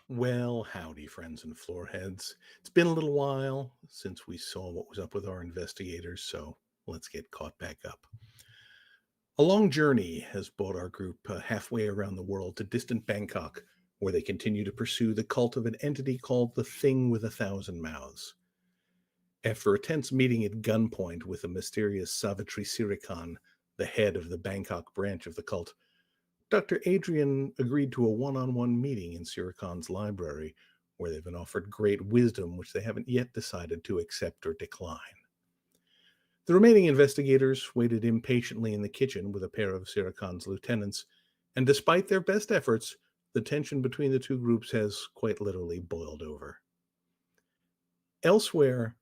Well, howdy, friends and floorheads. It's been a little while since we saw what was up with our investigators, so let's get caught back up. A long journey has brought our group halfway around the world to distant Bangkok, where they continue to pursue the cult of an entity called the Thing with a Thousand Mouths. After a tense meeting at gunpoint with the mysterious Savitri Sirikan, the head of the Bangkok branch of the cult, Dr. Adrian agreed to a one-on-one meeting in Sirikan's library, where they've been offered great wisdom which they haven't yet decided to accept or decline. The remaining investigators waited impatiently in the kitchen with a pair of Sirikan's lieutenants, and despite their best efforts, the tension between the two groups has quite literally boiled over. Elsewhere,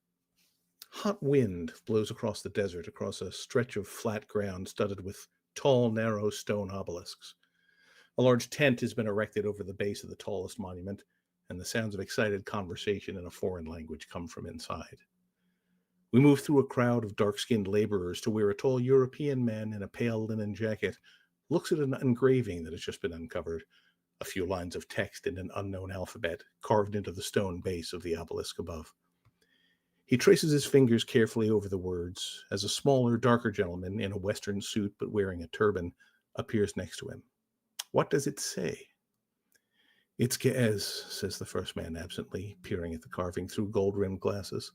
hot wind blows across the desert, across a stretch of flat ground studded with tall, narrow stone obelisks. A large tent has been erected over the base of the tallest monument, and the sounds of excited conversation in a foreign language come from inside. We move through a crowd of dark-skinned laborers to where a tall European man in a pale linen jacket looks at an engraving that has just been uncovered, a few lines of text in an unknown alphabet carved into the stone base of the obelisk above. He traces his fingers carefully over the words as a smaller, darker gentleman in a Western suit but wearing a turban appears next to him. What does it say? It's Ge'ez, says the first man absently, peering at the carving through gold-rimmed glasses.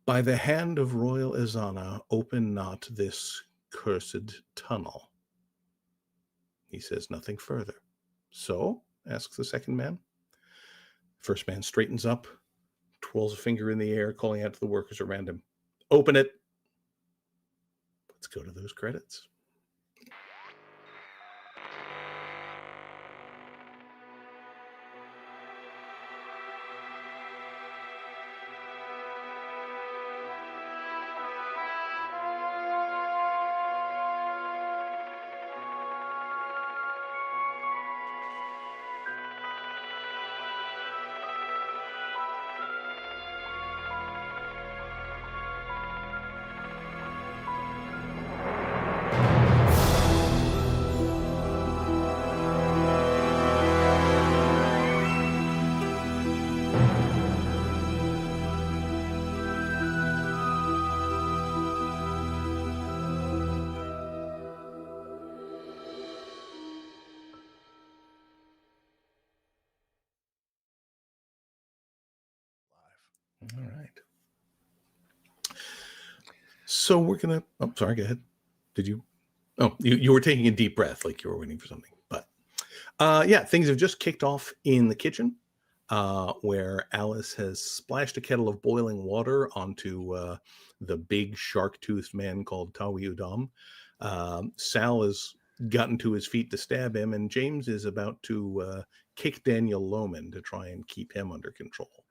By the hand of royal Ezana, open not this cursed tunnel. He says nothing further. So? Asks the second man. First man straightens up, twirls a finger in the air, calling out to the workers around him. Open it! Let's go to those credits. All right. So we're going to... Oh, sorry, go ahead. Did you... Oh, you were taking a deep breath like you were waiting for something. But yeah, things have just kicked off in the kitchen where Alice has splashed a kettle of boiling water onto the big shark-toothed man called Tawi Udam. Sal has gotten to his feet to stab him, and James is about to kick Daniel Lohman to try and keep him under control.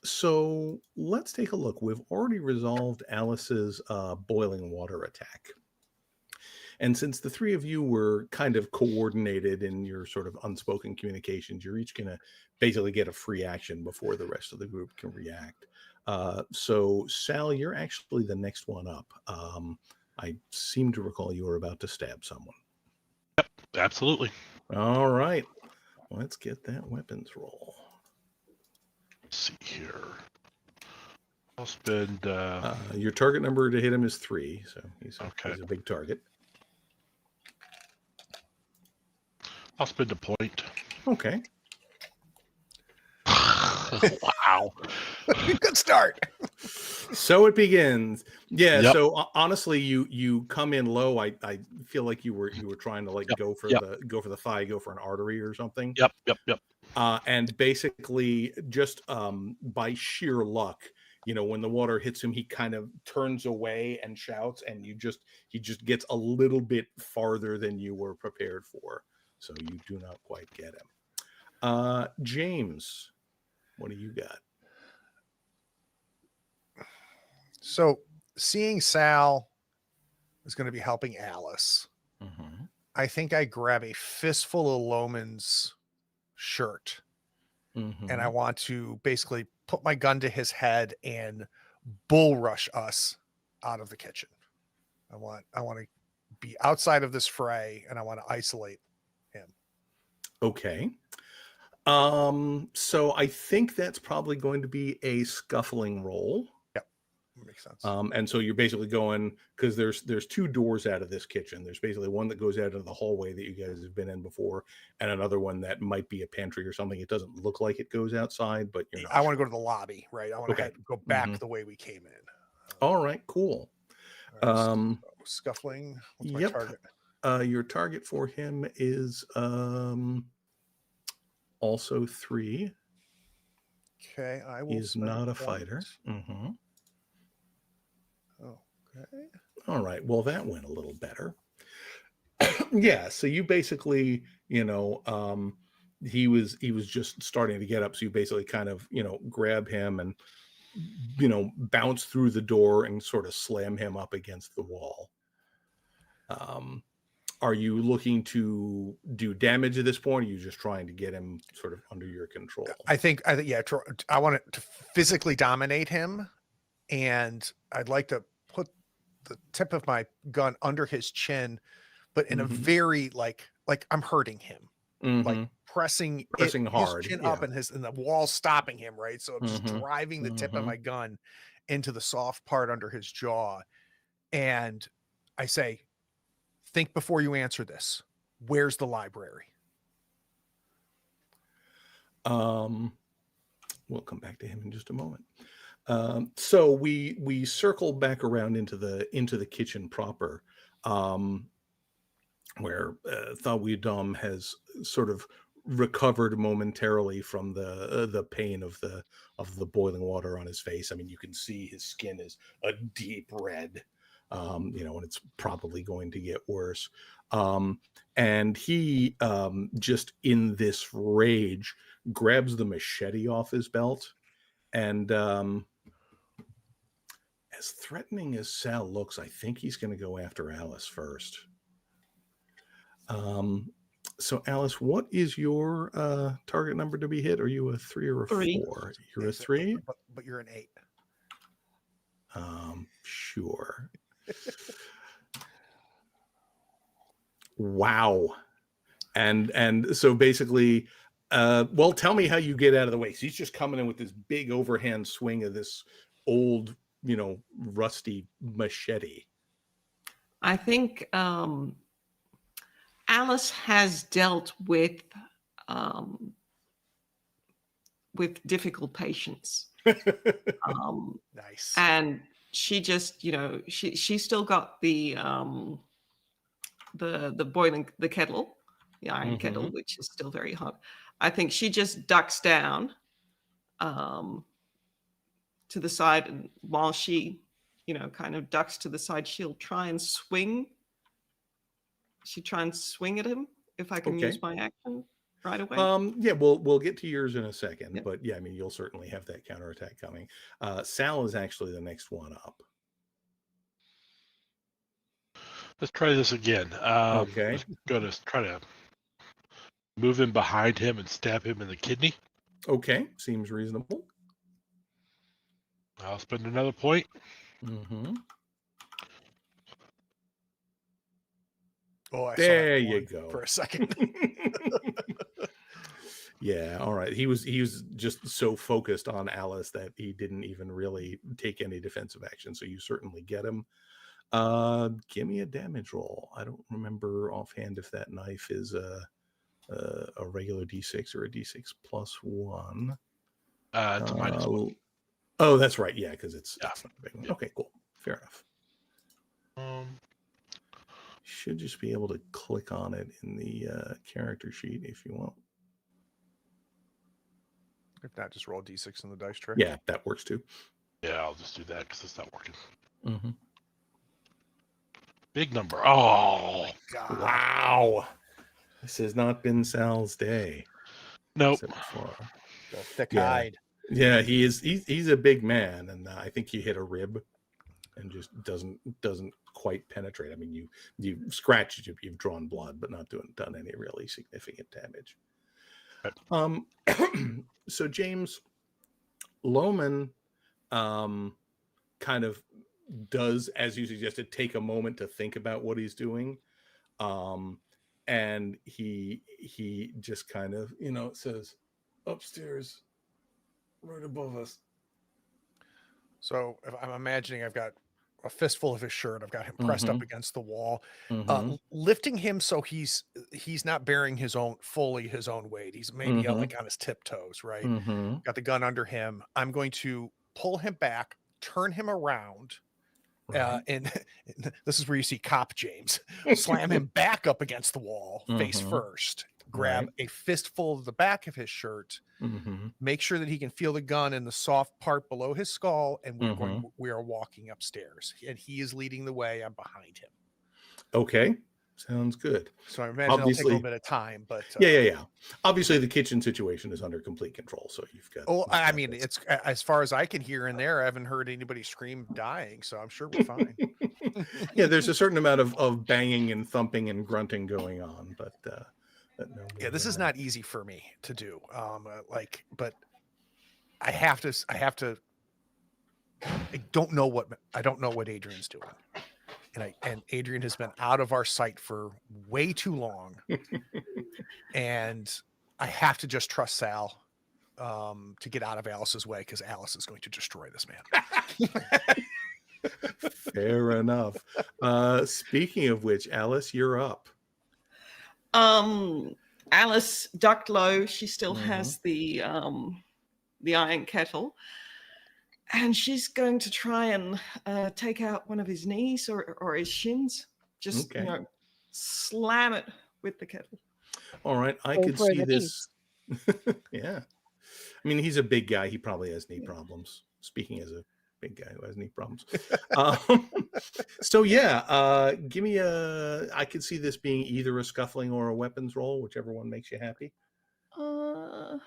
So let's take a look. We've already resolved Alice's boiling water attack. And since the three of you were kind of coordinated in your sort of unspoken communications, you're each going to basically get a free action before the rest of the group can react. So Sal, you're actually the next one up. I seem to recall you were about to stab someone. Yep, absolutely. All right. Let's get that weapons roll. Let's see here. I'll spend... your target number to hit him is 3, so he's Okay. a big target. I'll spend a point. Okay. Wow. Good start. So it begins. Yeah. Yep. So honestly, you come in low. I feel like you were trying to like go for the thigh, go for an artery or something. Yep. And basically, just by sheer luck, when the water hits him, he kind of turns away and shouts, and he just gets a little bit farther than you were prepared for. So you do not quite get him. James, what do you got? So seeing Sal is going to be helping Alice. Mm-hmm. I think I grab a fistful of Lohman's shirt, Mm-hmm. and I want to basically put my gun to his head and bull rush us out of the kitchen. I want to be outside of this fray, and I want to isolate him. Okay. So I think that's probably going to be a scuffling roll. Yep, makes sense. And so you're basically going, because there's two doors out of this kitchen. There's basically one that goes out into the hallway that you guys have been in before, and another one that might be a pantry or something. It doesn't look like it goes outside, but you're not I want to sure. go to the lobby, right? I want to Okay. go back Mhm. the way we came in. All right, cool. All right, Um, so scuffling. What's my yep. target? Your target for him is also 3. Okay, I will. He is spend not a point. fighter. Mm-hmm. Okay. All right. Well, that went a little better. Yeah. So you basically, he was just starting to get up. So you basically kind of, grab him and, bounce through the door and sort of slam him up against the wall. Are you looking to do damage at this point? Or are you just trying to get him sort of under your control? I think, yeah. I want to physically dominate him, and I'd like to put the tip of my gun under his chin, but in a very like I'm hurting him, like pressing hard, his chin yeah. up, and the wall stopping him, right? So I'm just Mhm. driving the tip of my gun into the soft part under his jaw, and I say, think before you answer this. Where's the library? We'll come back to him in just a moment. So we circle back around into the kitchen proper, where Thawidom has sort of recovered momentarily from the pain of the boiling water on his face. I mean, you can see his skin is a deep red, and it's probably going to get worse. And he just in this rage grabs the machete off his belt, and as threatening as Sal looks, I think he's going to go after Alice first. So Alice, what is your target number to be hit? Are you a 3 or a 3. 4? You're a 3? But you're an 8. Sure. Wow. And so basically, well, tell me how you get out of the way. So he's just coming in with this big overhand swing of this old, rusty machete. I think Alice has dealt with difficult patients. Nice. And she just, she still got the boiling, the kettle, the iron kettle, which is still very hot. I think she just ducks down to the side, and while she, kind of ducks to the side, she'll try and swing. She try and swing at him if I can use my action right away. Yeah, we'll get to yours in a second, Yep. but yeah, I mean, you'll certainly have that counterattack coming. Sal is actually the next one up. Let's try this again. Okay. Let's go to try to move in behind him and stab him in the kidney. Okay, seems reasonable. I'll spend another point. Oh, I There saw that you one go. for a second. Yeah, all right. He was just so focused on Alice that he didn't even really take any defensive action. So you certainly get him. Give me a damage roll. I don't remember offhand if that knife is a regular D6 or a D6 plus 1. It's a -1. Oh, that's right. Yeah, because it's Yeah. not a big one. Okay, cool. Fair enough. Should just be able to click on it in the character sheet if you want. If not, just roll D6 in the dice tray. Yeah, that works too. Yeah, I'll just do that because it's not working. Mm-hmm. Big number. Oh, God. Wow. This has not been Sal's day. nope. So far. The thick Yeah. hide. Yeah, he's a big man, and I think you hit a rib and just doesn't quite penetrate. I mean, you scratched, you've drawn blood, but not done any really significant damage. So James Lohman kind of does, as you suggested, take a moment to think about what he's doing, and he just kind of says, upstairs, right above us. So if I'm imagining I've got a fistful of his shirt. I've got him pressed up against the wall, lifting him so he's not bearing his own weight. He's maybe like on his tiptoes, right? Got the gun under him. I'm going to pull him back, turn him around. Right. And this is where you see Cop James slam him back up against the wall, face first, grab a fistful of the back of his shirt, make sure that he can feel the gun in the soft part below his skull, and we are walking upstairs, and he is leading the way. I'm behind him. Okay, sounds good. So I imagine it'll take a little bit of time, but yeah. Obviously, the kitchen situation is under complete control, so you've got. Oh, I mean, it's as far as I can hear in there. I haven't heard anybody scream dying, so I'm sure we're fine. Yeah, there's a certain amount of banging and thumping and grunting going on, but no. Yeah, this is not easy for me to do. But I have to. I don't know what Adrian's doing. And Adrian has been out of our sight for way too long. And I have to just trust Sal to get out of Alice's way, because Alice is going to destroy this man. Fair enough. Speaking of which, Alice, you're up. Alice ducked low. She still has the iron kettle. And she's going to try and take out one of his knees or his shins. Just, slam it with the kettle. All right. I could see this. Yeah. I mean, he's a big guy. He probably has knee problems. Speaking as a big guy who has knee problems. So, give me I could see this being either a scuffling or a weapons roll, whichever one makes you happy. Well,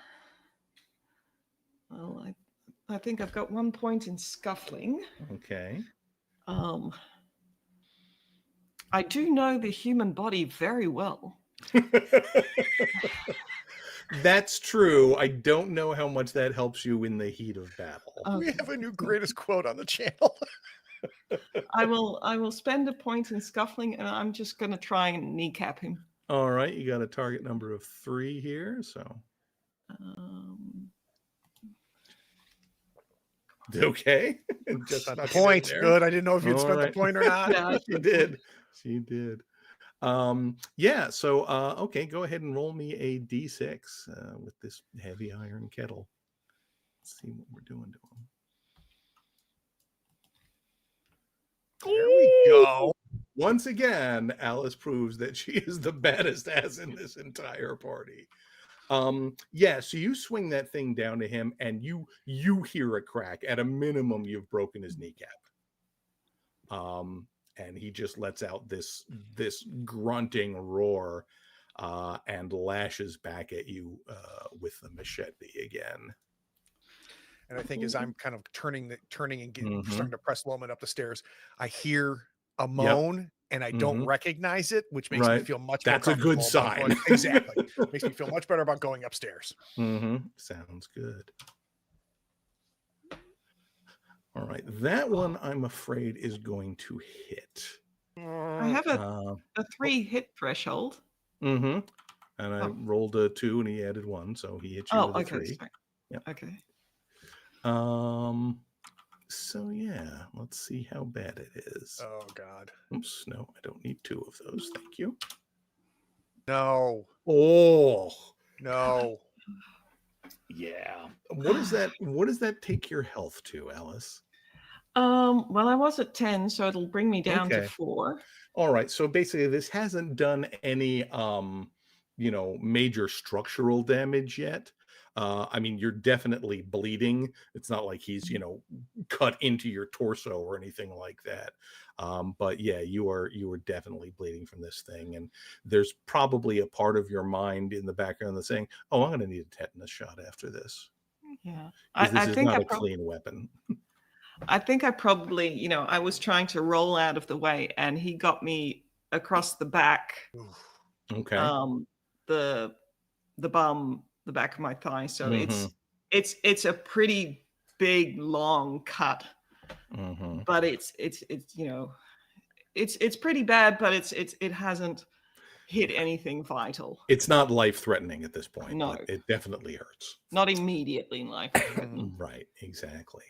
I think I've got 1 point in scuffling. Okay. I do know the human body very well. That's true. I don't know how much that helps you in the heat of battle. We have a new greatest quote on the channel. I will spend a point in scuffling, and I'm just going to try and kneecap him. All right. You got a target number of 3 here, so. Okay. Just a point. Good. I didn't know if you'd spent the point or not. Yeah, She did. So okay, go ahead and roll me a d6 with this heavy iron kettle. Let's see what we're doing to him. There we go. Once again, Alice proves that she is the baddest ass in this entire party. So you swing that thing down to him, and you hear a crack. At a minimum, you've broken his kneecap. And he just lets out this grunting roar and lashes back at you with the machete again. And I think as I'm kind of turning and getting starting to press Loman up the stairs, I hear a moan, and I don't recognize it, which makes me feel much more comfortable. That's a good sign. Exactly. Makes me feel much better about going upstairs. Sounds good. All right. That one, I'm afraid, is going to hit. I have a 3 hit threshold. And I rolled a 2, and he added 1, so he hit you with a 3. Sorry. Yep. Okay. So let's see how bad it is. Oh God. Oops, no, I don't need 2 of those. Thank you. No. Oh no. Yeah. What does that take your health to, Alice? Well, I was at 10, so it'll bring me down to 4. All right. So basically this hasn't done any major structural damage yet. I mean, you're definitely bleeding. It's not like he's, cut into your torso or anything like that. But yeah, you are definitely bleeding from this thing. And there's probably a part of your mind in the background that's saying, oh, I'm going to need a tetanus shot after this. Yeah. This is not a clean weapon. I think I probably, I was trying to roll out of the way, and he got me across the back. Okay. The bum, the back of my thigh. So it's a pretty big, long cut. But it's pretty bad, but it hasn't hit anything vital. It's not life-threatening at this point, No. but it definitely hurts. Not immediately in life threatening. Right, exactly.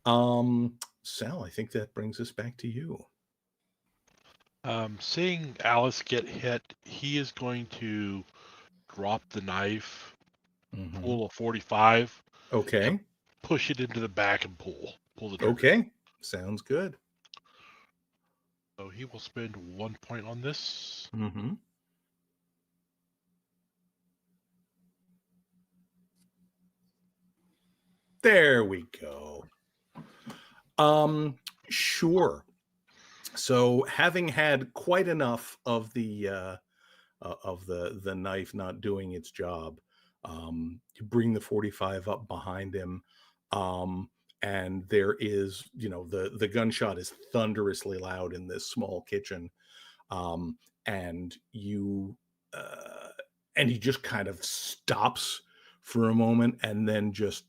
Sal, I think that brings us back to you. Seeing Alice get hit, he is going to drop the knife, pull a 45, Okay. push it into the back and pull the trigger. Okay. Sounds good. So he will spend 1 point on this. Mm-hmm. There we go. Sure. So having had quite enough of the knife not doing its job, you bring the 45 up behind him, and there is, the gunshot is thunderously loud in this small kitchen, and he just kind of stops for a moment, and then just,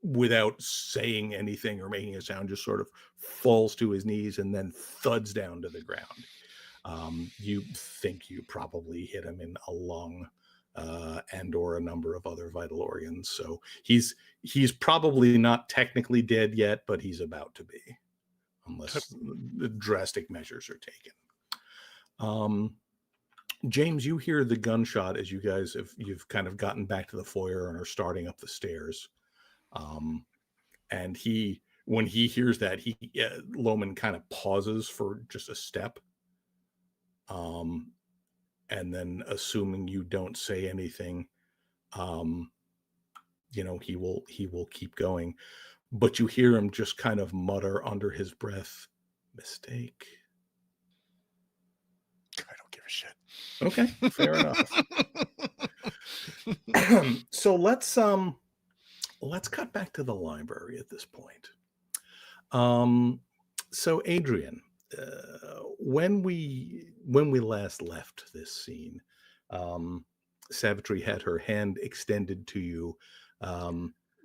without saying anything or making a sound, just sort of falls to his knees and then thuds down to the ground. You think you probably hit him in a lung, and or a number of other vital organs. So he's probably not technically dead yet, but he's about to be, unless drastic measures are taken. James, you hear the gunshot as you've kind of gotten back to the foyer and are starting up the stairs. And when he hears that, Loman kind of pauses for just a step. And then, assuming you don't say anything, he will keep going. But you hear him just kind of mutter under his breath, "Mistake." I don't give a shit. Okay, fair enough. So let's cut back to the library at this point. So Adrian, when we last left this scene, Savitri had her hand extended to you,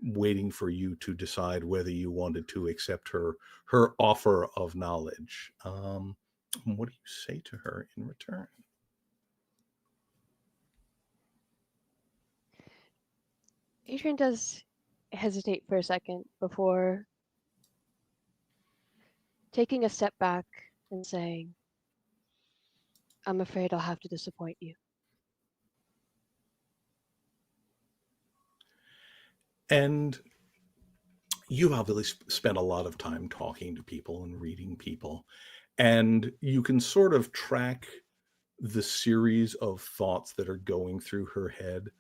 waiting for you to decide whether you wanted to accept her offer of knowledge. What do you say to her in return? Adrian does hesitate for a second before taking a step back and saying, "I'm afraid I'll have to disappoint you." And you've obviously spent a lot of time talking to people and reading people, and you can sort of track the series of thoughts that are going through her head.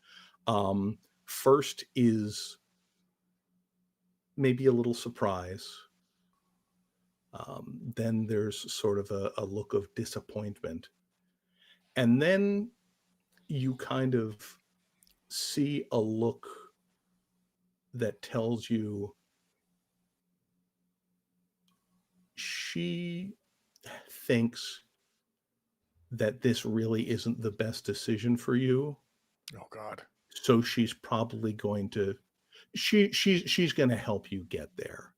First is maybe a little surprise. Then there's sort of a look of disappointment. And then you kind of see a look that tells you she thinks that this really isn't the best decision for you. Oh God. So she's probably going to she's going to help you get there.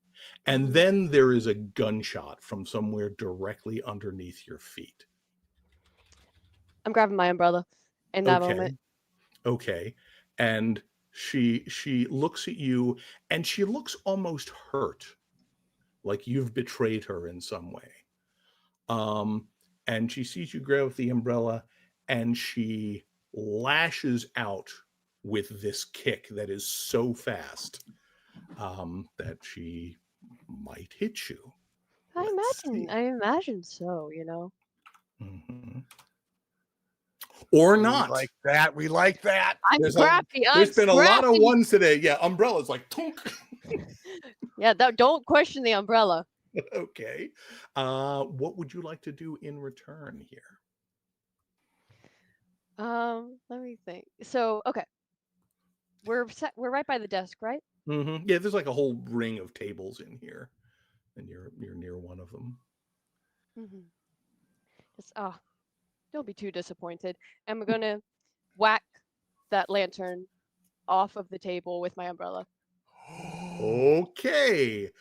And then there is a gunshot from somewhere directly underneath your feet. I'm grabbing my umbrella in that moment. Okay. And she looks at you, and she looks almost hurt, like you've betrayed her in some way. And she sees you grab the umbrella, and she lashes out with this kick that is so fast, that she might hit you. I imagine so, Mm-hmm. Or not. We like that. I'm scrappy. There's been a lot of ones today. Yeah, umbrellas like tunk. Yeah, don't question the umbrella. Okay. What would you like to do in return here? Let me think. So, okay. We're right by the desk, right? Mm-hmm. Yeah, there's like a whole ring of tables in here, and you're near one of them. Mm-hmm. Just don't be too disappointed. And we're gonna whack that lantern off of the table with my umbrella. Okay.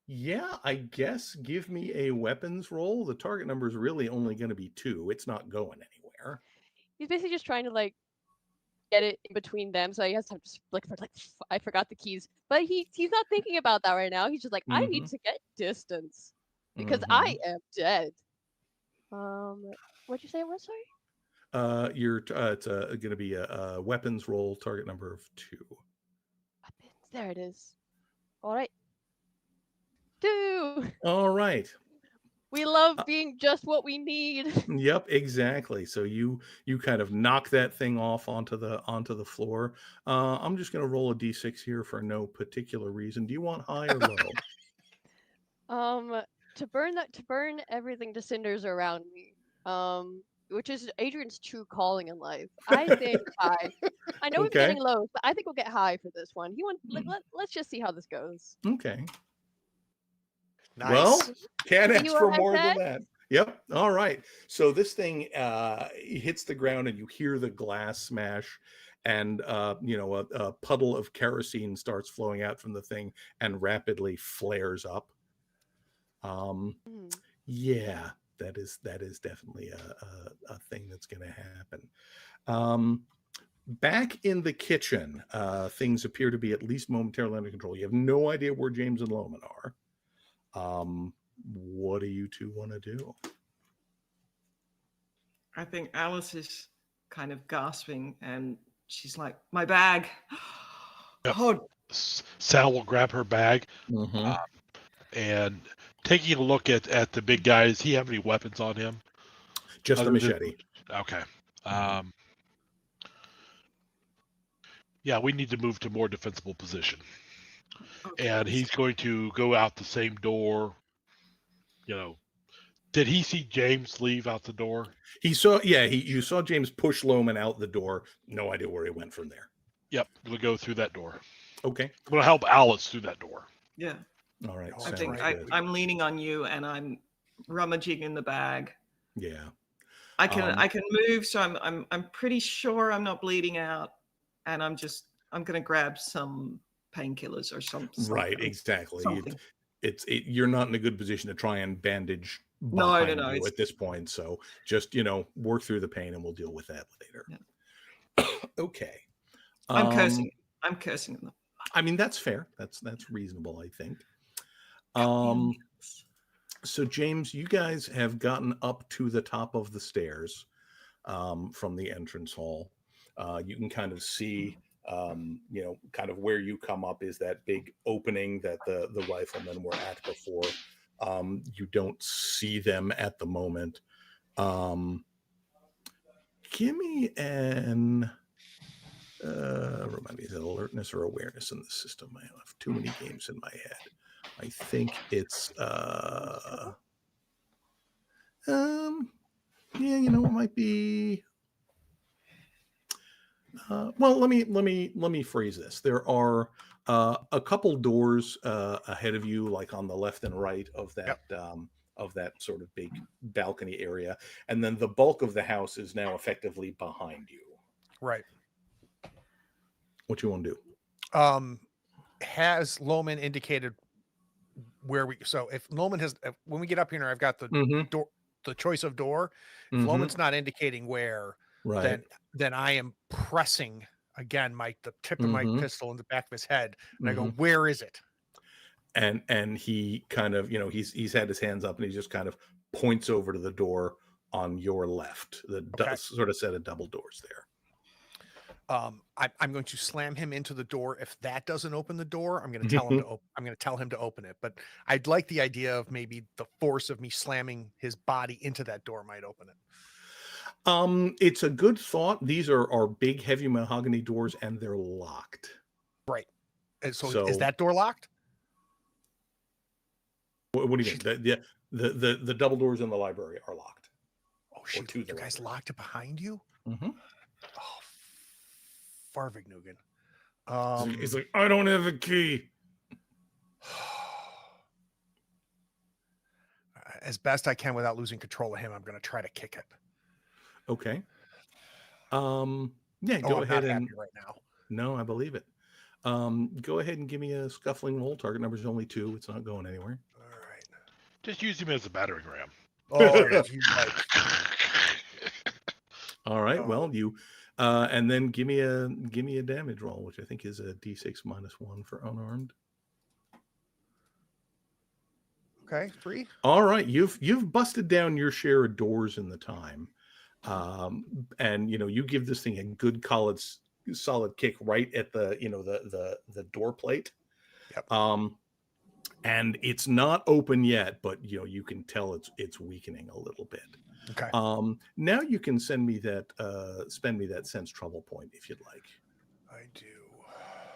Yeah, I guess give me a weapons roll. The target number is really only going to be 2. It's not going anywhere. He's basically just trying to like get it in between them, so he has to just flick for like I forgot the keys. But he's not thinking about that right now. He's just like, I need to get distance because I am dead. What'd you say it was? Sorry. It's going to be a weapons roll, target number of 2. Weapons. There it is. All right. 2. All right. We love being just what we need. Yep, exactly. So you kind of knock that thing off onto the floor. I'm just going to roll a d6 here for no particular reason. Do you want high or low? To burn everything to cinders around me. Which is Adrian's true calling in life. I think high. I know we're getting low, but I think we'll get high for this one. Let's just see how this goes. Okay. Nice. Well, can't See ask what for I more than said? that. Yep. All right. So this thing hits the ground, and you hear the glass smash, and a puddle of kerosene starts flowing out from the thing and rapidly flares up. Yeah, that is definitely a thing that's going to happen. Back in the kitchen, things appear to be at least momentarily under control. You have no idea where James and Loman are. What do you two want to do? I think Alice is kind of gasping, and she's like, "My bag!" Yep. Oh, Sal will grab her bag, and taking a look at the big guy. Does he have any weapons on him? Just a machete. Okay. Yeah, we need to move to more defensible position. okay. And he's going to go out the same door. Did he see James leave out the door? You saw James push Loman out the door. No idea where he went from there. Yep, we'll go through that door. Okay. I'm going to help Alice through that door. Yeah. All right. I think I'm leaning on you, and I'm rummaging in the bag. Yeah. I can move, so I'm pretty sure I'm not bleeding out, and I'm going to grab some painkillers or something. Right. Exactly. Something. You're not in a good position to try and bandage No, you at this point. So just work through the pain, and we'll deal with that later. Yeah. Okay. I'm cursing. I'm cursing them. I mean, that's fair. That's reasonable, I think. So James, you guys have gotten up to the top of the stairs from the entrance hall. You can kind of see, kind of where you come up is that big opening that the riflemen were at before. You don't see them at the moment. Give me an remind me, is it alertness or awareness in the system? I have too many games in my head. I think it's it might be well, let me phrase this. There are a couple doors ahead of you, like on the left and right of that of that sort of big balcony area, and then the bulk of the house is now effectively behind you. Right. What you want to do? Has Loman indicated where so if Loman has, when we get up here, I've got the door, the choice of door. If Loman's not indicating where, right, then I am pressing again the tip of my pistol in the back of his head, and I go, "Where is it?" And he kind of, he's had his hands up, and he just kind of points over to the door on your left, sort of set of double doors there. I'm going to slam him into the door. If that doesn't open the door, I'm going to tell him to I'm going to tell him to open it. But I'd like the idea of maybe the force of me slamming his body into that door might open it. It's a good thought. These are big, heavy mahogany doors, and they're locked. Right. And so is that door locked? What do you mean? The double doors in the library are locked. Oh shoot! You guys locked it behind you? Mm-hmm. Oh, Farvignugan. He's like, I don't have a key. As best I can without losing control of him, I'm going to try to kick it. Okay. Yeah, go ahead. I'm not happy right now. No, I believe it. Go ahead and give me a scuffling roll. Target number is only 2. It's not going anywhere. All right. Just use him as a battering ram. Oh, you like. All right. Oh. Well, you and then give me a damage roll, which I think is a d6 -1 for unarmed. Okay, 3. All right, you've busted down your share of doors in the time, and you give this thing a good solid kick right at the the door plate. Yep. And it's not open yet, but you can tell it's weakening a little bit. Okay. Now you can spend me that sense trouble point if you'd like. I do.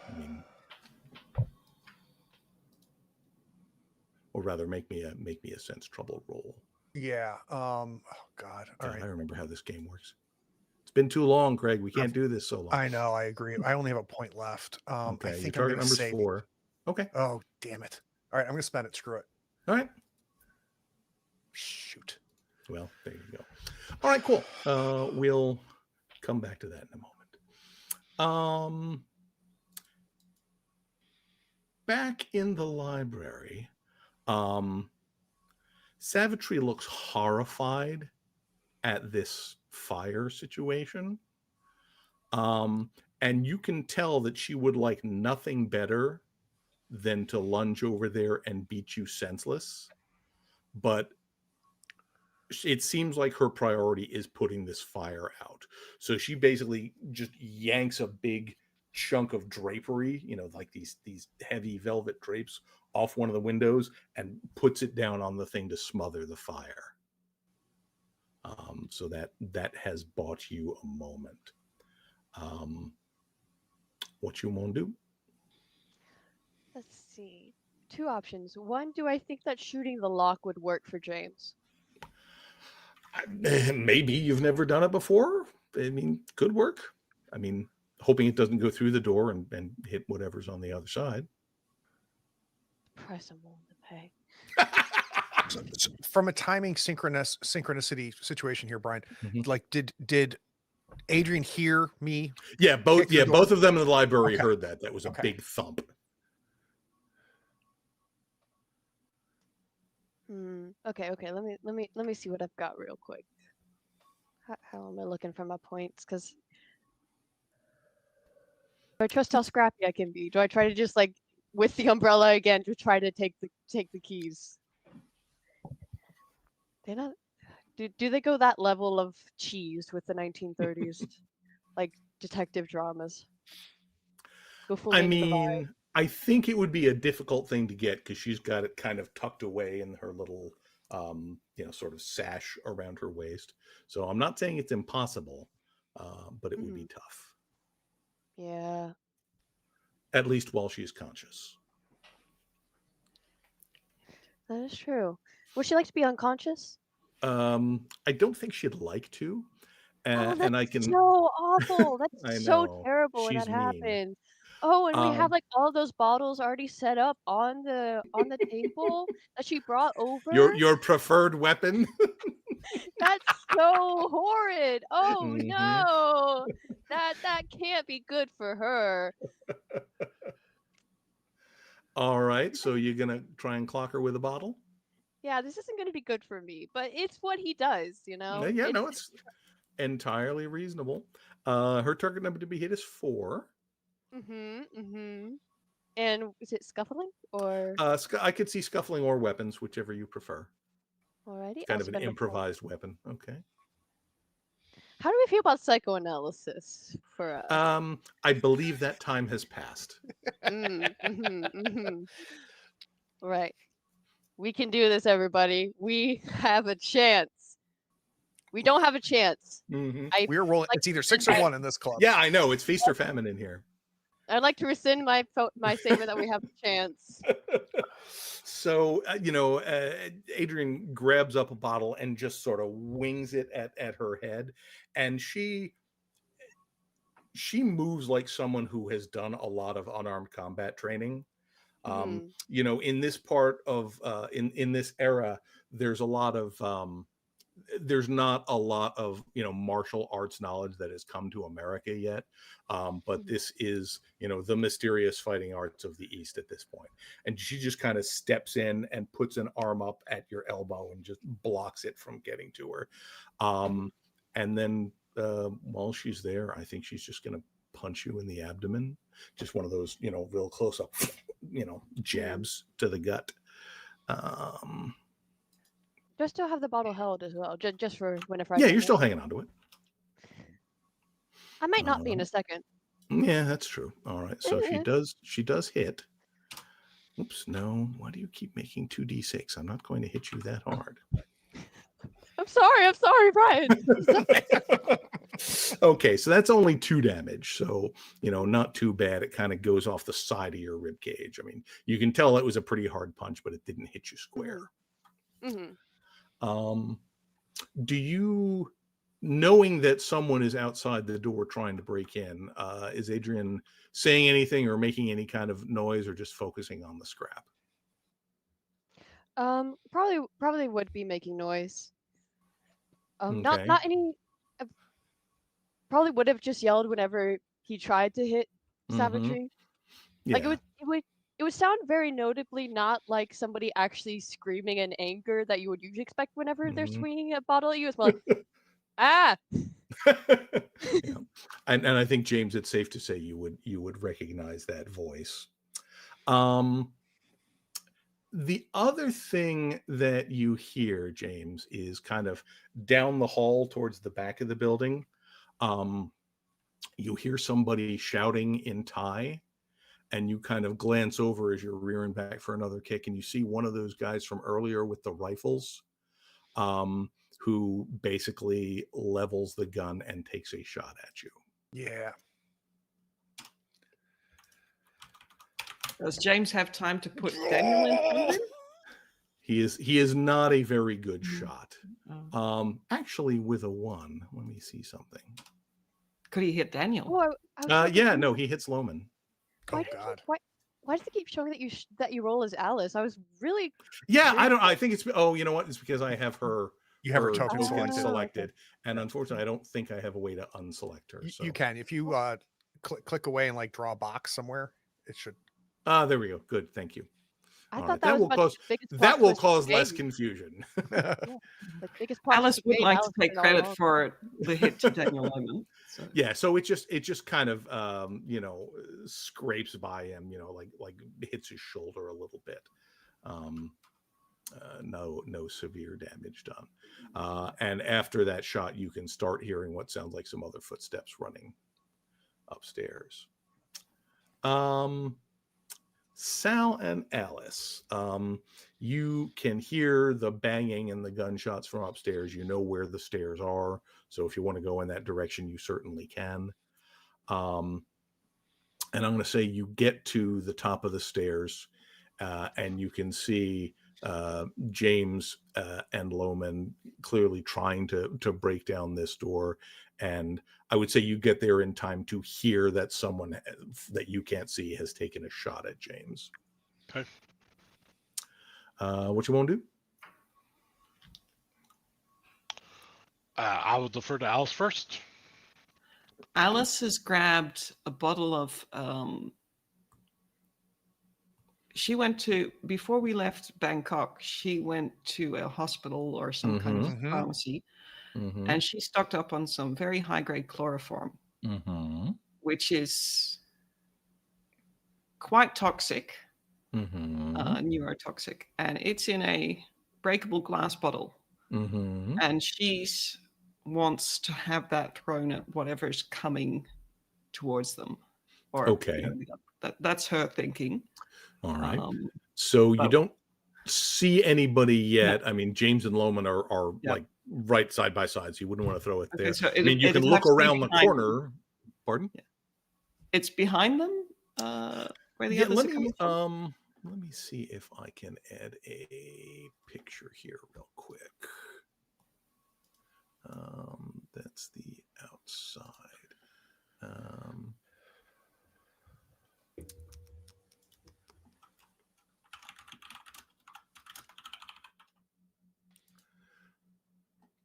I mean, or rather, make me a sense trouble roll. Yeah. Oh God. All right. I remember how this game works. It's been too long, Craig. We can't do this so long. I know. I agree. I only have a point left. Okay. I think Your I'm target going to number's save. 4. Okay. Oh, damn it. All right. I'm going to spend it. Screw it. All right. Shoot. Well, there you go. All right, cool. We'll come back to that in a moment. Back in the library, Savitri looks horrified at this fire situation. And you can tell that she would like nothing better than to lunge over there and beat you senseless. But it seems like her priority is putting this fire out. So she basically just yanks a big chunk of drapery, like these heavy velvet drapes off one of the windows and puts it down on the thing to smother the fire. So that has bought you a moment. What you want to do? Let's see. 2 options. 1, do I think that shooting the lock would work for James? Maybe you've never done it before. I mean, could work. I mean, hoping it doesn't go through the door and hit whatever's on the other side. Price I'm willing to pay. So from a timing synchronicity situation here, Brian, like did Adrian hear me? Yeah, both of them in the library Okay. heard that. That was a big thump. Okay. Let me see what I've got real quick. How am I looking for my points? Because do I trust how scrappy I can be? Do I try to just like with the umbrella again to try to take the keys? They not do they go that level of cheese with the 1930s like detective dramas? Go fully I into the vibe. mean, I think it would be a difficult thing to get because she's got it kind of tucked away in her little, sort of sash around her waist. So I'm not saying it's impossible, but it would be tough. Yeah. At least while she's conscious. That is true. Would she like to be unconscious? I don't think she'd like to. That's and I can so awful. That's so terrible when she's that mean. happens. Oh, and we have like all those bottles already set up on the table that she brought over. Your preferred weapon? That's so horrid. Oh no. That can't be good for her. All right, so you're gonna try and clock her with a bottle? Yeah, this isn't gonna be good for me, but it's what he does, Yeah, it's entirely reasonable. Her target number to be hit is 4. And is it scuffling or? I could see scuffling or weapons, whichever you prefer. Alrighty, Kind of an improvised weapon. Okay. How do we feel about psychoanalysis for us? I believe that time has passed. Right. We can do this, everybody. We have a chance. We don't have a chance. We're rolling. It's either 6 or 1 in this club. Yeah, I know. It's feast or famine in here. I'd like to rescind my statement that we have a chance. So, Adrian grabs up a bottle and just sort of wings it at her head. And she moves like someone who has done a lot of unarmed combat training. In this part of, in this era, there's a lot of, there's not a lot of, martial arts knowledge that has come to America yet. But this is, the mysterious fighting arts of the East at this point. And she just kind of steps in and puts an arm up at your elbow and just blocks it from getting to her. And then while she's there, I think she's just going to punch you in the abdomen. Just one of those, real close up, jabs to the gut. Just to have the bottle held as well, just for whenever I Yeah, get you're hit. still hanging on to it. I might not be in a second. Yeah, that's true. All right. So she does hit. Oops, no. Why do you keep making 2d6? I'm not going to hit you that hard. I'm sorry, Brian. Okay, so that's only 2 damage. So, not too bad. It kind of goes off the side of your rib cage. I mean, you can tell it was a pretty hard punch, but it didn't hit you square. Mm-hmm. Do you, knowing that someone is outside the door trying to break in, is Adrian saying anything or making any kind of noise, or just focusing on the scrap? Probably would be making noise. Okay. Not any. Probably would have just yelled whenever he tried to hit savagery. Yeah. Like it would sound very notably not like somebody actually screaming in anger that you would usually expect whenever they're swinging a bottle at you. It's more like, ah. Yeah. And I think, James, it's safe to say you would recognize that voice. The other thing that you hear, James, is kind of down the hall towards the back of the building. You hear somebody shouting in Thai, and you kind of glance over as you're rearing back for another kick, and you see one of those guys from earlier with the rifles, who basically levels the gun and takes a shot at you. Yeah. Does James have time to put Daniel in front of him? He is not a very good shot. Actually, with a 1, let me see something. Could he hit Daniel? Yeah, no, he hits Loman. Oh God. Why does it keep showing that you roll as Alice? I was really. Yeah, I don't. I think it's. Oh, you know what? It's because I have her. You have her token token selected, and unfortunately, I don't think I have a way to unselect her. So. You can if you click away and like draw a box somewhere. It should. There we go. Good, thank you. I All thought right. That will cause less confusion. Yeah, the biggest plot Alice would twist like Alice to take put it all credit wrong. for the hit to Daniel Loman. So. Yeah, so it just kind of scrapes by him, like hits his shoulder a little bit. No severe damage done. And after that shot, you can start hearing what sounds like some other footsteps running upstairs. Sal and Alice, you can hear the banging and the gunshots from upstairs. You know where the stairs are, so if you want to go in that direction, you certainly can. And I'm going to say you get to the top of the stairs, and you can see James and Loman clearly trying to break down this door. And I would say you get there in time to hear that someone that you can't see has taken a shot at James. Okay. What you want to do? I will defer to Alice first. Alice has grabbed a bottle of. She went to, before we left Bangkok, she went to a hospital or some kind of pharmacy, and she stocked up on some very high-grade chloroform, which is quite toxic, neurotoxic, and it's in a breakable glass bottle, and she's wants to have that thrown at whatever's coming towards them. Or, okay. That's her thinking. All right. So you don't see anybody yet. No. I mean, James and Loman are like right side by side, so you wouldn't want to throw it there. So I mean, you can look around the corner. Them. Pardon? Yeah. It's behind them. Where the others are coming from. Let me see if I can add a picture here real quick. That's the outside.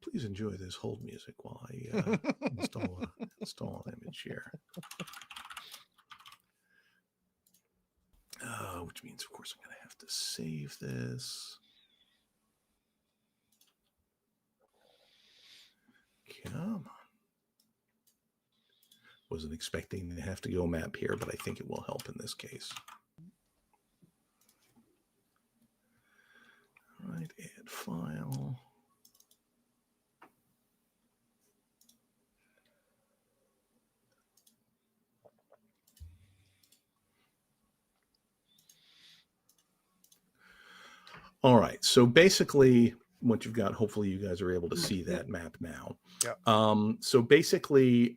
Please enjoy this hold music while I install an image here. Which means, of course, I'm going to have to save this. Come on. Wasn't expecting to have to go map here, but I think it will help in this case. All right, add file. All right, so basically what you've got, hopefully you guys are able to see that map now. Yep. So basically,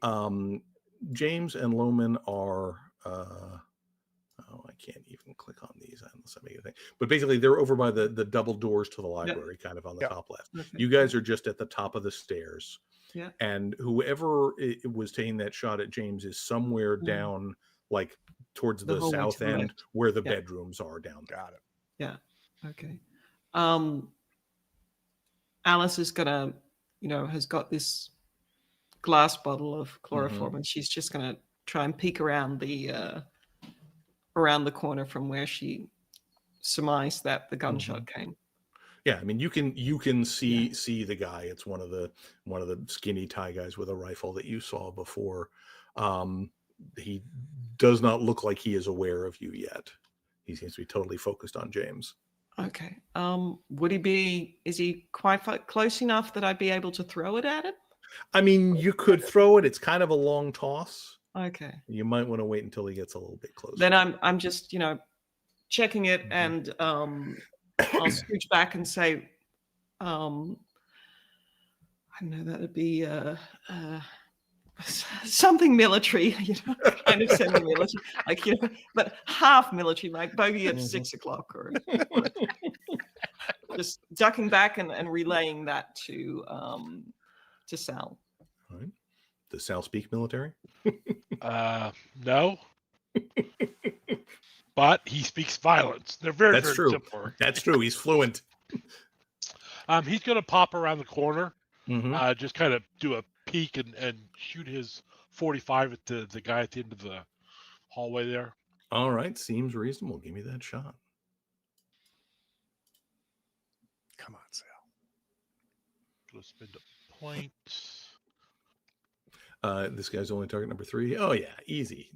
James and Lohman are, I can't even click on these unless I make a thing. But basically, they're over by the double doors to the library, kind of on the top left. Okay. You guys are just at the top of the stairs. Yeah. And whoever was taking that shot at James is somewhere down, like towards the hallway south to the end, left. where the bedrooms are down there. Got it. Yeah. Okay. Alice is gonna, has got this glass bottle of chloroform, and she's just gonna try and peek around the corner from where she surmised that the gunshot came. Yeah, I mean you can see the guy. It's one of the skinny Thai guys with a rifle that you saw before. He does not look like he is aware of you yet. He seems to be totally focused on James. Okay. Is he quite close enough that I'd be able to throw it at him? I mean, you could throw it. It's kind of a long toss. Okay. You might want to wait until he gets a little bit closer. Then I'm just, checking it, and I'll scooch back and say, I don't know, that would be something military, kind of semi-military, like, but half military, like bogey at 6 o'clock, or just ducking back and relaying that to Sal. All right. Does Sal speak military? No. But he speaks violence. They're very, That's very true. similar. That's true. He's fluent. He's going to pop around the corner, Mm-hmm. just kind of do a peek and shoot his 45 at the guy at the end of the hallway there. All right. Seems reasonable. Give me that shot. Come on, Sal. Go spend a point. This guy's only target number 3. Oh yeah, easy.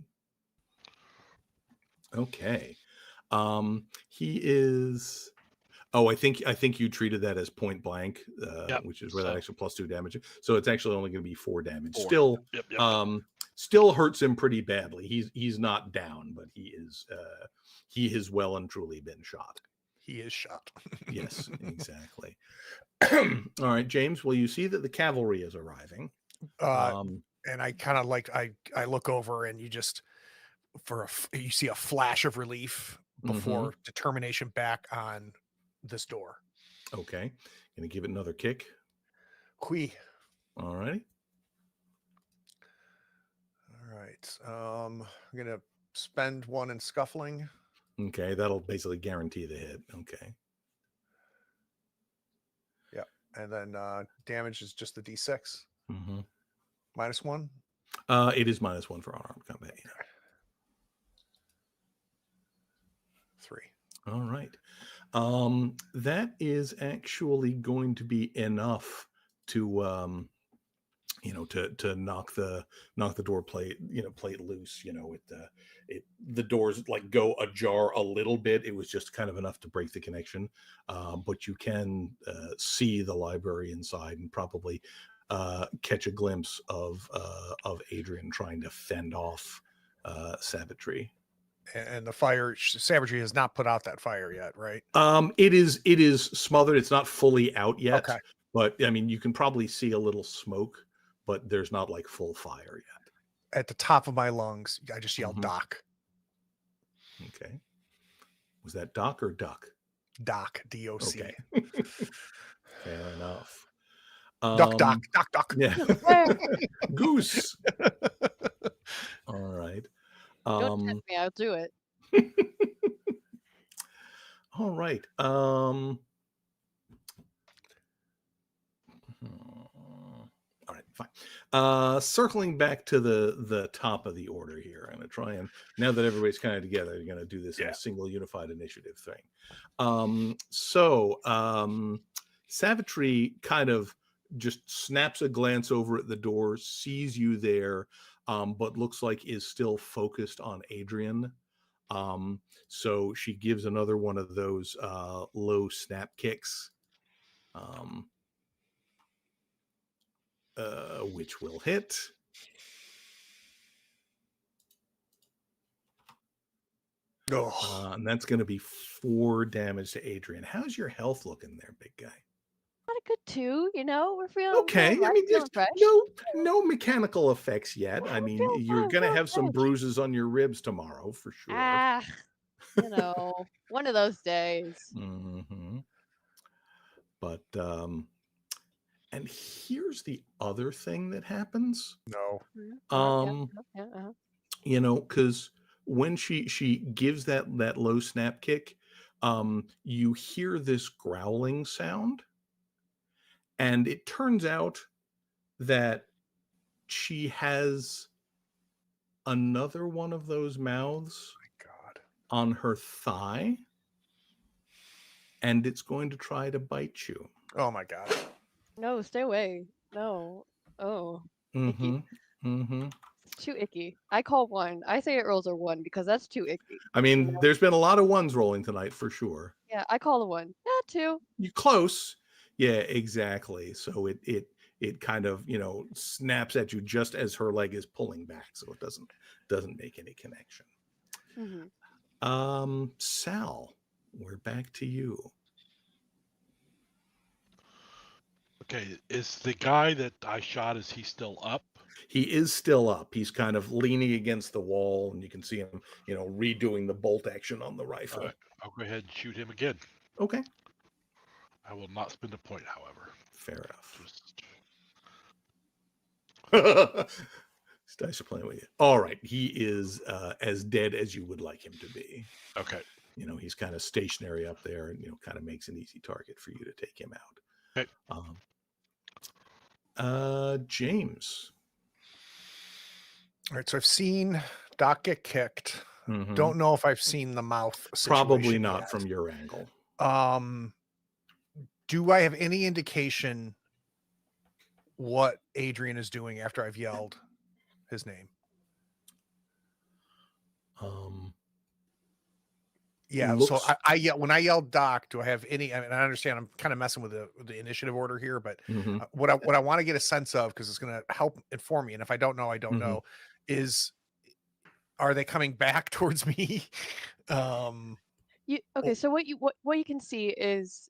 Okay. He is. Oh, I think you treated that as point blank, which is where that extra +2 damage. So it's actually only going to be 4 damage. 4. Still, Yep. Still hurts him pretty badly. He's not down, but he has well and truly been shot. He is shot. Yes, exactly. All right, James. Well, you see that the cavalry is arriving. And I kind of I look over, and you just you see a flash of relief before determination back on this door. Okay, gonna give it another kick. Hui. All righty. All right. I'm gonna spend 1 in scuffling. Okay, that'll basically guarantee the hit. Okay. Yeah, and then damage is just the D6. Mm-hmm. -1. It is -1 for unarmed combat. Yeah. 3. All right. That is actually going to be enough to to knock the door plate loose. The doors like go ajar a little bit. It was just kind of enough to break the connection, but you can see the library inside and probably catch a glimpse of Adrian trying to fend off savagery. And the fire, savagery has not put out that fire yet, right? It is smothered. It's not fully out yet. Okay. But I mean, you can probably see a little smoke, but there's not like full fire yet. At the top of my lungs, I just yelled Doc. Okay. Was that Doc or Duck? Doc, D-O-C. Okay. Fair enough. Duck. Yeah. Goose. All right. Don't tempt me, I'll do it. All right. Fine. Circling back to the top of the order here, I'm going to try and, now that everybody's kind of together, you're going to do this in a single unified initiative thing. Savitri kind of just snaps a glance over at the door, sees you there, but looks like is still focused on Adrian. So she gives another one of those low snap kicks, which will hit. And that's going to be 4 damage to Adrian. How's your health looking there, big guy? Not a good 2, you know. We're feeling okay. feeling I mean, there's fresh. no mechanical effects yet. I mean, you're going to have some bruises on your ribs tomorrow for sure. You know, one of those days. But and here's the other thing that happens. You know, because when she gives that low snap kick, you hear this growling sound, and it turns out that she has another one of those mouths on her thigh, and it's going to try to bite you. Oh my god. No, stay away. No. Oh. Icky. It's too icky. I call 1. I say it rolls a 1 because that's too icky. I mean, there's been a lot of 1s rolling tonight for sure. Yeah, I call a 1. Yeah, 2. You're close. Yeah, exactly. So it kind of, you know, snaps at you just as her leg is pulling back, so it doesn't make any connection. Sal, we're back to you. Okay, is the guy that I shot, is he still up? He is still up. He's kind of leaning against the wall, and you can see him, you know, redoing the bolt action on the rifle. I'll go ahead and shoot him again. Okay. I will not spend a point, however. Fair enough. These dice are playing with you. All right. He is as dead as you would like him to be. Okay. You know, he's kind of stationary up there, and, you know, kind of makes an easy target for you to take him out. Okay. James. All right, so I've seen Doc get kicked. Don't know if I've seen the mouth situation Probably not yet. from your angle. Do I have any indication what Adrian is doing after I've yelled his name? Yeah, so I yell when I yell Doc. Do I have any? I mean, I understand I'm kind of messing with the initiative order here, but what I want to get a sense of, because it's going to help inform me, and if I don't know, I don't know, is are they coming back towards me? Okay, so what you can see is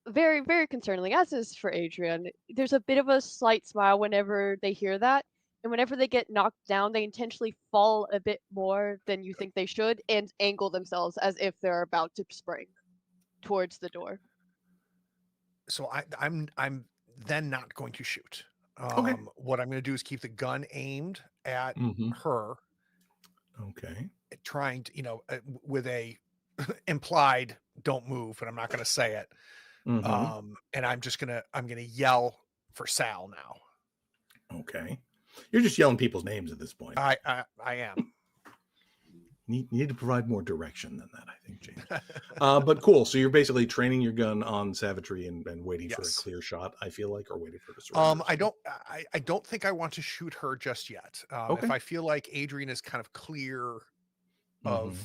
very, very concerningly, as is for Adrian, there's a bit of a slight smile whenever they hear that. And whenever they get knocked down, they intentionally fall a bit more than you think they should and angle themselves as if they're about to spring towards the door. So I'm then not going to shoot. Okay. What I'm going to do is keep the gun aimed at her. Okay. Trying to, you know, with a implied don't move, but I'm not going to say it. And I'm going to yell for Sal now. Okay. You're just yelling people's names at this point. I am. You need to provide more direction than that, I think, James. But cool. So you're basically training your gun on Savitri and waiting for a clear shot, I feel like, or waiting for it to surrender. I don't think I want to shoot her just yet. If I feel like Adrian is kind of clear of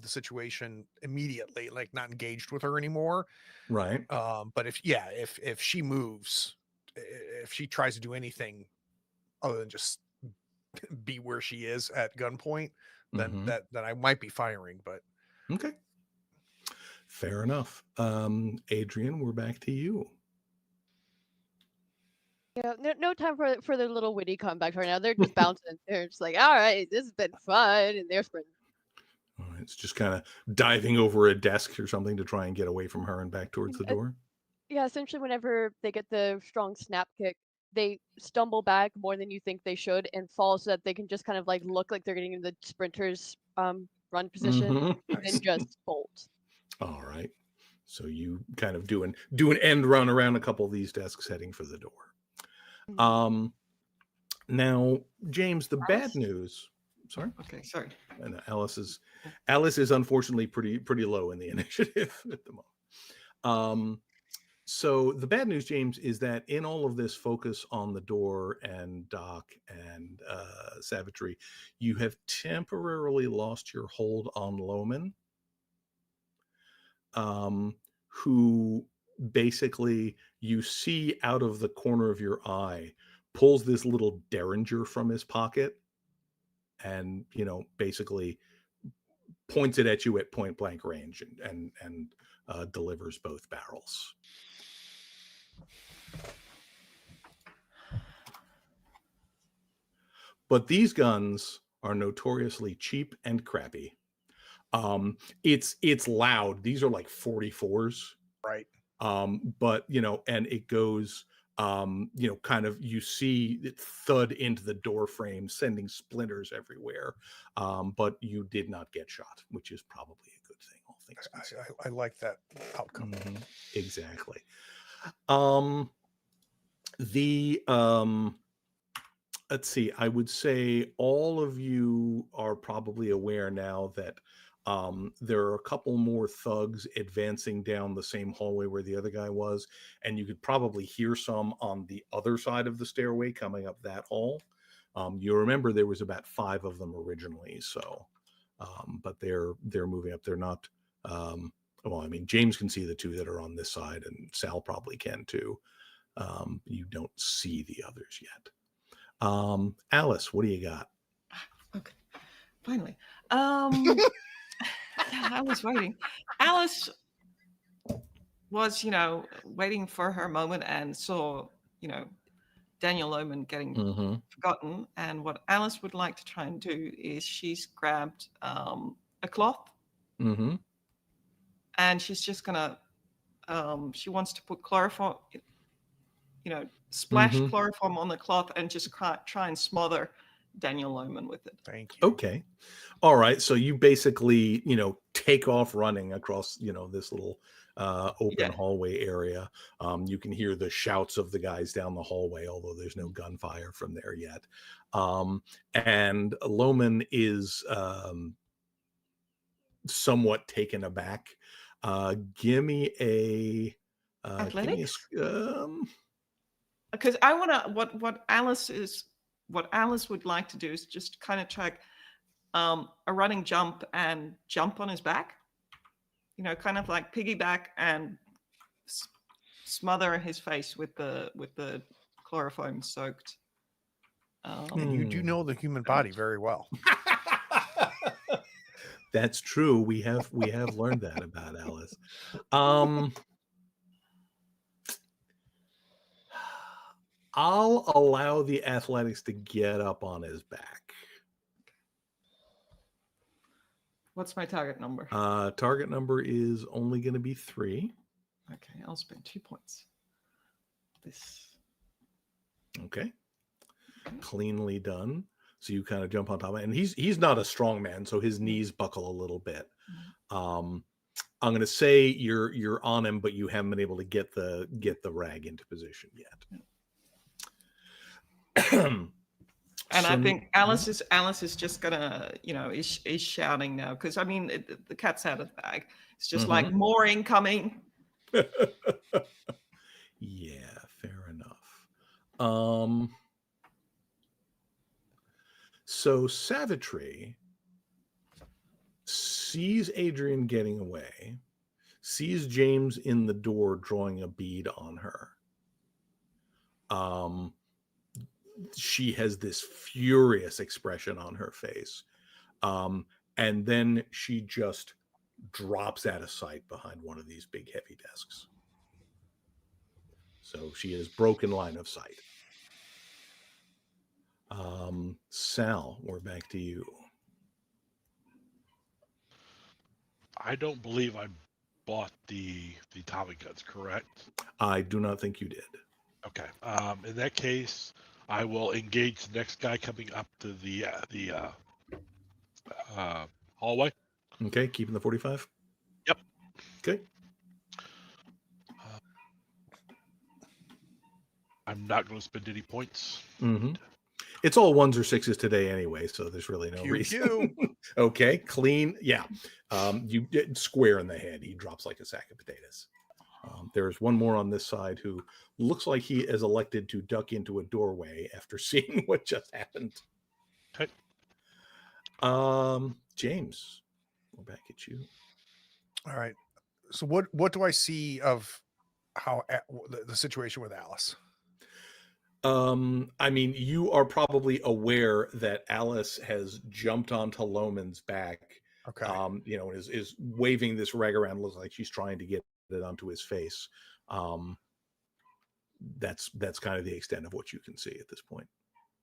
the situation immediately, like not engaged with her anymore. Right. But if she moves, if she tries to do anything other than just be where she is at gunpoint, then I might be firing. But okay, fair enough. Adrian, we're back to you. Yeah, no time for their little witty comebacks right now. They're just bouncing. They're just like, all right, this has been fun, and they're sprinting. All right, it's just kind of diving over a desk or something to try and get away from her and back towards the door. Yeah, essentially, whenever they get the strong snap kick, they stumble back more than you think they should and fall so that they can just kind of like look like they're getting in the sprinter's run position and then just bolt. All right. So you kind of do an end run around a couple of these desks heading for the door. Now, James, the bad Alice? news. Sorry. Okay, sorry. And Alice is unfortunately pretty low in the initiative at the moment. So the bad news, James, is that in all of this focus on the door and Doc and Savitry, you have temporarily lost your hold on Loman, who basically you see out of the corner of your eye pulls this little derringer from his pocket and, basically points it at you at point blank range and delivers both barrels. But these guns are notoriously cheap and crappy. It's loud. These are like 44s. Right. But and it goes kind of, you see it thud into the door frame, sending splinters everywhere. But you did not get shot, which is probably a good thing, all things considered. I like that outcome. Exactly. Let's see, I would say all of you are probably aware now that there are a couple more thugs advancing down the same hallway where the other guy was, and you could probably hear some on the other side of the stairway coming up that hall. You remember there was about 5 of them originally, so but they're moving up. They're not well, I mean, James can see the 2 that are on this side, and Sal probably can too. You don't see the others yet. Alice, what do you got? Okay, finally. I was waiting. Alice was, waiting for her moment and saw, Daniel Lohman getting forgotten. And what Alice would like to try and do is she's grabbed a cloth, and she's just gonna she wants to put chloroform, splash chloroform on the cloth and just try and smother Daniel Lohman with it. Thank you. Okay. All right. So you basically, take off running across, this little open hallway area. You can hear the shouts of the guys down the hallway, although there's no gunfire from there yet. And Lohman is somewhat taken aback. Give me a athletics. Because I want to. What Alice would like to do is just kind of try a running jump and jump on his back, kind of like piggyback and smother his face with the chloroform soaked. And you do know the human body very well. That's true. We have learned that about Alice. I'll allow the athletics to get up on his back. What's my target number? Target number is only going to be 3. Okay, I'll spend 2 points. Okay. Cleanly done. So you kind of jump on top of it, and he's not a strong man, so his knees buckle a little bit. I'm going to say you're on him, but you haven't been able to get the rag into position yet. And I think Alice is just gonna, is shouting now, because I mean the cat's out of the bag. It's just like more incoming. Yeah, fair enough. So Savitry sees Adrian getting away, sees James in the door drawing a bead on her. She has this furious expression on her face. And then she just drops out of sight behind one of these big heavy desks. So she is broken line of sight. Sal, we're back to you. I don't believe I bought the Tommy guns, correct? I do not think you did. Okay. In that case, I will engage the next guy coming up to the hallway. Okay, keeping the 45? Yep. Okay. I'm not going to spend any points. Mm-hmm. It's all 1s or 6s today anyway, so there's really no reason. Okay, clean. Yeah. You get square in the head. He drops like a sack of potatoes. There's one more on this side who looks like he is elected to duck into a doorway after seeing what just happened. Okay. James, we're back at you. All right. So what do I see of how the situation with Alice? I mean, you are probably aware that Alice has jumped onto Loman's back. Okay. You know, is waving this rag around. Looks like she's trying to get it onto his face. That's kind of the extent of what you can see at this point.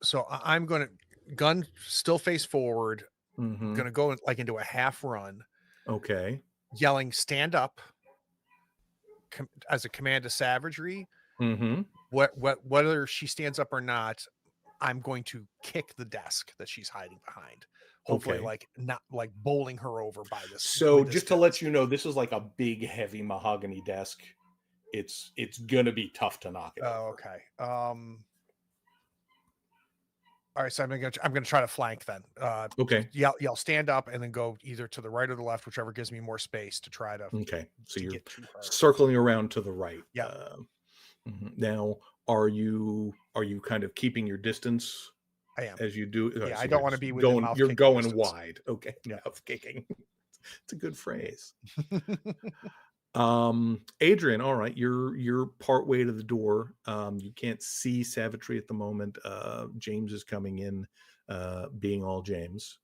So I'm going to gun still face forward. Mm-hmm. Going to go like into a half run. Okay. Yelling, stand up as a command to savagery. Mm-hmm. Whether she stands up or not, I'm going to kick the desk that she's hiding behind. Hopefully, like not like bowling her over by this. So just to let you know, this is like a big, heavy mahogany desk. It's gonna be tough to knock it over. Okay. All right, so I'm gonna try to flank then. Okay. Yell, stand up, and then go either to the right or the left, whichever gives me more space to try to. Okay. So you're get to her. circling around to the right. Yeah. Now, are you kind of keeping your distance? I am. As you do. Yeah, So I don't want to be within mouth you're kicking going distance. wide. Okay. Yeah. Mouth kicking. It's a good phrase. Adrian, all right, you're part way to the door. You can't see savagery at the moment. James is coming in, being all James.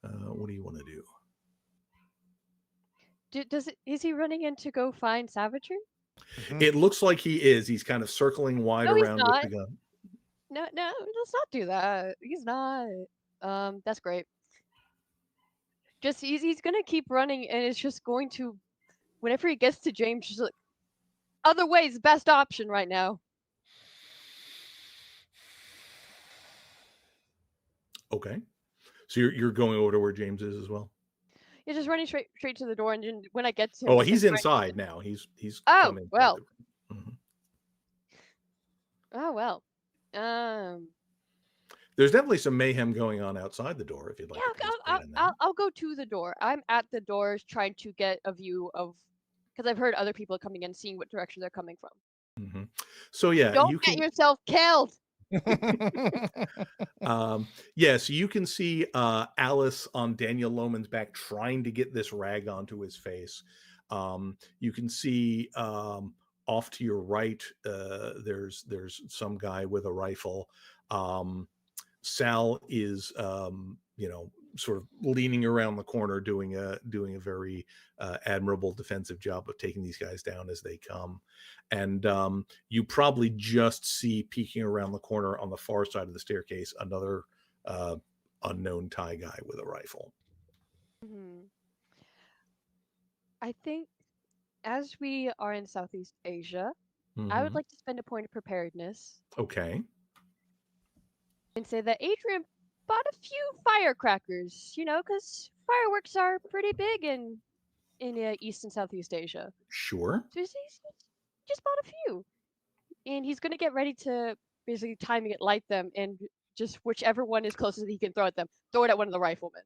What do you want to do? Is he running in to go find savagery? Mm-hmm. It looks like he is. He's kind of circling wide around with the gun. No, let's not do that. He's not. That's great. Just he's gonna keep running, and it's just going to, whenever he gets to James, just like, other way is the best option right now. Okay, so you're going over to where James is as well. You're just running straight to the door, and then when I get to him, oh, he's inside now. He's oh coming well. Mm-hmm. Oh well. There's definitely some mayhem going on outside the door. If you'd like, I'll go to the door. I'm at the doors trying to get a view of, because I've heard other people coming in, seeing what direction they're coming from. Mm-hmm. So yeah, don't get yourself killed. Yeah, so you can see Alice on Daniel Loman's back trying to get this rag onto his face. You can see off to your right, there's some guy with a rifle. Sal is sort of leaning around the corner, doing a very admirable defensive job of taking these guys down as they come. And you probably just see peeking around the corner on the far side of the staircase another unknown Thai guy with a rifle. Mm-hmm. I think as we are in Southeast Asia, I would like to spend a point of preparedness. Okay. And say that Adrian bought a few firecrackers, because fireworks are pretty big in East and Southeast Asia. Sure. So he's just bought a few. And he's going to get ready to basically timing it, light them, and just whichever one is closest he can throw at them, throw it at one of the riflemen.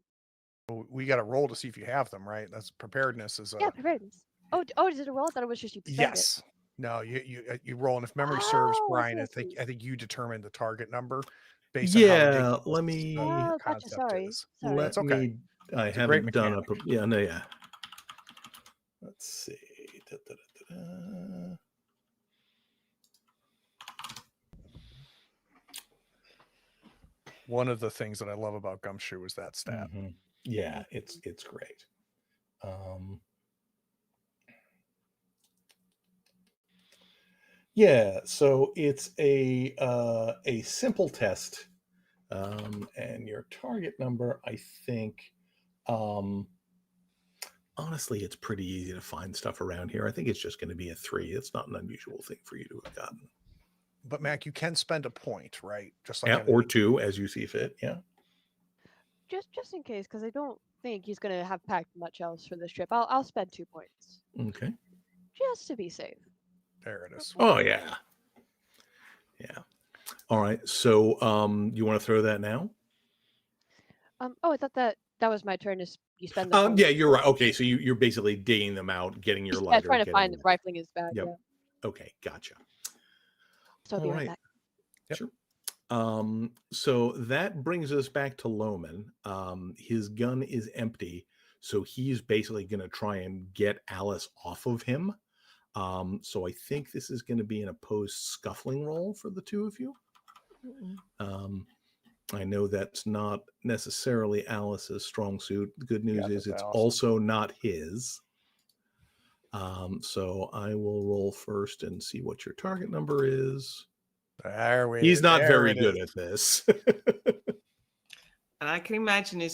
We got to roll to see if you have them, right? That's preparedness. Yeah, preparedness. Oh, is it a roll? I thought it was just you. Yes. No, you roll, and if memory serves, Brian, I think you determined the target number based on how let me. Oh, gotcha. Sorry. Let me. I haven't done a. Yeah, no, yeah. Let's see. One of the things that I love about Gumshoe is that stat. Mm-hmm. Yeah, it's great. Yeah, so it's a simple test, and your target number, I think, honestly, it's pretty easy to find stuff around here. I think it's just going to be a 3. It's not an unusual thing for you to have gotten. But Mac, you can spend a point, right? Just like or 2 as you see fit. Yeah. Just in case, because I don't think he's going to have packed much else for this trip. I'll spend 2 points. Okay. Just to be safe. There it is. Oh yeah. Yeah. All right. So you want to throw that now? Oh, I thought that was my turn. You spend the Yeah, you're right. Okay, so you're basically digging them out, getting your lighter, trying to find getting rifling his bag. Yep. Yeah. Okay, gotcha. So I'll be right back. Yep. Sure. So that brings us back to Loman. His gun is empty, so he's basically going to try and get Alice off of him. So I think this is going to be an opposed scuffling roll for the two of you. I know that's not necessarily Alice's strong suit. The good news is it's also not his. So I will roll first and see what your target number is. He's not very good at this. And I can imagine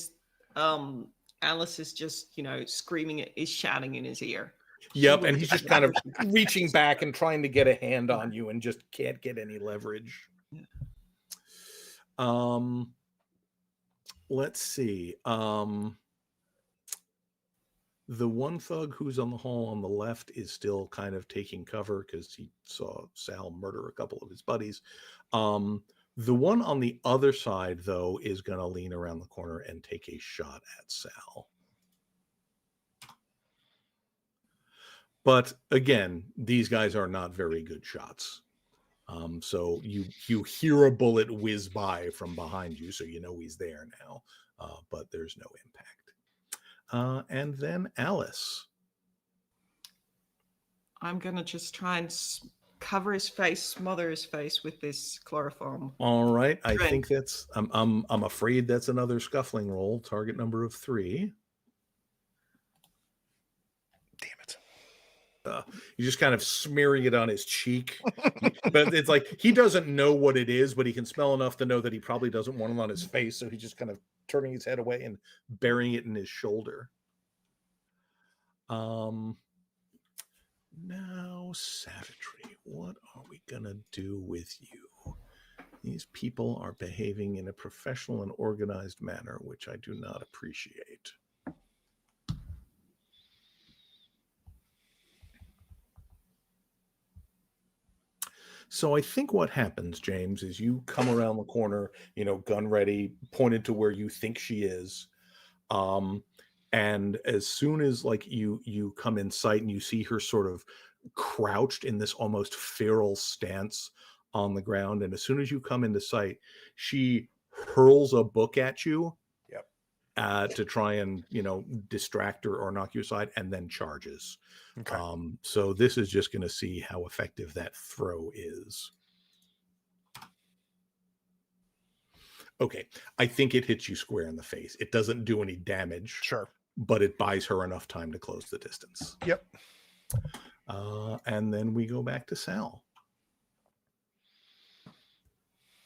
Alice is just, screaming, is shouting in his ear. Yep, and he's just kind of reaching back and trying to get a hand on you and just can't get any leverage. Let's see. The one thug who's on the hall on the left is still kind of taking cover because he saw Sal murder a couple of his buddies. The one on the other side, though, is going to lean around the corner and take a shot at Sal. But again, these guys are not very good shots. So you hear a bullet whiz by from behind you, so you know he's there now, but there's no impact. And then Alice. I'm going to just try and cover his face, smother his face with this chloroform. All right. I think that's, I'm afraid that's another scuffling roll, target number of 3. Damn it. You're just kind of smearing it on his cheek. But it's like he doesn't know what it is, but he can smell enough to know that he probably doesn't want it on his face. So he's just kind of turning his head away and burying it in his shoulder. Now, savagery. What are we going to do with you? These people are behaving in a professional and organized manner, which I do not appreciate. So I think what happens, James, is you come around the corner, gun ready, pointed to where you think she is. And as soon as you come in sight and you see her sort of crouched in this almost feral stance on the ground, and as soon as you come into sight, she hurls a book at you. Yep. To try and distract her or knock you aside, and then charges. Okay. So this is just going to see how effective that throw is. Okay, I think it hits you square in the face. It doesn't do any damage. Sure. But it buys her enough time to close the distance. Yep. And then we go back to Sal.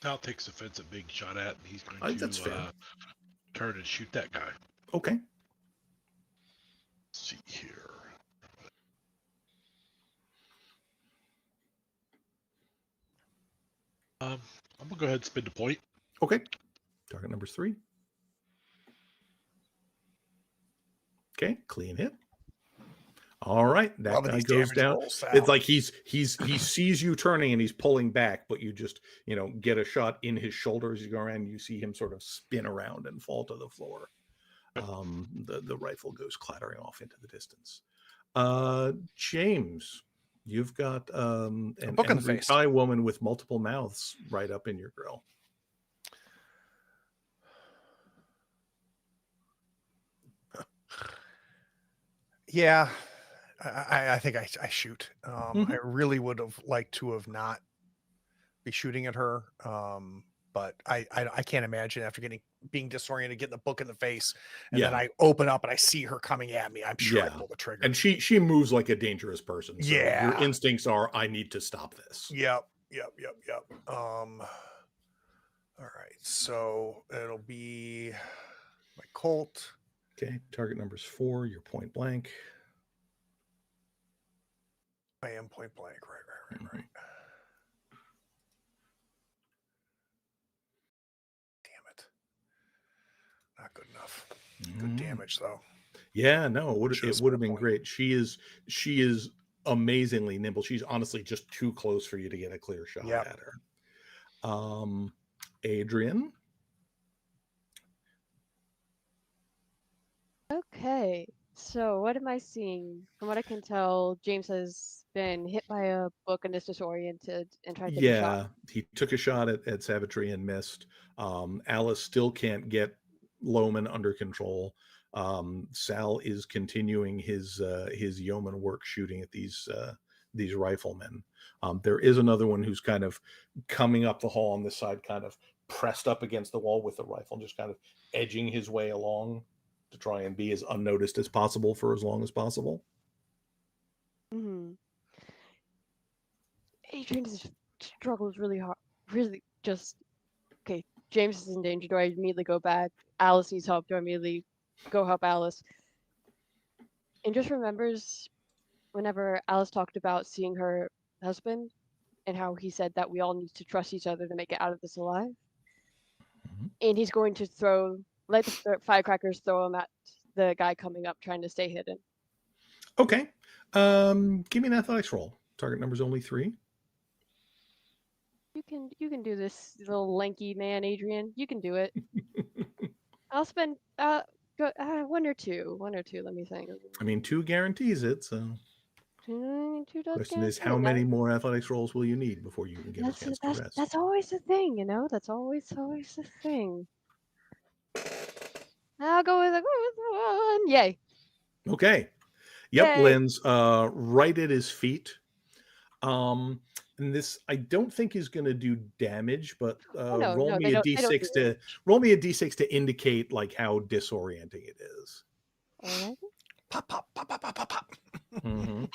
Sal takes offense at being shot at, and he's going to turn and shoot that guy. Okay. Let's see here. I'm going to go ahead and spin the point. Okay. Target number 3. Okay, clean hit. All right, that guy goes down. It's like he sees you turning and he's pulling back, but you just get a shot in his shoulder as you go around. You see him sort of spin around and fall to the floor. The rifle goes clattering off into the distance. James, you've got an angry Thai woman with multiple mouths right up in your grill. Yeah, I think I shoot. I really would have liked to have not be shooting at her, but I can't imagine after being disoriented, getting the book in the face, and then I open up and I see her coming at me. I'm sure I pull the trigger. And she moves like a dangerous person. So yeah, your instincts are, I need to stop this. Yep. All right, so it'll be my Colt. Okay, target number's 4. You're point blank. I am point blank. Right. Damn it. Not good enough. Good damage though. Yeah, no, it would have been great. She is amazingly nimble. She's honestly just too close for you to get a clear shot at her. Adrian. Okay, so what am I seeing? From what I can tell, James has been hit by a book and is disoriented and tried to take a shot. Yeah, he took a shot at Savitri and missed. Alice still can't get Loman under control. Sal is continuing his yeoman work shooting at these riflemen. There is another one who's kind of coming up the hall on this side, kind of pressed up against the wall with the rifle, just kind of edging his way along to try and be as unnoticed as possible for as long as possible. Mm-hmm. Adrian struggles really hard. Really, just okay. James is in danger. Do I immediately go back? Alice needs help. Do I immediately go help Alice? And just remembers whenever Alice talked about seeing her husband and how he said that we all need to trust each other to make it out of this alive. Mm-hmm. And he's going to let the firecrackers throw him at the guy coming up trying to stay hidden. Okay. Give me an athletics roll. Target number's only 3. You can do this, little lanky man, Adrian. You can do it. I'll spend 1 or 2. 1 or 2, let me think. I mean, 2 guarantees it, so 2 does question is, how many more athletics rolls will you need before you can get a chance to rest? That's always the thing, you know? That's always the thing. I'll go with 1. Yay. Okay. Yep, Yay. Lynn's right at his feet. And this I don't think is going to do damage, but roll me a d6 to indicate like how disorienting it is. Right. Pop, pop, pop, pop, pop, pop, pop. Mm-hmm.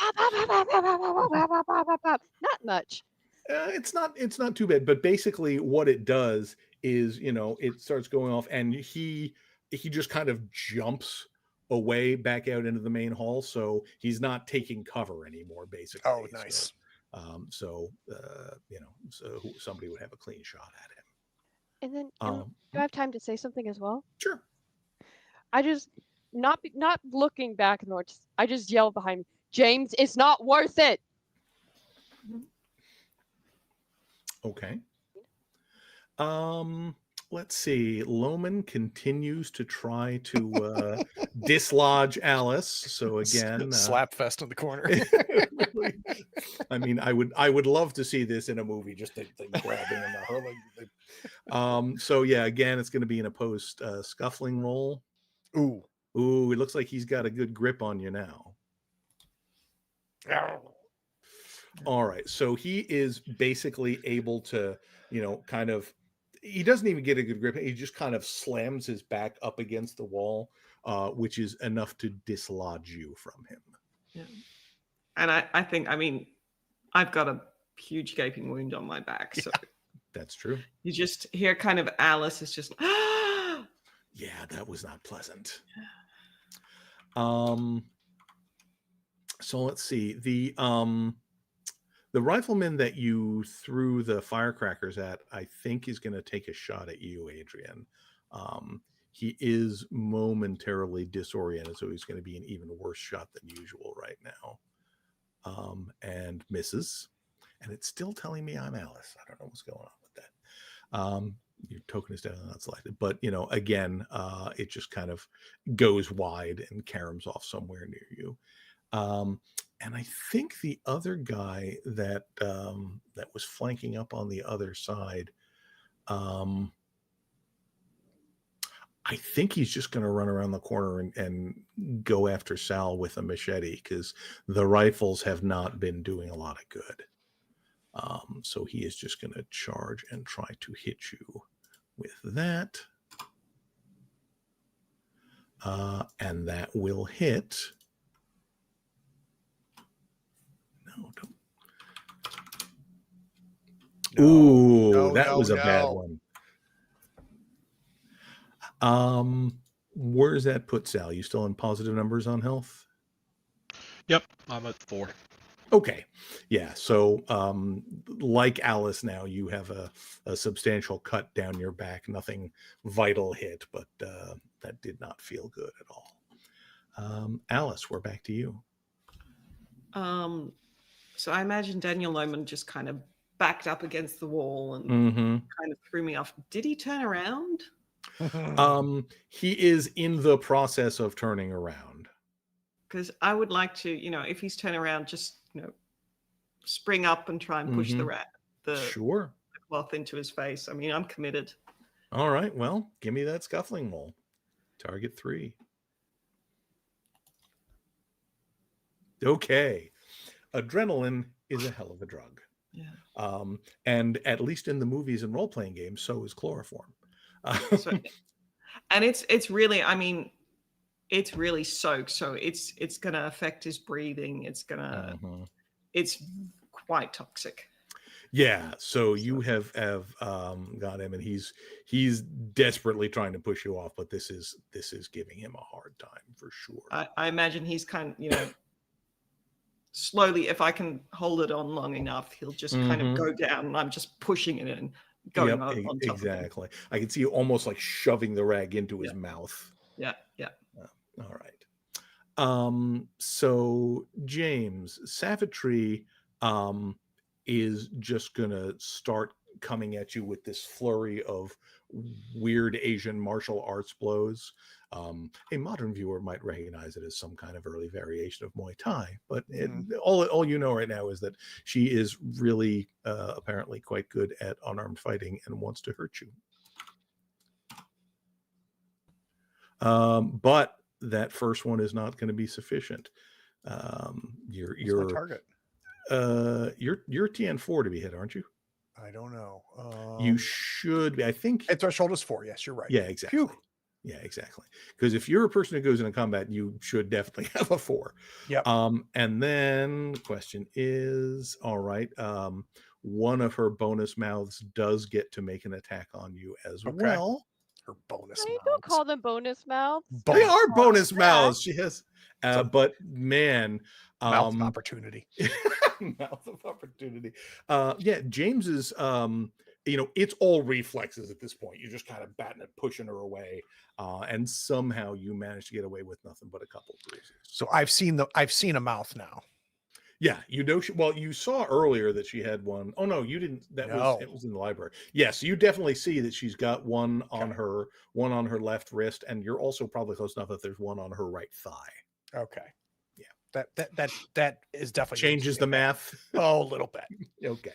Not much. It's not too bad, but basically what it does is, it starts going off, and he just kind of jumps away back out into the main hall, so he's not taking cover anymore, basically. Oh, nice. So somebody would have a clean shot at him. And then do I have time to say something as well? Sure. I just not looking back north. I just yell behind me, James, it's not worth it. Okay. Let's see. Loman continues to try to dislodge Alice. So again, slap fest in the corner. I mean, I would love to see this in a movie, just the grabbing and the hurling. So yeah, again, it's going to be an opposed scuffling roll. Ooh, it looks like he's got a good grip on you now. All right, so he is basically able to, kind of. He doesn't even get a good grip. He just kind of slams his back up against the wall, which is enough to dislodge you from him. Yeah. And I think, I've got a huge gaping wound on my back. So that's true. You just hear kind of Alice is just, yeah, that was not pleasant. So let's see. The rifleman that you threw the firecrackers at, I think, is going to take a shot at you, Adrian. He is momentarily disoriented, so he's going to be an even worse shot than usual right now. And misses. And it's still telling me I'm Alice. I don't know what's going on with that. Your token is definitely not selected. But, again, it just kind of goes wide and caroms off somewhere near you. And I think the other guy that was flanking up on the other side, I think he's just going to run around the corner and go after Sal with a machete, because the rifles have not been doing a lot of good. So he is just going to charge and try to hit you with that. And that will hit. No, don't. Ooh, that was a bad one. Where does that put Sal? You still in positive numbers on health? Yep, I'm at 4. Okay. Yeah. So, like Alice now, you have a substantial cut down your back. Nothing vital hit, but that did not feel good at all. Alice, we're back to you. So I imagine Daniel Loman just kind of backed up against the wall and kind of threw me off. Did he turn around? He is in the process of turning around. Because I would like to, if he's turning around, just spring up and try and push the Sure. cloth into his face. I mean, I'm committed. All right. Well, give me that scuffling roll. Target 3. Okay. Adrenaline is a hell of a drug. Yeah. And at least in the movies and role-playing games, so is chloroform. And it's really, I mean, it's really soaked, so it's gonna affect his breathing. It's gonna it's quite toxic. Yeah, so you have got him, and he's desperately trying to push you off, but this is giving him a hard time for sure. I imagine he's kind of, slowly, if I can hold it on long enough, he'll just kind of go down, and I'm just pushing it and going on top exactly. Of him. I can see you almost like shoving the rag into his mouth. Yeah. All right. So James, Savitri is just gonna start coming at you with this flurry of weird Asian martial arts blows. A modern viewer might recognize it as some kind of early variation of Muay Thai, but all you know right now is that she is really apparently quite good at unarmed fighting and wants to hurt you. But that first one is not going to be sufficient. Your target. You're TN4 to be hit, aren't you? I don't know. You should be. I think threshold is 4. Yes, you're right. Yeah, exactly. Phew. Yeah, exactly. Because if you're a person who goes into combat, you should definitely have a 4. Yeah. And then the question is, all right, one of her bonus mouths does get to make an attack on you as well. Her bonus No, mouths. you don't call them bonus mouths. They are bonus mouths. She has, but man, mouth of opportunity. Mouth of opportunity. Yeah, James is, it's all reflexes at this point. You're just kind of batting it, pushing her away, and somehow you manage to get away with nothing but a couple of bruises. So I've seen a mouth now. Yeah, you saw earlier that she had one. Oh no, you didn't. It was in the library. Yes, you definitely see that she's got one on her left wrist, and you're also probably close enough that there's one on her right thigh. Okay. Yeah. That is definitely changes the math. Oh, a little bit. Okay.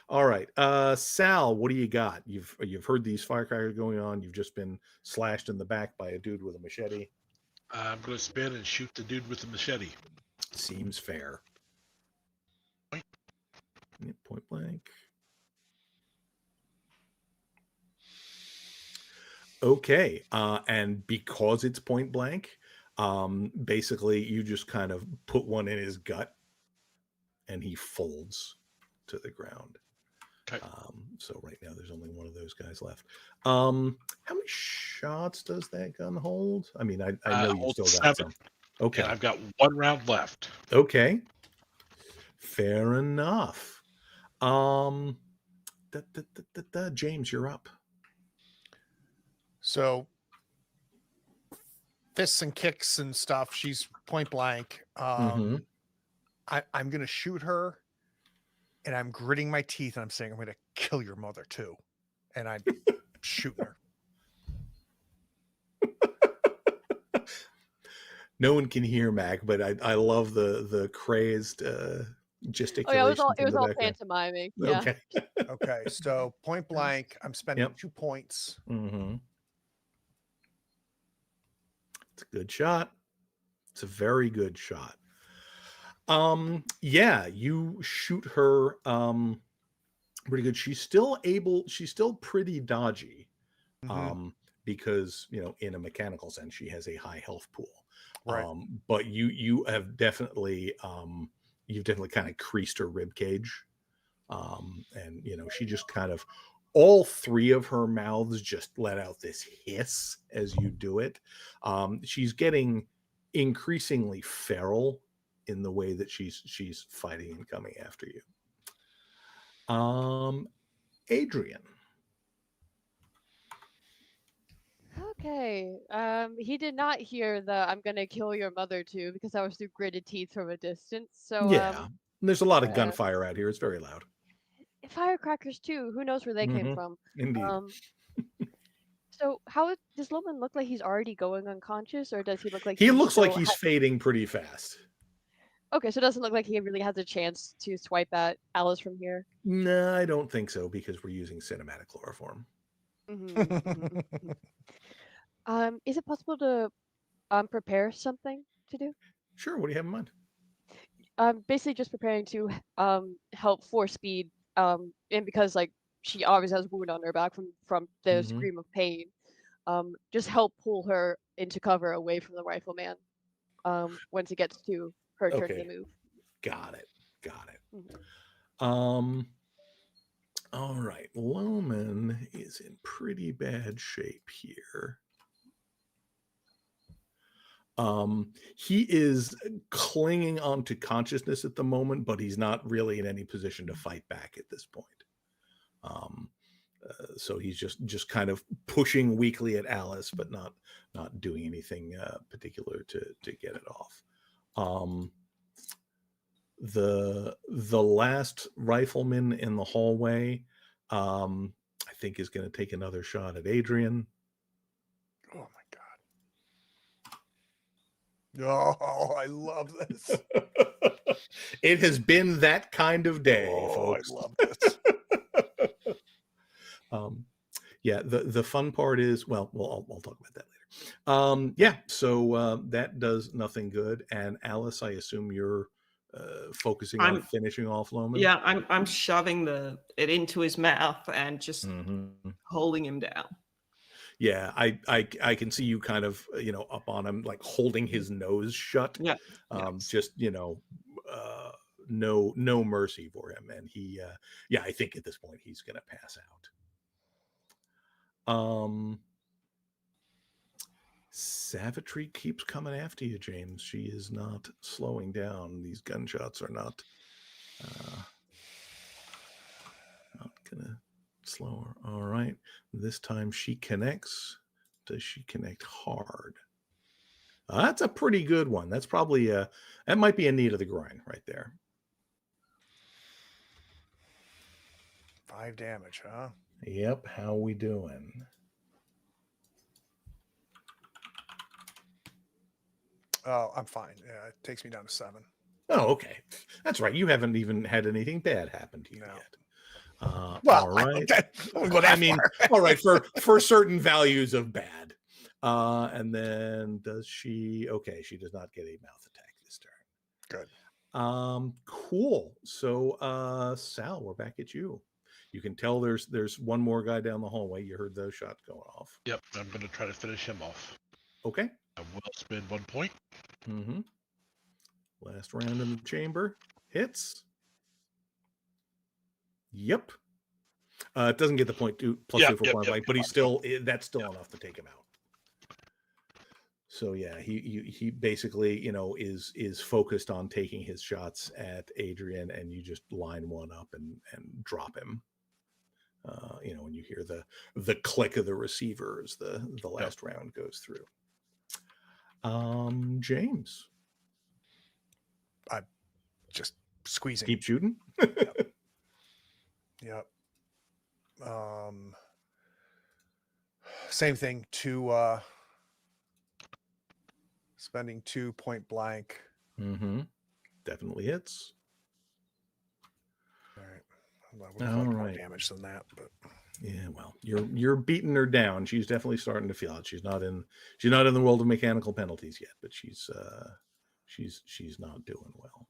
All right. Sal, what do you got? You've heard these firecrackers going on. You've just been slashed in the back by a dude with a machete. I'm going to spin and shoot the dude with the machete. Seems fair. Point blank. Okay. And because it's point blank, basically you just kind of put one in his gut and he folds to the ground. Okay. So right now there's only one of those guys left. How many shots does that gun hold? I mean, I know you still got 7. some. Okay. And I've got 1 round left. Okay. Fair enough. James, you're up. So fists and kicks and stuff. She's point blank. I'm going to shoot her, and I'm gritting my teeth, and I'm saying, I'm going to kill your mother too. And I'm shooting her. No one can hear Mac, but I love the crazed gesticulation. Oh, yeah, it was all pantomiming. Yeah. Okay. Okay. So point blank, I'm spending 2 points. It's a good shot. It's a very good shot. Yeah, you shoot her pretty good. She's still pretty dodgy. Because in a mechanical sense she has a high health pool. Right. But you have definitely you've definitely kind of creased her rib cage. And she just kind of, all 3 of her mouths just let out this hiss as you do it. She's getting increasingly feral in the way that she's fighting and coming after you. Adrian. Okay. He did not hear the "I'm gonna kill your mother" too, because I was through gritted teeth from a distance. So yeah, there's a lot of gunfire out here. It's very loud. firecrackers too. Who knows where they came from? Indeed. So how does Loman look like he's already going unconscious, or does he look like he looks like he's fading pretty fast? Okay, so it doesn't look like he really has a chance to swipe at Alice from here. No, I don't think so, because we're using cinematic chloroform. Is it possible to prepare something to do? Sure. What do you have in mind? Basically just preparing to help force speed. And because like she obviously has a wound on her back from the scream of pain. Just help pull her into cover away from the rifleman. Once it gets to her turn to move. Got it. All right. Loman is in pretty bad shape here. He is clinging on to consciousness at the moment, but he's not really in any position to fight back at this point. So he's just kind of pushing weakly at Alice, but not doing anything particular to get it off. The last rifleman in the hallway, I think, is going to take another shot at Adrian. Oh my God. Oh, I love this. It has been that kind of day, folks. I love this. Yeah, the fun part is, well, I'll talk about that later. So that does nothing good. And Alice, I assume you're focusing on finishing off Loman. Yeah, I'm shoving it into his mouth and just holding him down. Yeah, I can see you kind of, up on him, like holding his nose shut. Yeah. Just, no mercy for him. And he, I think at this point he's going to pass out. Savitri keeps coming after you, James. She is not slowing down. These gunshots are not gonna slow her. All right. This time she connects. Does she connect hard? That's a pretty good one. That's probably that might be a knee to the groin right there. 5 damage, huh? Yep. How we doing? Oh, I'm fine. Yeah, it takes me down to 7. Oh, okay. That's right. You haven't even had anything bad happen to you yet. Well, all right. All right, for certain values of bad. And then does she? Okay, she does not get a mouth attack this turn. Good. Cool. So, Sal, we're back at you. You can tell there's one more guy down the hallway. You heard those shots going off. Yep, I'm going to try to finish him off. Okay. I will spend 1 point. Last round in the chamber. Hits. Yep. It doesn't get the point +2 for point blank, but he's still that's still enough to him out. So yeah, he basically is focused on taking his shots at Adrian, and you just line one up and drop him. When you hear the click of the receiver as the last round goes through. James, I'm just squeezing. Keep shooting. Yep. Same thing. Spending 2 point blank. Definitely hits. All right. Well, more damage than that, but yeah. Well, you're beating her down. She's definitely starting to feel it. She's not in the world of mechanical penalties yet, but she's not doing well.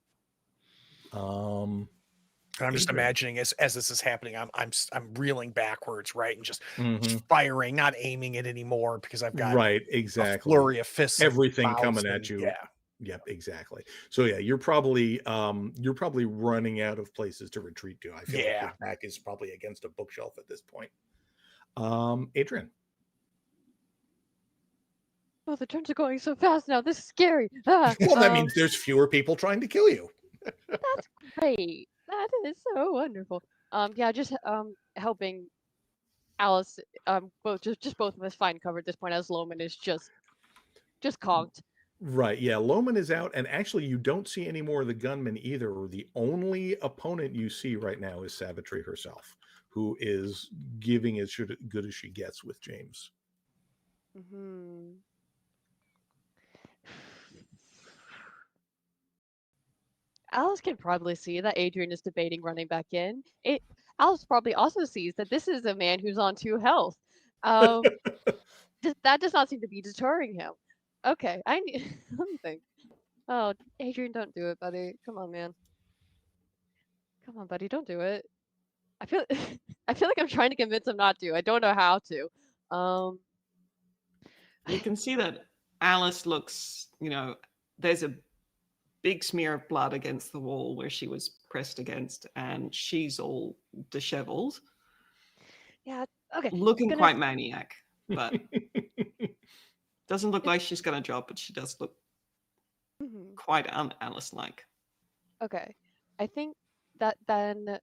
I'm just imagining as this is happening, I'm reeling backwards, right, and just firing, not aiming it anymore because I've got a flurry of fists, everything coming at you. Yeah. Yep, exactly. So yeah, you're probably running out of places to retreat to. I feel like your back is probably against a bookshelf at this point. Adrian. Oh, the turns are going so fast now. This is scary. Well, that means there's fewer people trying to kill you. That's great. That is so wonderful. Just helping Alice. Both of us find cover at this point as Loman is just conked. Right. Yeah. Loman is out, and actually, you don't see any more of the gunman either. The only opponent you see right now is Savitri herself, who is giving as good as she gets with James. Hmm. Alice can probably see that Adrian is debating running back in. Alice probably also sees that this is a man who's on 2 health. That does not seem to be deterring him. Okay, I need. Let me think. Oh, Adrian, don't do it, buddy. Come on, man. Come on, buddy, don't do it. I feel I feel like I'm trying to convince him not to. I don't know how to. You can see that Alice looks, there's a big smear of blood against the wall where she was pressed against, and she's all disheveled. Yeah, okay. Looking quite maniac, but doesn't look like she's going to drop, but she does look quite Alice-like. Okay. I think that then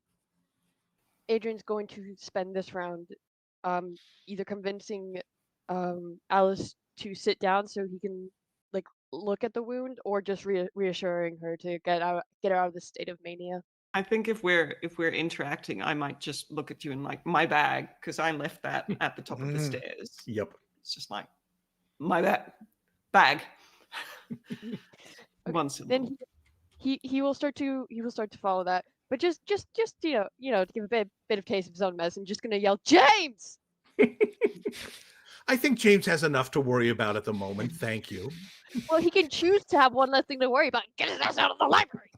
Adrian's going to spend this round either convincing Alice to sit down so he can like look at the wound, or just reassuring her to get her out of this state of mania. I think if we're interacting, I might just look at you and like, my bag, because I left that at the top of the stairs. Yep. It's just like, my bag. Okay. Once then he will start to follow that, but just to give a bit of taste of his own medicine, just gonna yell, James! I think James has enough to worry about at the moment. Thank you. Well, he can choose to have one less thing to worry about. Get his ass out of the library.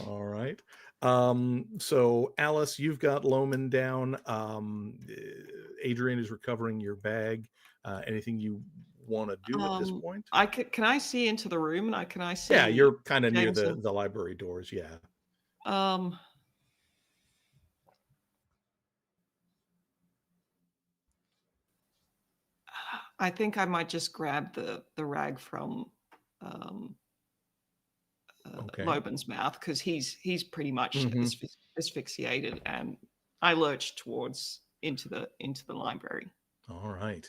All right. So Alice, you've got Loman down. Adrian is recovering your bag. Anything you want to do at this point? Can I see into the room, and can I see? Yeah, you're kind of near the library doors. Yeah. I think I might just grab the rag from Loban's mouth, because he's pretty much asphyxiated, and I lurch towards into the library. All right.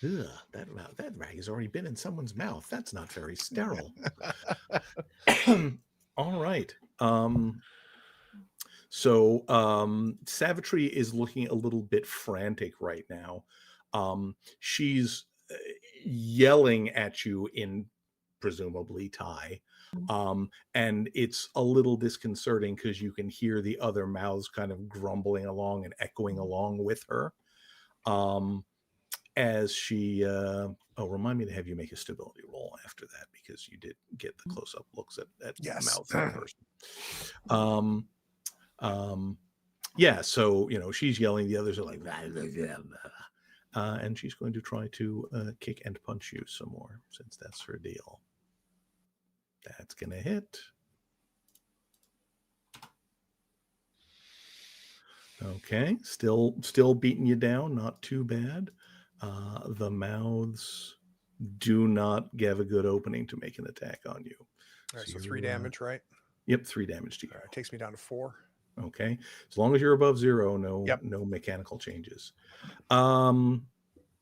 Ugh, that rag has already been in someone's mouth. That's not very sterile. All right. So Savitri is looking a little bit frantic right now. She's yelling at you in presumably Thai. And it's a little disconcerting because you can hear the other mouths kind of grumbling along and echoing along with her. As she remind me to have you make a stability roll after that, because you did get the close-up looks at Yes. mouth of the person. Yeah, so she's yelling, the others are like and she's going to try to kick and punch you some more, since that's her deal. That's gonna hit. Okay, still beating you down, not too bad. The mouths do not give a good opening to make an attack on you. All right, so 3 damage, right? Yep, 3 damage to you. All right, takes me down to 4. Okay, as long as you're above 0, no mechanical changes.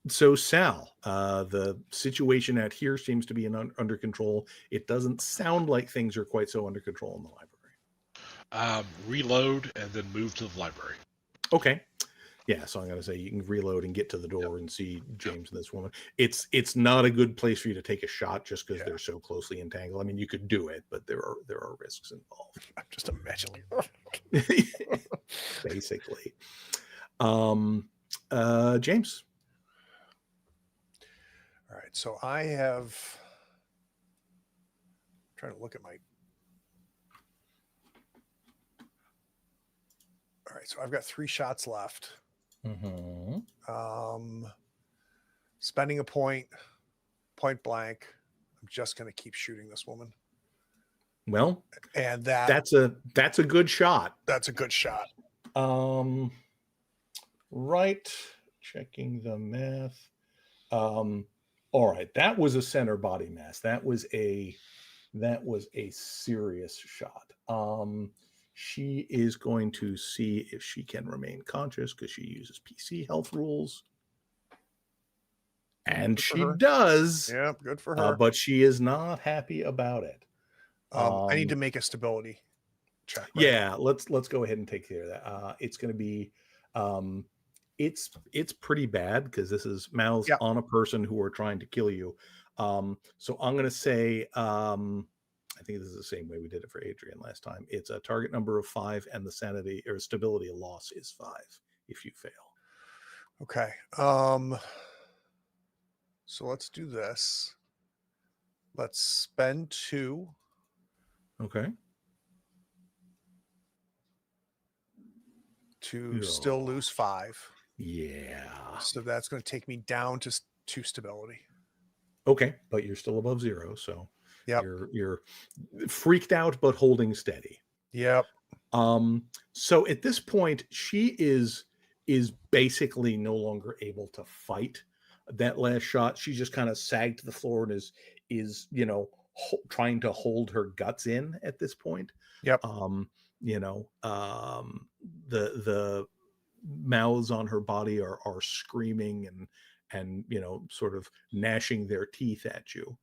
So Sal, the situation out here seems to be under control. It doesn't sound like things are quite so under control in the library. Reload and then move to the library. Okay. Yeah, so I'm going to say you can reload and get to the door and see James and this woman. It's not a good place for you to take a shot just because they're so closely entangled. I mean, you could do it, but there are risks involved. I'm just imagining. Basically. James. All right, so I have. I'm trying to look at my. All right, so I've got 3 shots left. Spending a point blank. I'm just going to keep shooting this woman. Well, and that's a good shot. That's a good shot. Right. Checking the math. All right, that was a center body mass. That was a serious shot. She is going to see if she can remain conscious because she uses PC health rules. And Good for she her. does, Yeah, good for her. but she is not happy about it. I need to make a stability check. Right? Yeah, let's go ahead and take care of that. It's going to be, it's pretty bad because this is mouths Yep. on a person who are trying to kill you. So I'm going to say, I think this is the same way we did it for Adrian last time. It's a target number of 5, and the sanity or stability loss is 5 if you fail. Okay. So let's do this. Let's spend 2. Okay. To still lose 5. Yeah. So that's going to take me down to 2 stability. Okay, but you're still above 0, so Yep. you're freaked out but holding steady. Yep. So at this point, she is basically no longer able to fight. That last shot, she just kind of sagged to the floor and is trying to hold her guts in at this point. Yep. The mouths on her body are screaming and sort of gnashing their teeth at you.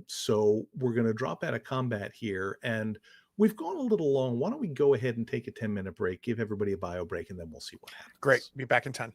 So we're going to drop out of combat here, and we've gone a little long. Why don't we go ahead and take a 10-minute break, give everybody a bio break, and then we'll see what happens. Great. Be back in 10.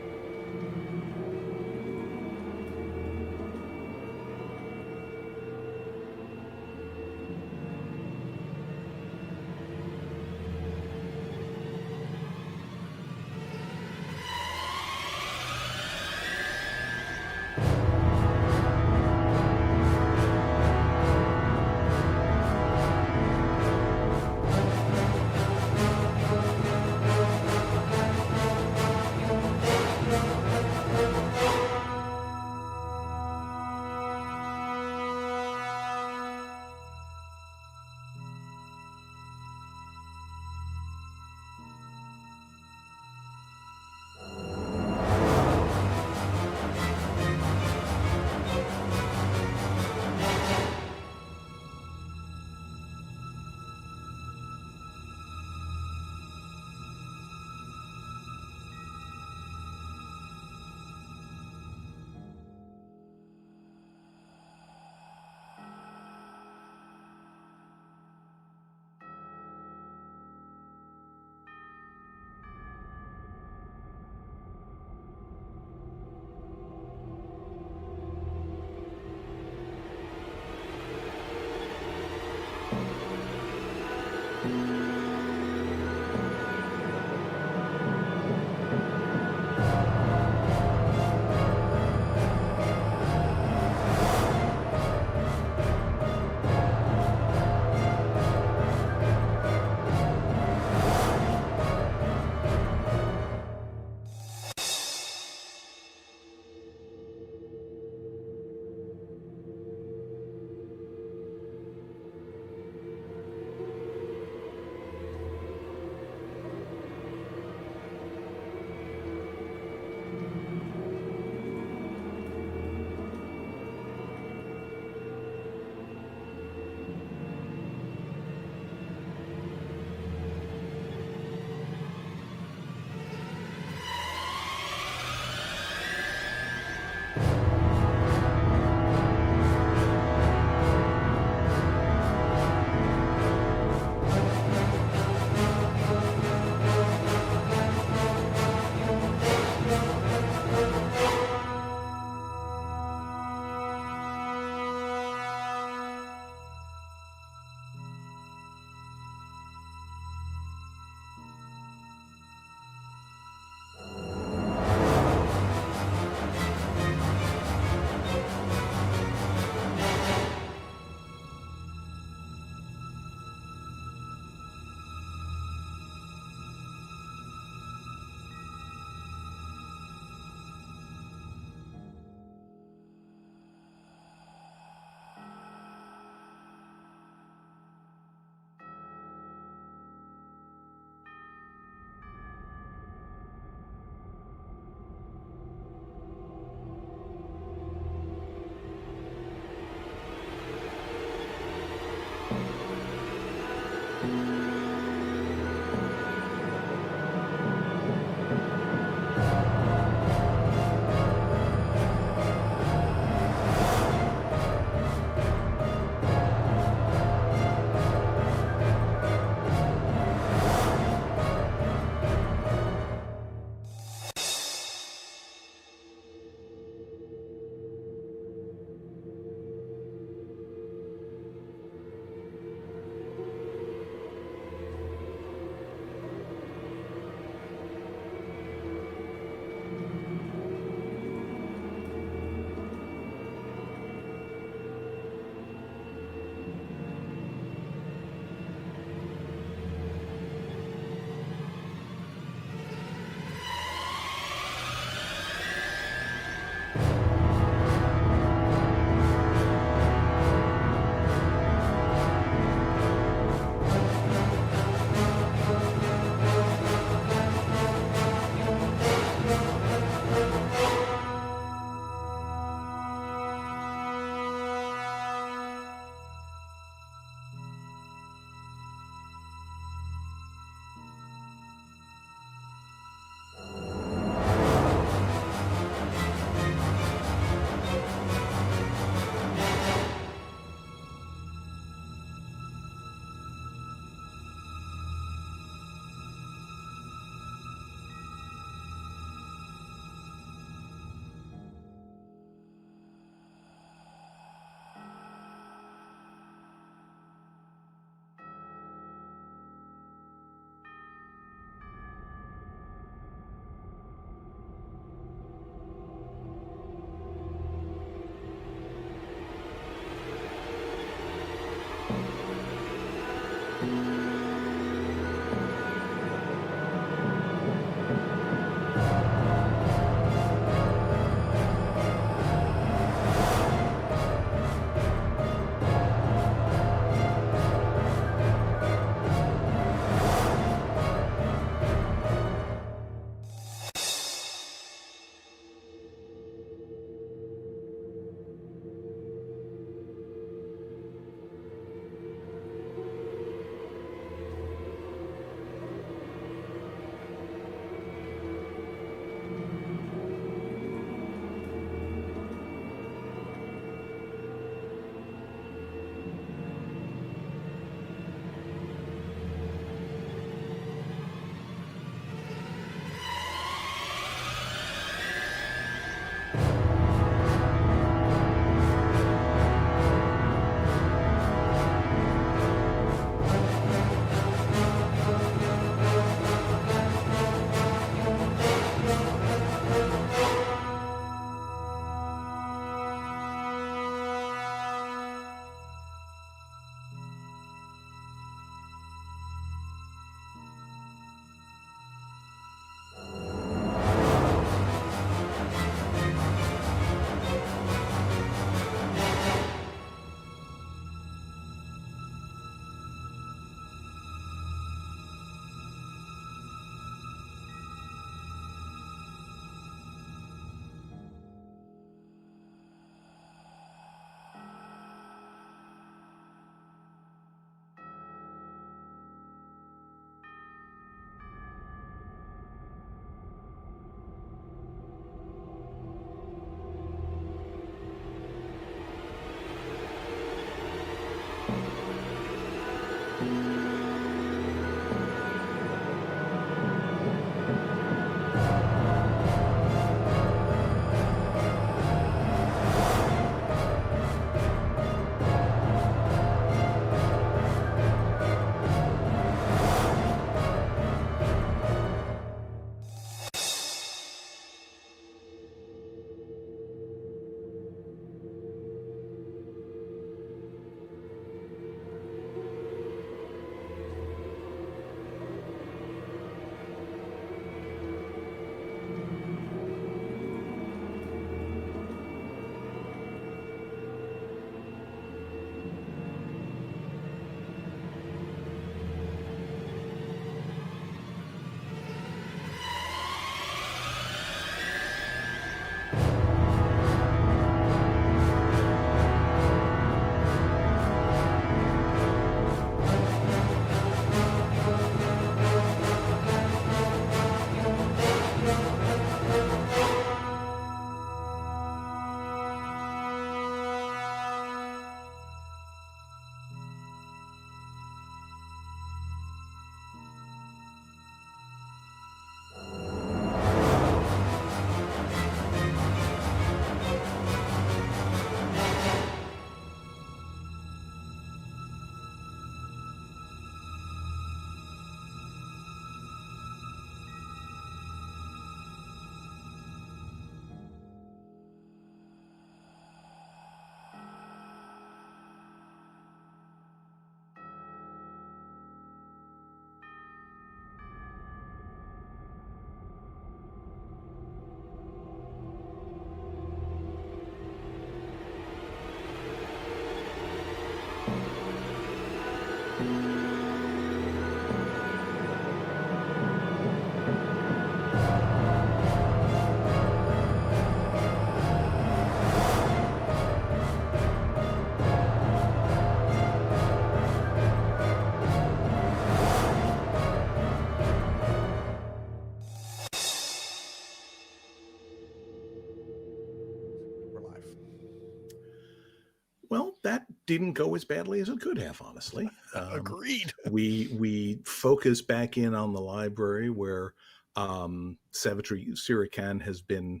didn't go as badly as it could have, honestly. Agreed. We focus back in on the library where Savitri Sirican has been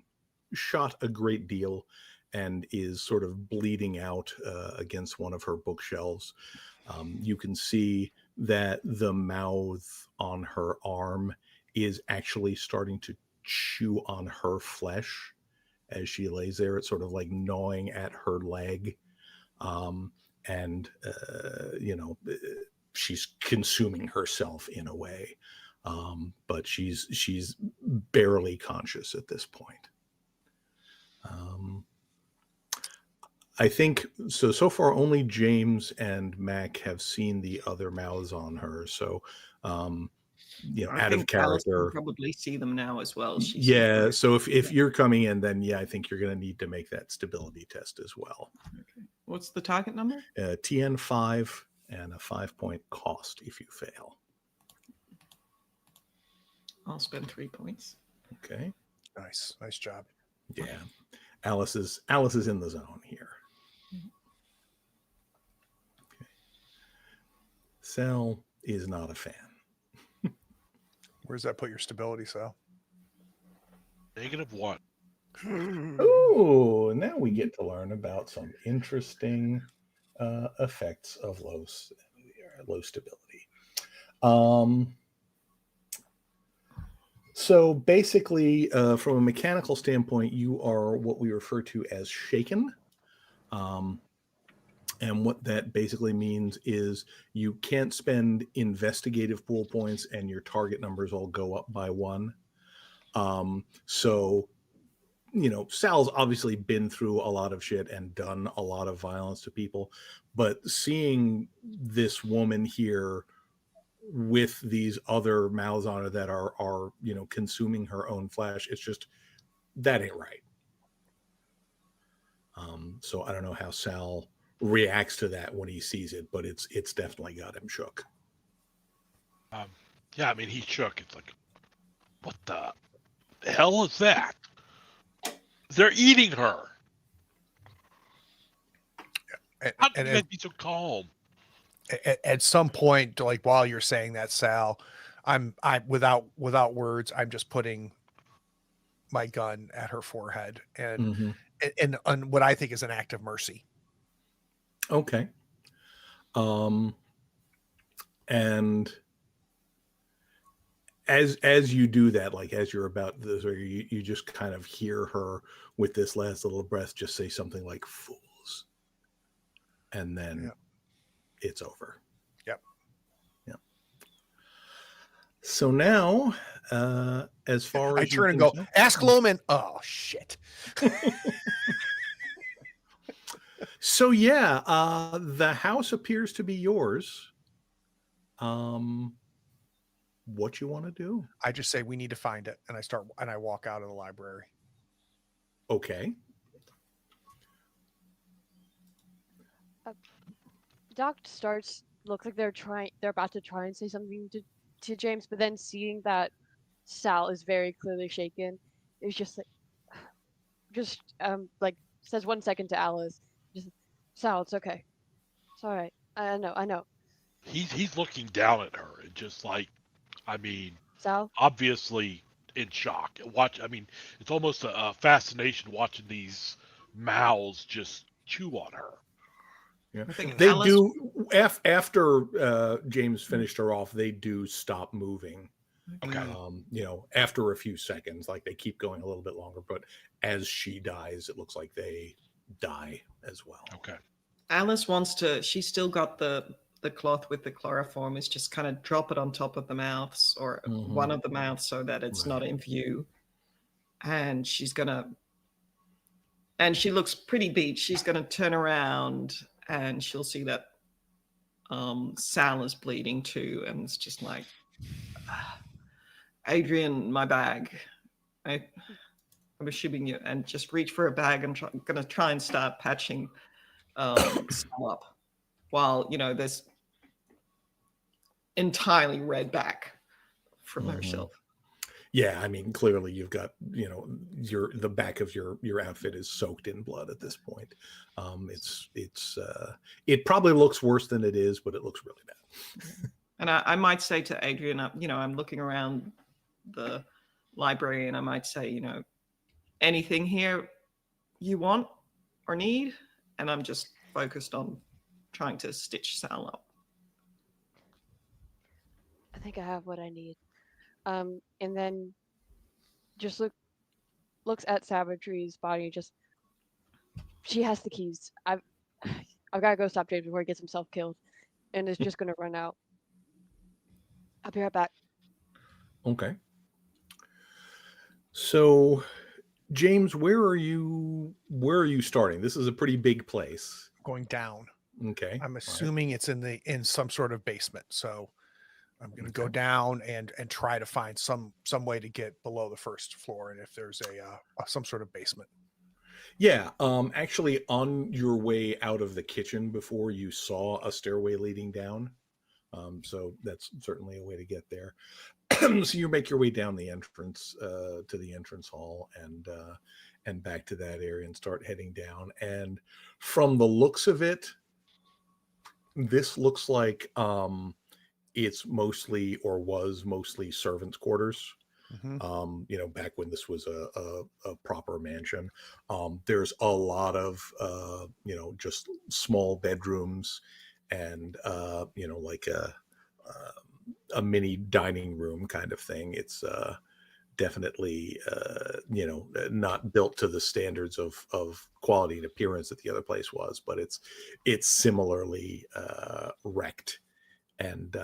shot a great deal and is sort of bleeding out against one of her bookshelves. You can see that the mouth on her arm is actually starting to chew on her flesh as she lays there. It's sort of like gnawing at her leg. She's consuming herself in a way. But she's barely conscious at this point. I think so far only James and Mac have seen the other mouths on her. So, out of character, probably see them now as well. Yeah. So if you're coming in, then I think you're going to need to make that stability test as well. Okay. What's the target number? TN 5 and a 5-point cost if you fail. I'll spend 3 points. Okay. Nice job. Yeah. Alice is in the zone here. Okay. Sal is not a fan. Where does that put your stability, Sal? -1. Oh, now we get to learn about some interesting effects of low stability. So basically, from a mechanical standpoint, you are what we refer to as shaken. And what that basically means is you can't spend investigative pool points and your target numbers all go up by 1. So, Sal's obviously been through a lot of shit and done a lot of violence to people, but seeing this woman here with these other mouths on her that are consuming her own flesh, it's just, that ain't right. So I don't know how Sal reacts to that when he sees it, but it's definitely got him shook. Yeah, I mean, he shook. It's like, what the hell is that? They're eating her. How can you be so calm? At some point, like while you're saying that, Sal, I'm without words, I'm just putting my gun at her forehead and what I think is an act of mercy. Okay. And as you do that, like as you're about this, or you just kind of hear her with this last little breath just say something like "fools," and then it's over. Yep. So now, as far as I turn and go, ask Loman. Oh shit. So the house appears to be yours. What you want to do? I just say we need to find it, and I walk out of the library. Okay. Doc starts looks like they're about to try and say something to James, but then seeing that Sal is very clearly shaken, is just like says 1 second to Alice, just Sal, it's okay, it's all right. I know. He's looking down at her and just like, I mean, Sal, obviously in shock. It's almost a fascination watching these mouths just chew on her. Yeah. They do after James finished her off. They do stop moving. Okay. After a few seconds, like they keep going a little bit longer, but as she dies, it looks like they die as well. Okay. Alice wants to. She's still got the cloth with the chloroform. Is just kind of drop it on top of the mouths or one of the mouths so that it's not in view. And she's gonna. And she looks pretty beat. She's gonna turn around. And she'll see that Sal is bleeding too, and it's just like, Adrian, my bag. I'm assuming you, and just reach for a bag. I'm gonna try and start patching Sal up, while there's entirely red back from herself. Yeah, I mean, clearly you've got, the back of your outfit is soaked in blood at this point. It probably looks worse than it is, but it looks really bad. And I might say to Adrian, I'm looking around the library, and I might say, anything here you want or need, and I'm just focused on trying to stitch Sal up. I think I have what I need. And then just looks at Savagery's body. Just, she has the keys. I've got to go stop James before he gets himself killed, and is just gonna run out. I'll be right back. Okay. So, James, where are you starting? This is a pretty big place. Going down. Okay. I'm assuming it's in some sort of basement. So I'm going to go down and try to find some way to get below the first floor, and if there's some sort of basement. Yeah. Actually, on your way out of the kitchen before, you saw a stairway leading down. So that's certainly a way to get there. So you make your way down the entrance to the entrance hall and back to that area and start heading down. And from the looks of it, this looks like it's mostly, or was mostly, servants' quarters. Mm-hmm. Back when this was a proper mansion. There's a lot of just small bedrooms and like a mini dining room kind of thing. It's definitely not built to the standards of quality and appearance that the other place was, but it's similarly wrecked and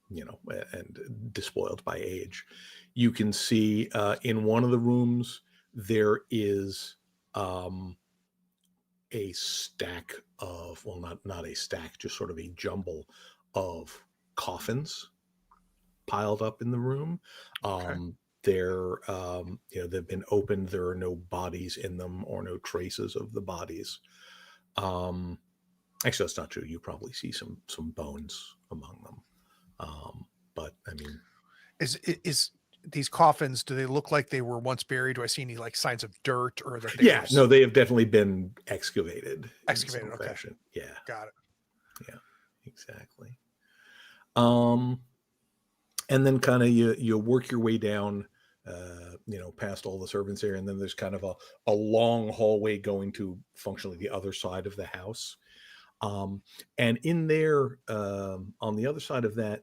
and despoiled by age. You can see in one of the rooms there is a stack of, well, not a stack, just sort of a jumble of coffins piled up in the room. They're they've been opened. There are no bodies in them, or no traces of the bodies. Actually, that's not true. You probably see some bones among them. But I mean, is these coffins, do they look like they were once buried? Do I see any like signs of dirt, or that no, they have definitely been excavated. Okay. Fashion. Yeah. Got it. Yeah, exactly. And then kind of you work your way down, past all the servants area, and then there's kind of a long hallway going to functionally the other side of the house. And in there, on the other side of that,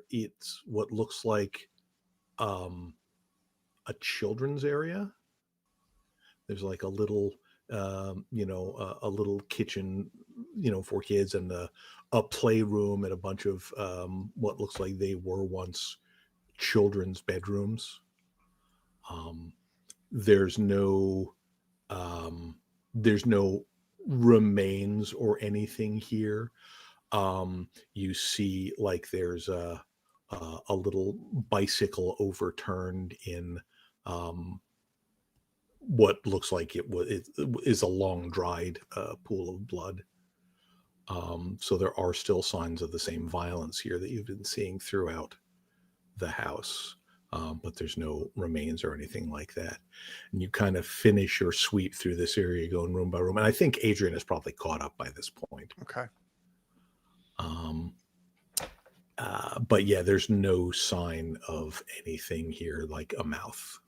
it's what looks like a children's area. There's like a little, a little kitchen, for kids, and a playroom, and a bunch of what looks like they were once children's bedrooms. There's no remains or anything here. You see, like, there's a little bicycle overturned in what looks like it is a long dried pool of blood. So there are still signs of the same violence here that you've been seeing throughout the house, but there's no remains or anything like that. And you kind of finish your sweep through this area, going room by room. And I think Adrian is probably caught up by this point. Okay. But yeah, there's no sign of anything here like a mouth.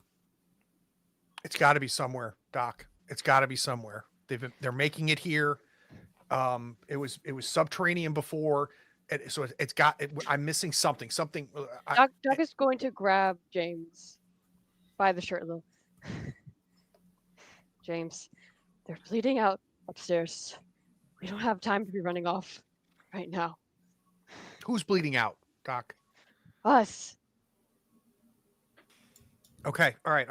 It's got to be somewhere, Doc. It's got to be somewhere. They're making it here. It was subterranean before, so it's got. I'm missing something. Doc is going to grab James by the shirt, though. James, they're bleeding out upstairs. We don't have time to be running off right now. Who's bleeding out, Doc? Us. Okay. All right.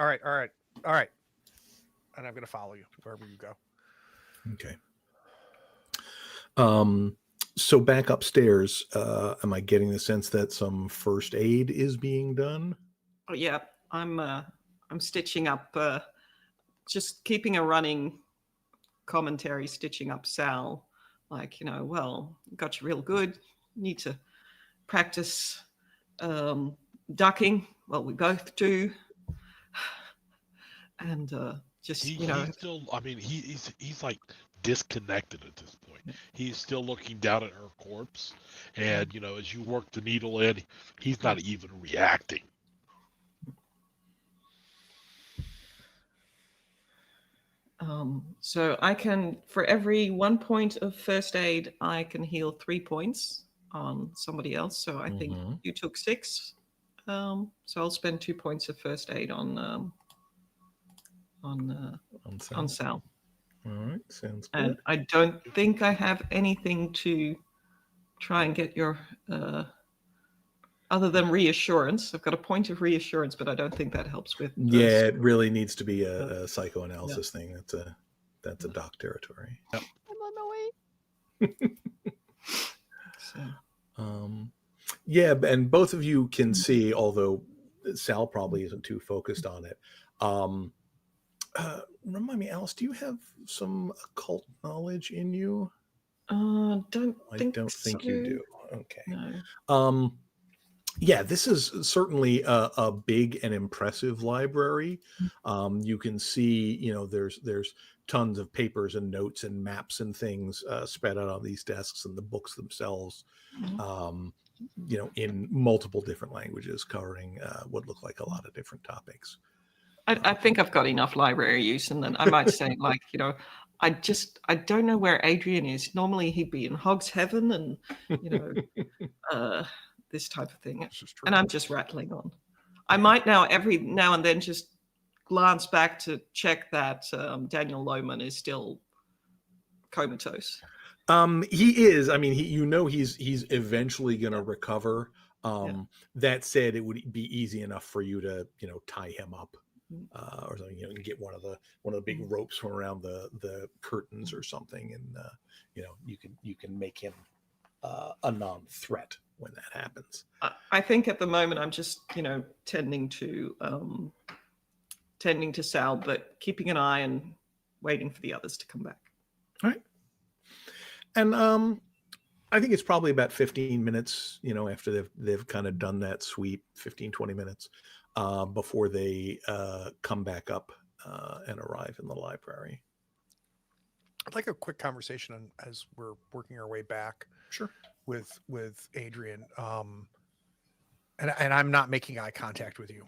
And I'm going to follow you wherever you go. Okay. So back upstairs, am I getting the sense that some first aid is being done? Oh yeah, I'm stitching up, just keeping a running commentary, stitching up Sal. Like, well, got you real good. Need to practice ducking well, we both do. And just, He's still, I mean, he's like disconnected at this point. He's still looking down at her corpse, and as you work the needle in, he's not even reacting. So I can, for every 1 point of first aid, I can heal 3 points on somebody else. So I think you took 6. So I'll spend 2 points of first aid on Sal. All right, sounds good. And I don't think I have anything to try and get your other than reassurance. I've got a point of reassurance, but I don't think that helps with. Yeah, it really needs to be a psychoanalysis thing. That's a doc territory. Yep. I'm on my way. Yeah, and both of you can see, although Sal probably isn't too focused on it. Remind me, Alice, do you have some occult knowledge in you? I don't think you do. Okay. No. Yeah, this is certainly a big and impressive library. You can see, there's tons of papers and notes and maps and things spread out on these desks, and the books themselves, in multiple different languages, covering what look like a lot of different topics. I think I've got enough library use, and then I might say, I don't know where Adrian is. Normally he'd be in Hog's Heaven, and this type of thing. And I'm just rattling on. I might now every now and then just glance back to check that Daniel Lohman is still comatose. He is. I mean, he's eventually going to recover. That said, it would be easy enough for you to tie him up or something. And get one of the big ropes from around the curtains or something, and you can make him a non-threat when that happens. I think at the moment I'm just tending to Sal, but keeping an eye and waiting for the others to come back. All right. And I think it's probably about 15 minutes, after they've kind of done that sweep, 15-20 minutes before they come back up and arrive in the library. I'd like a quick conversation as we're working our way back. Sure. With Adrian, and I'm not making eye contact with you,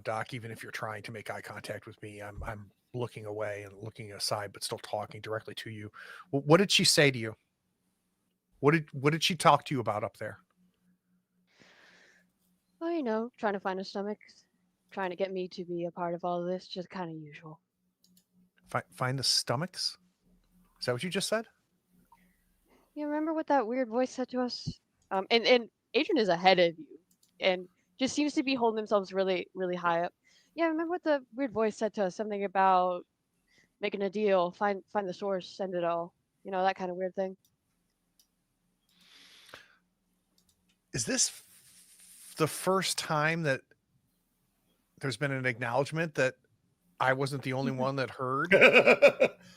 Doc. Even if you're trying to make eye contact with me, I'm looking away and looking aside, but still talking directly to you. What did she say to you? What did she talk to you about up there? Well, trying to find a stomach, trying to get me to be a part of all of this, just kind of usual. Find the stomachs? Is that what you just said? You remember what that weird voice said to us? And Adrian is ahead of you, and just seems to be holding themselves really, really high up. Yeah, remember what the weird voice said to us? Something about making a deal, find the source, send it all. That kind of weird thing. Is this the first time that there's been an acknowledgement that I wasn't the only one that heard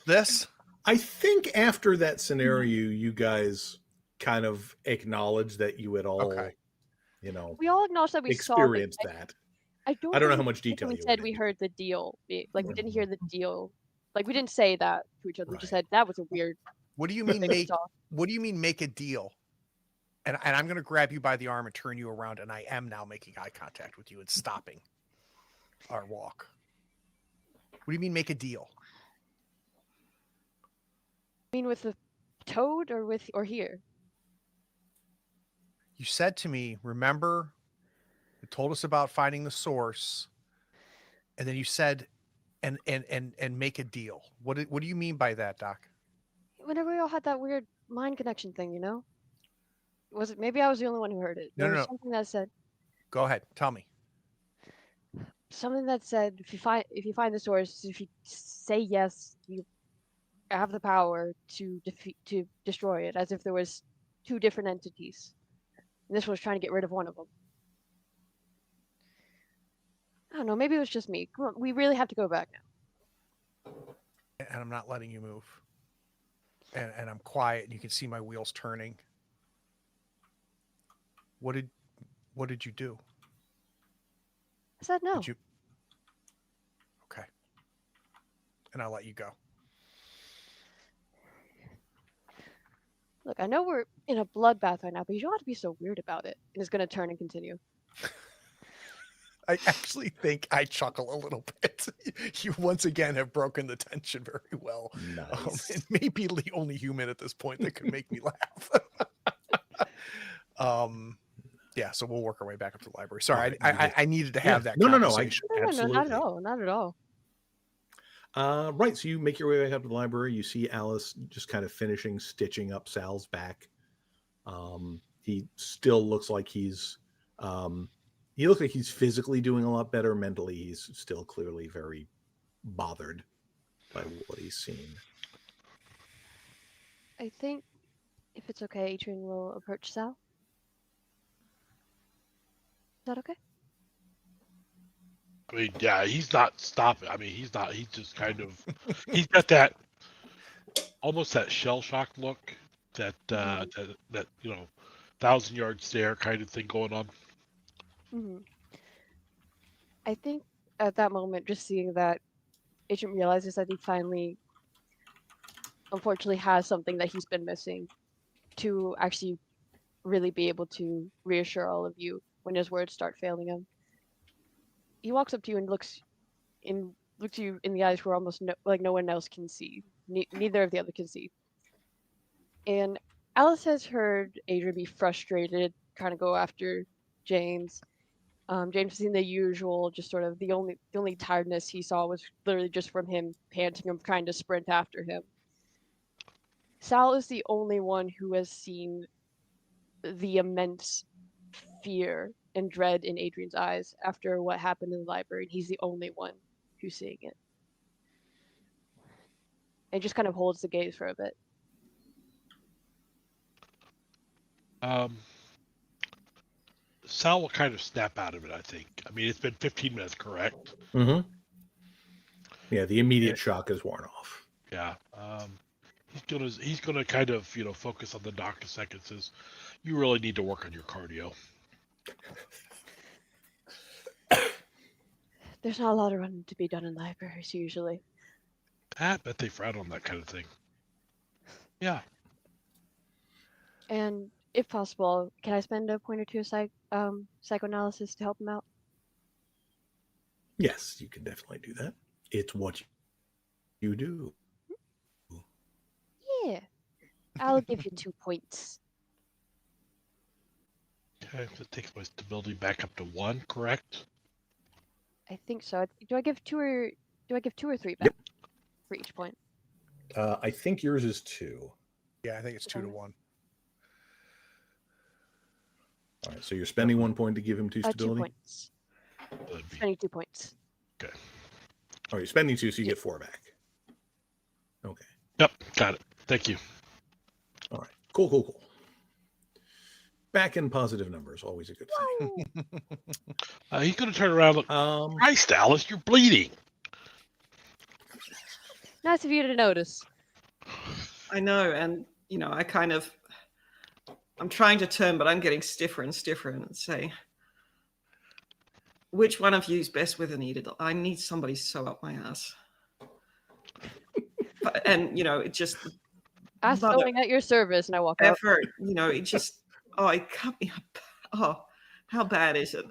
this? I think after that scenario, you guys kind of acknowledged that you had all, we all acknowledged that we experienced saw that. I don't know how much detail we you said we heard the deal. We didn't hear the deal. We didn't say that to each other. We just said that was a weird. What do you mean make a deal? And I'm going to grab you by the arm and turn you around, and I am now making eye contact with you and stopping our walk. What do you mean make a deal? With the toad or here? You said to me, remember, you told us about finding the source, and then you said, and make a deal. What do you mean by that, Doc? Whenever we all had that weird mind connection thing, was it? Maybe I was the only one who heard it. There was something that said. Go ahead, tell me. Something that said, if you find the source, if you say yes, you have the power to destroy it, as if there was 2 different entities. And this was trying to get rid of one of them. I don't know. Maybe it was just me. Come on, we really have to go back now. And I'm not letting you move. And I'm quiet, and you can see my wheels turning. What did you do? I said no. Would you? Okay. And I'll let you go. Look, I know we're in a bloodbath right now, but you don't have to be so weird about it. And is going to turn and continue. I actually think I chuckle a little bit. You once again have broken the tension very well. Nice. And maybe the only human at this point that could make me laugh. Yeah, so we'll work our way back up to the library. Sorry, Right, I needed to Yeah. have that No, conversation. No, absolutely. not at all. Not at all. Right, so you make your way back up to the library. You see Alice just kind of finishing stitching up Sal's back. He still looks like he's physically doing a lot better. Mentally, he's still clearly very bothered by what he's seen. I think if it's okay, Adrian will approach Sal. Is that okay? I mean, yeah, he's not stopping. I mean, he's just kind of, he's got that, almost that shell shock look, that, that 1,000-yard stare kind of thing going on. Mm-hmm. I think at that moment, just seeing that, Adrian realizes that he finally, unfortunately, has something that he's been missing to actually really be able to reassure all of you when his words start failing him. He walks up to you and looks you in the eyes where almost no one else can see. Neither of the other can see. And Alice has heard Adrian be frustrated, trying to go after James. James has seen the usual, just sort of the only tiredness he saw was literally just from him panting and trying to sprint after him. Sal is the only one who has seen the immense fear and dread in Adrian's eyes after what happened in the library. And he's the only one who's seeing it. And just kind of holds the gaze for a bit. Sal will kind of snap out of it, I think. I mean, it's been 15 minutes, correct? Mm-hmm. Yeah, the immediate shock is worn off. Yeah. He's gonna kind of focus on the doc a second. Says, you really need to work on your cardio. There's not a lot of running to be done in libraries usually. I bet they frown on that kind of thing. Yeah. And if possible, can I spend a point or two of psychoanalysis to help him out? Yes, you can definitely do that. It's what you do. Yeah. I'll give you 2 points. Okay, that takes my stability back up to 1, correct? I think so. Do I give 2 or 3 back? Yep. For each point? I think yours is 2. Yeah, I think it's 2 to 1. All right, so you're spending 1 point to give him 2 stability? 2 points. Spending 2 points. Okay. Oh, you're spending 2, so you get 4 back. Okay. Yep, got it. Thank you. All right. Cool. Back in positive numbers, always a good thing. He's going to turn around and look, Christ, Alice, you're bleeding. Nice of you to notice. I know, and I'm trying to turn, but I'm getting stiffer and stiffer and say, which one of you is best with a needle? I need somebody to sew up my ass. And it just I'm sewing at your service, and I walk out. effort, it just it cut me up. Oh, how bad is it?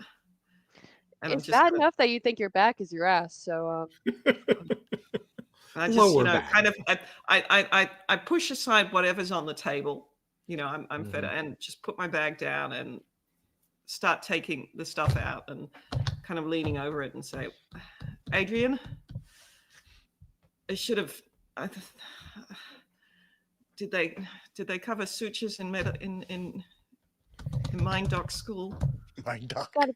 And It's bad enough that you think your back is your ass. So I just kind of I push aside whatever's on the table. I'm fed up, and just put my bag down and start taking the stuff out and kind of leaning over it and say, Adrian, I should have. Did they cover sutures in Mind Doc school? Mind Doc. I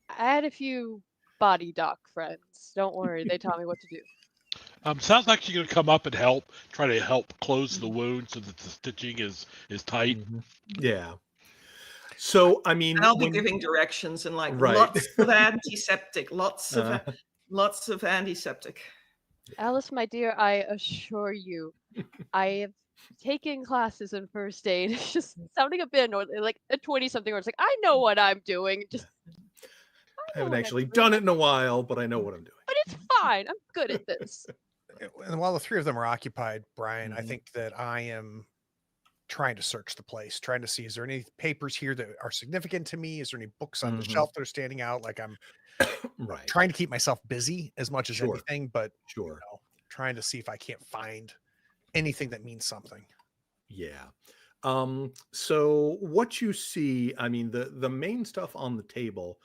had a few body doc friends. Don't worry, they taught me what to do. Sounds like you're going to come up and try to help close the wound so that the stitching is tight. Yeah. So, I mean, and I'll be giving directions and lots of antiseptic, lots of antiseptic. Alice, my dear, I assure you, I have taken classes in first aid. It's just sounding a bit annoying, like a 20-something, or it's like, I know what I'm doing. Just I haven't what I'm actually doing. done it in a while, but I know what I'm doing. But it's fine. I'm good at this. And while the three of them are occupied, Brian, I Mhm. think that I am trying to search the place, trying to see, is there any papers here that are significant to me? Is there any books on the Mhm. shelf that are standing out? Like I'm Right. trying to keep myself busy as much as Sure. anything, but Sure. trying to see if I can't find anything that means something. Yeah. So what you see, I mean, the main stuff on the table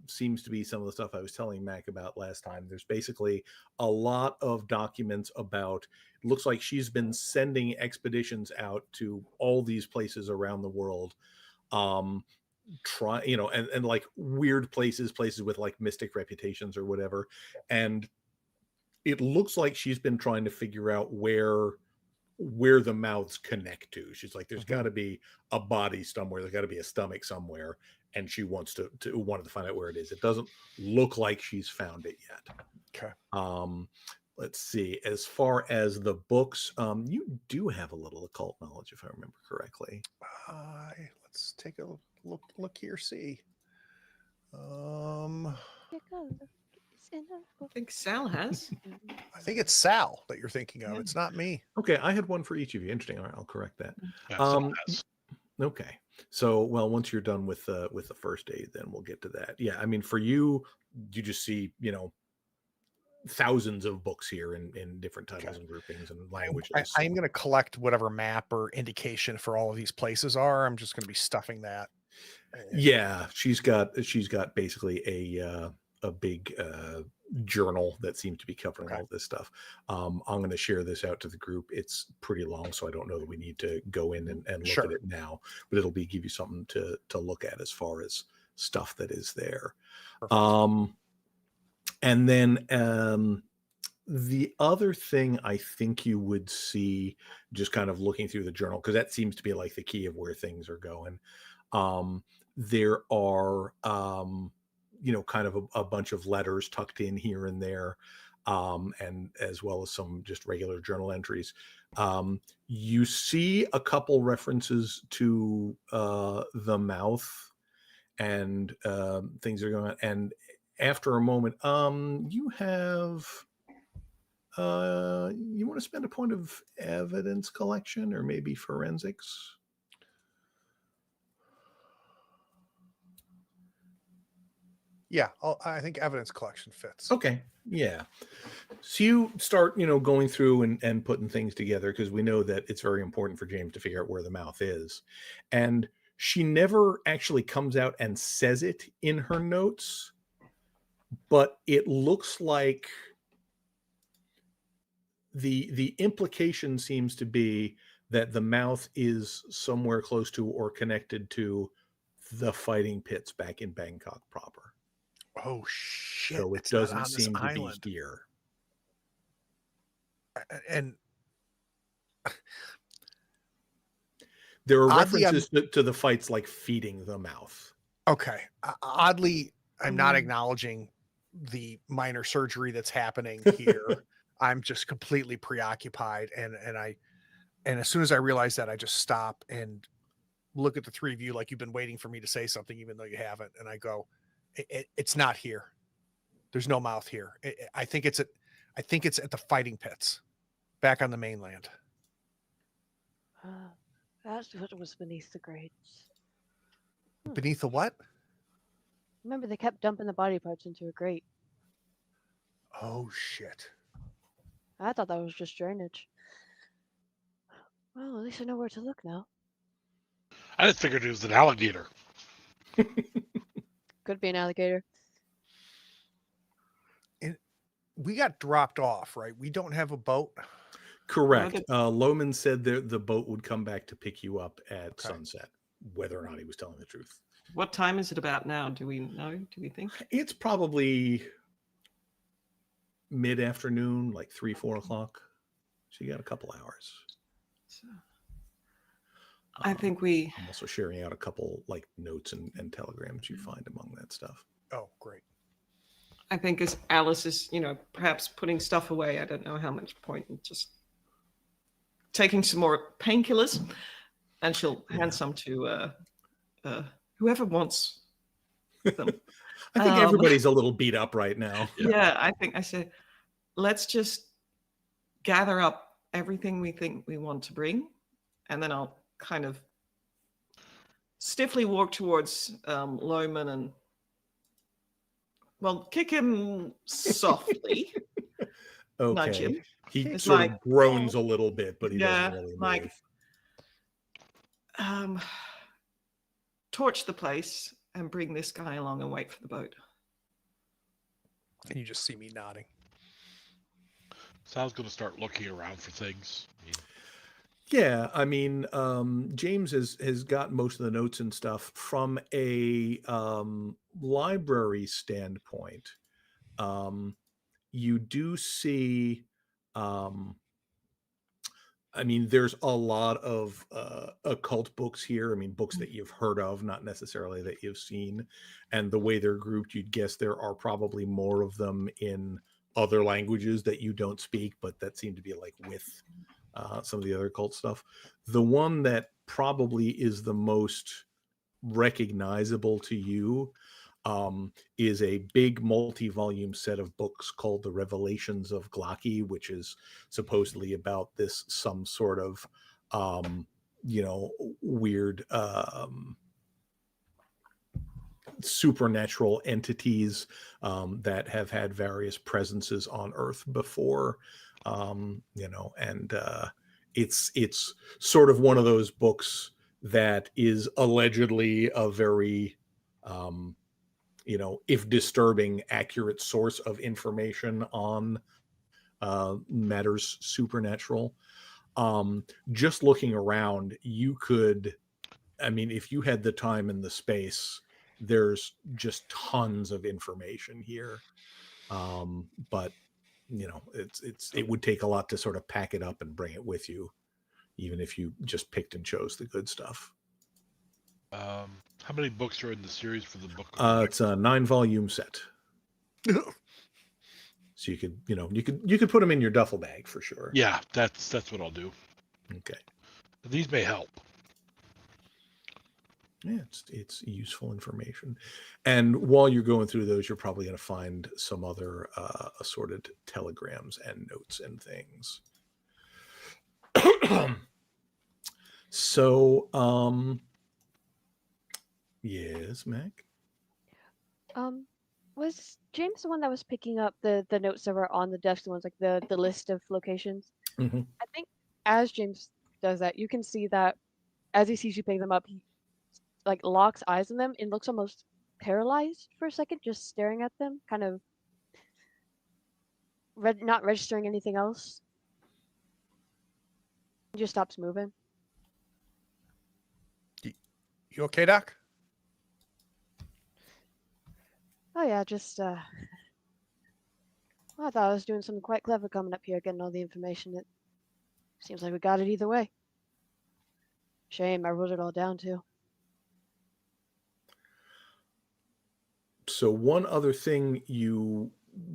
seems to be some of the stuff I was telling Mac about last time. There's basically a lot of documents about, it looks like she's been sending expeditions out to all these places around the world. Try, and like weird places with like mystic reputations or whatever. And it looks like she's been trying to figure out where the mouths connect to. She's like, there's got to be a body somewhere. There's got to be a stomach somewhere, and she wants wanted to find out where it is. It doesn't look like she's found it yet. Okay. Let's see. As far as the books, you do have a little occult knowledge, if I remember correctly. Let's take a look here. See. I think Sal has. I think it's Sal that you're thinking of. Yeah. It's not me. Okay, I had one for each of you. Interesting. All right, I'll correct that. Yeah, Sal has. Okay. So, well, once you're done with the first aid, then we'll get to that. Yeah, I mean, for you, you just see, thousands of books here in different titles and groupings and languages. I'm going to collect whatever map or indication for all of these places are. I'm just going to be stuffing that. Yeah, she's got basically a big journal that seems to be covering all this stuff. I'm going to share this out to the group. It's pretty long, so I don't know that we need to go in and look at it now, but it'll give you something to look at as far as stuff that is there. Perfect. And then the other thing I think you would see, just kind of looking through the journal, because that seems to be like the key of where things are going. There are kind of a bunch of letters tucked in here and there, and as well as some just regular journal entries. You see a couple references to the mouth and things are going on. And after a moment, you want to spend a point of evidence collection or maybe forensics? Yeah, I think evidence collection fits. Okay. Yeah. So you start, going through and putting things together, because we know that it's very important for James to figure out where the mouth is. And she never actually comes out and says it in her notes, but it looks like the implication seems to be that the mouth is somewhere close to or connected to the fighting pits back in Bangkok proper. Oh shit! So it it's not doesn't on this seem to island. be here. And There are Oddly, references to the fights like feeding the mouth. okay, oddly, I'm not acknowledging the minor surgery that's happening here. I'm just completely preoccupied, and as soon as I realize that, I just stop and look at the three of you like you've been waiting for me to say something, even though you haven't. And I go, it's not here. There's no mouth here. I think it's at the fighting pits back on the mainland. That's what was beneath the grates. Beneath the what? Remember, they kept dumping the body parts into a grate. Oh shit. I thought that was just drainage. Well, at least I know where to look now. I just figured it was an alligator. Could be an alligator. We got dropped off, right? We don't have a boat. Correct. Lohman said the boat would come back to pick you up at Okay. sunset, whether or not he was telling the truth. What time is it about now? Do we know? Do we think? It's probably mid-afternoon, like 3-4 o'clock. So you got a couple hours. So, I think we. I'm also sharing out a couple like notes and telegrams you find among that stuff. Oh, great. I think as Alice is, perhaps putting stuff away. I don't know how much point in just taking some more painkillers, and she'll hand some to whoever wants them. I think Um, everybody's a little beat up right now. yeah, I think I said, let's just gather up everything we think we want to bring, and then I'll kind of stiffly walk towards Loman and, well, kick him softly, nudge Okay. him. He It's sort like, of groans a little bit, but he yeah, doesn't really move. like, torch the place and bring this guy along and wait for the boat. And you just see me nodding. Sal's going to start looking around for things. I mean, Yeah, I mean, James has got most of the notes and stuff from a library standpoint. You do see, I mean, there's a lot of occult books here. I mean, books that you've heard of, not necessarily that you've seen. And the way they're grouped, you'd guess there are probably more of them in other languages that you don't speak, but that seem to be like with some of the other cult stuff. The one that probably is the most recognizable to you is a big multi-volume set of books called The Revelations of Glocki, which is supposedly about this some sort of weird supernatural entities that have had various presences on Earth before, and it's sort of one of those books that is allegedly a very if disturbing, accurate source of information on matters supernatural. Just looking around, you could, I mean, if you had the time and the space, there's just tons of information here. But it would take a lot to sort of pack it up and bring it with you, even if you just picked and chose the good stuff. how many books are in the series for the book? It's a 9-volume set. So you could put them in your duffel bag for sure. Yeah, that's what I'll do. Okay. These may help. Yeah, it's useful information. And while you're going through those, you're probably going to find some other assorted telegrams and notes and things. So, yes, Mac? Was James the one that was picking up the notes that were on the desk, the ones like the list of locations? Mm-hmm. I think as James does that, you can see that as he sees you pick them up, he like locks eyes on them and looks almost paralyzed for a second, just staring at them, kind of not registering anything else. He just stops moving. You okay, Doc? Oh yeah, just I thought I was doing something quite clever coming up here, getting all the information. It seems like we got it either way. Shame, I wrote it all down too. So one other thing you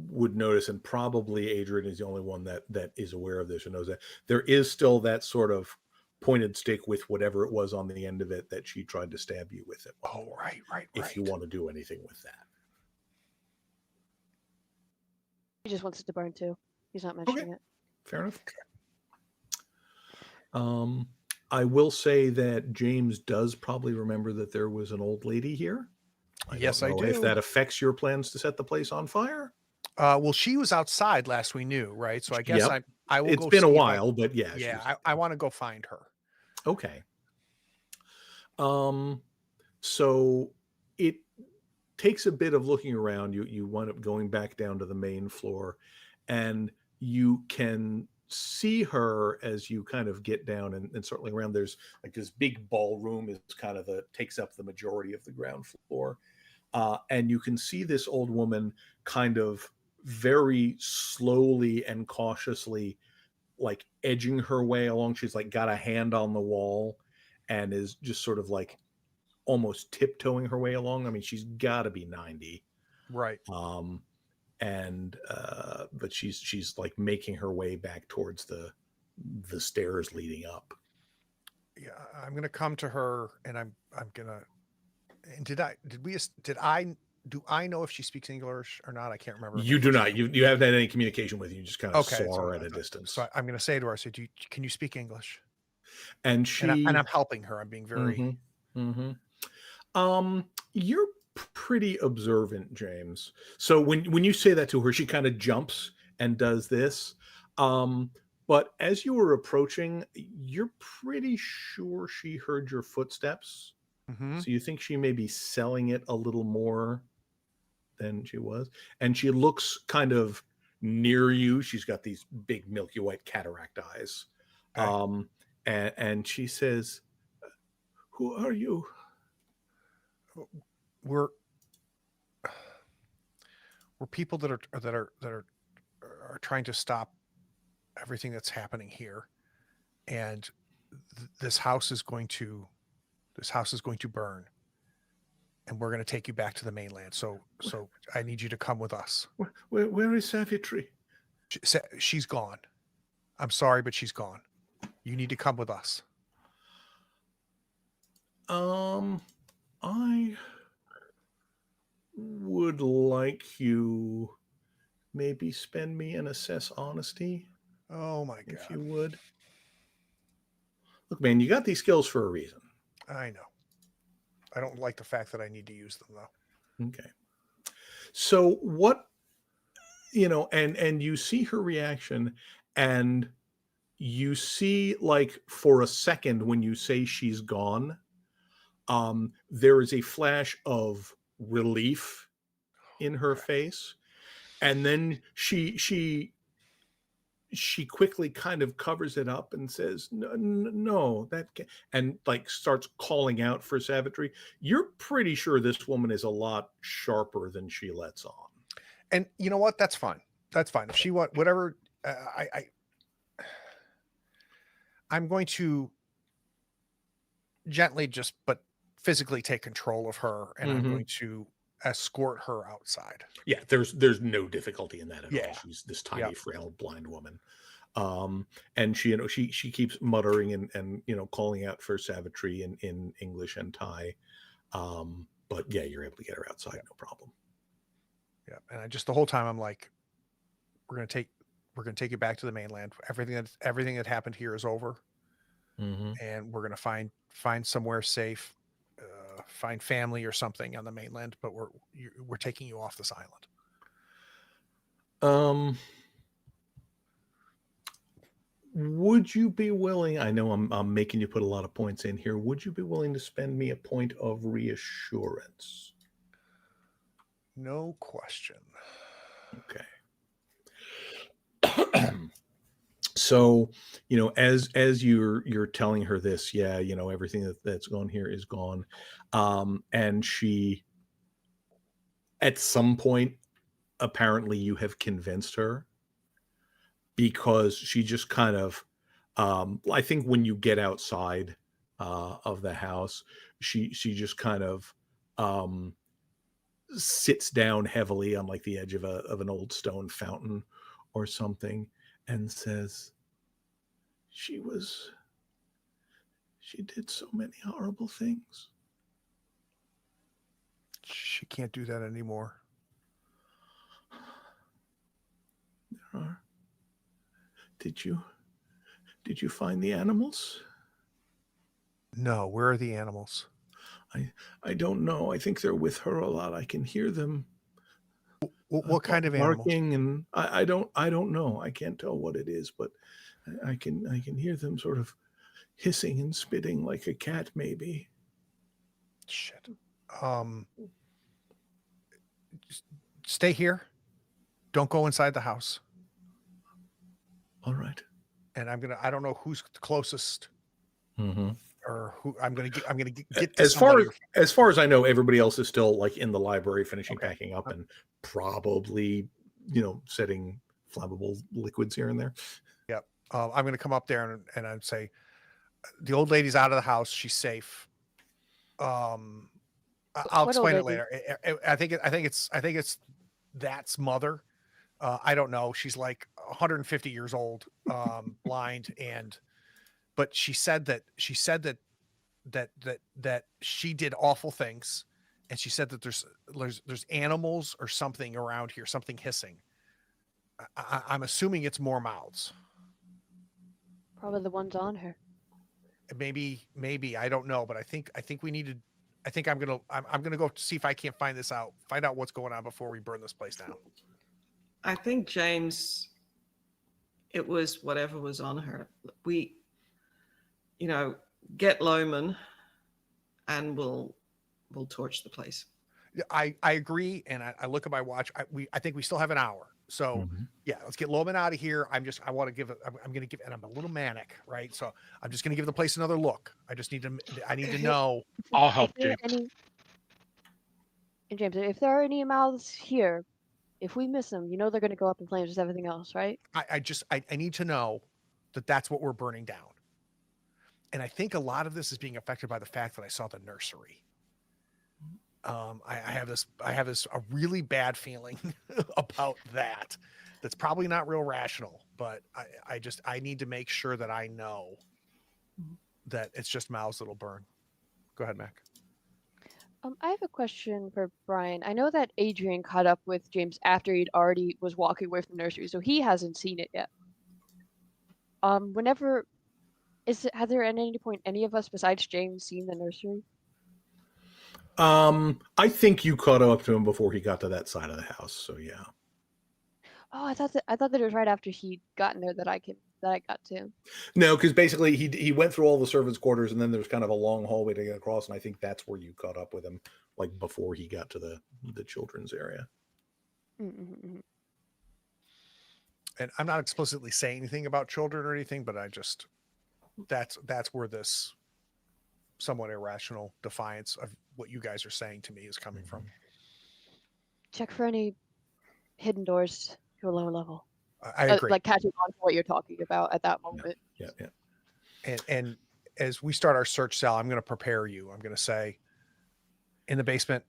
would notice, and probably Adrian is the only one that is aware of this or knows that, there is still that sort of pointed stick with whatever it was on the end of it that she tried to stab you with it. Oh, right. If you want to do anything with that. He just wants it to burn too. He's not mentioning it. Fair enough. I will say that James does probably remember that there was an old lady here. Yes, I do. If that affects your plans to set the place on fire. Well, she was outside last we knew, right? So I guess I will. It's go been a see while, but yeah. Yeah, I want to go find her. Okay. So it takes a bit of looking around. You wind up going back down to the main floor, and you can see her as you kind of get down and certainly around. There's like this big ballroom is kind of takes up the majority of the ground floor. And you can see this old woman kind of very slowly and cautiously like edging her way along. She's like got a hand on the wall and is just sort of like almost tiptoeing her way along. I mean, she's got to be 90. Right. But she's like making her way back towards the stairs leading up. Yeah, I'm gonna come to her and I'm gonna. And did I do I know if she speaks English or not? I can't remember. You do not. You haven't had any communication with her. You just kind of Okay, saw so her at a distance. So I'm going to say to her, I said, can you speak English? And she and I'm helping her. I'm being very. You're pretty observant, James. So when you say that to her, she kind of jumps and does this. But as you were approaching, you're pretty sure she heard your footsteps. So you think she may be selling it a little more than she was. And she looks kind of near you. She's got these big milky white cataract eyes. Okay. And she says, "Who are you?" We're people that are trying to stop everything that's happening here, and this house is going to burn, and we're going to take you back to the mainland. So I need you to come with us. Where is Savitri? She's gone. I'm sorry, but she's gone. You need to come with us. I would like you maybe spend me an assess honesty. Oh my God. If you would. Look, man, you got these skills for a reason. I know. I don't like the fact that I need to use them though. Okay. So what, and you see her reaction, and you see, like, for a second when you say she's gone, there is a flash of relief in her face, and then she quickly kind of covers it up and says, no, that can't, and like starts calling out for Savitri. You're pretty sure this woman is a lot sharper than she lets on. And you know what? That's fine. That's fine. If she want whatever, I'm going to gently but physically take control of her, and I'm going to escort her outside. Yeah, there's no difficulty in that at all. She's this tiny, frail, blind woman. And she keeps muttering and calling out for Savitri in English and Thai. But yeah, you're able to get her outside, no problem. Yeah, and I just the whole time I'm like, we're gonna take you back to the mainland. Everything that happened here is over, and we're gonna find somewhere safe, find family or something on the mainland. But we're taking you off this island. Would you be willing? I know I'm making you put a lot of points in here. Would you be willing to spend me a point of reassurance? No question. Okay. So, as you're telling her this, everything that's gone here is gone. And she, at some point, apparently you have convinced her, because she just kind of, I think when you get outside of the house, she just kind of sits down heavily on like the edge of an old stone fountain or something, and says, she did so many horrible things. She can't do that anymore. There are. Did you find the animals? No, where are the animals? I don't know. I think they're with her a lot. I can hear them. What kind of animals? Barking, and I don't know. I can't tell what it is, but I can hear them sort of hissing and spitting like a cat, maybe. Shit. Stay here. Don't go inside the house. All right. And I don't know who's closest, or who I'm gonna get. As far as I know, everybody else is still like in the library finishing packing up and probably setting flammable liquids here and there. Yep. I'm gonna come up there and I'd say, the old lady's out of the house. She's safe. I'll explain it later. I think it's that's mother. I don't know. She's like 150 years old, blind, but she said that she did awful things, and she said that there's animals or something around here, something hissing. I'm assuming it's more mouths. Probably the ones on her. Maybe I don't know, but I think we need to. I think I'm gonna go see if I can't find out what's going on before we burn this place down. I think James, it was whatever was on her. We, get Loman, and we'll torch the place. I agree, and I look at my watch. I think we still have an hour. So yeah, let's get Loman out of here. I'm going to give, and I'm a little manic, right? So I'm just going to give the place another look. I need to know. I'll help James. And James, if there are any mouths here, if we miss them, they're going to go up in flames with everything else, right? I need to know that that's what we're burning down. And I think a lot of this is being affected by the fact that I saw the nursery. I have a really bad feeling about that. That's probably not real rational, but I need to make sure that I know that it's just mouths that'll burn. Go ahead, Mac. I have a question for Brian. I know that Adrian caught up with James after he'd already was walking away from the nursery, so he hasn't seen it yet. Has there at any point any of us besides James seen the nursery? I think you caught up to him before he got to that side of the house. So yeah. Oh, I thought that it was right after he'd gotten there that I got to him. No, because basically he went through all the servants' quarters, and then there's kind of a long hallway to get across, and I think that's where you caught up with him, like before he got to the children's area. Mm-hmm. And I'm not explicitly saying anything about children or anything, but that's where this somewhat irrational defiance of what you guys are saying to me is coming from. Check for any hidden doors to a lower level. I agree. Like catching on to what you're talking about at that moment. Yeah. And as we start our search, Sal, I'm going to prepare you. I'm going to say, in the basement,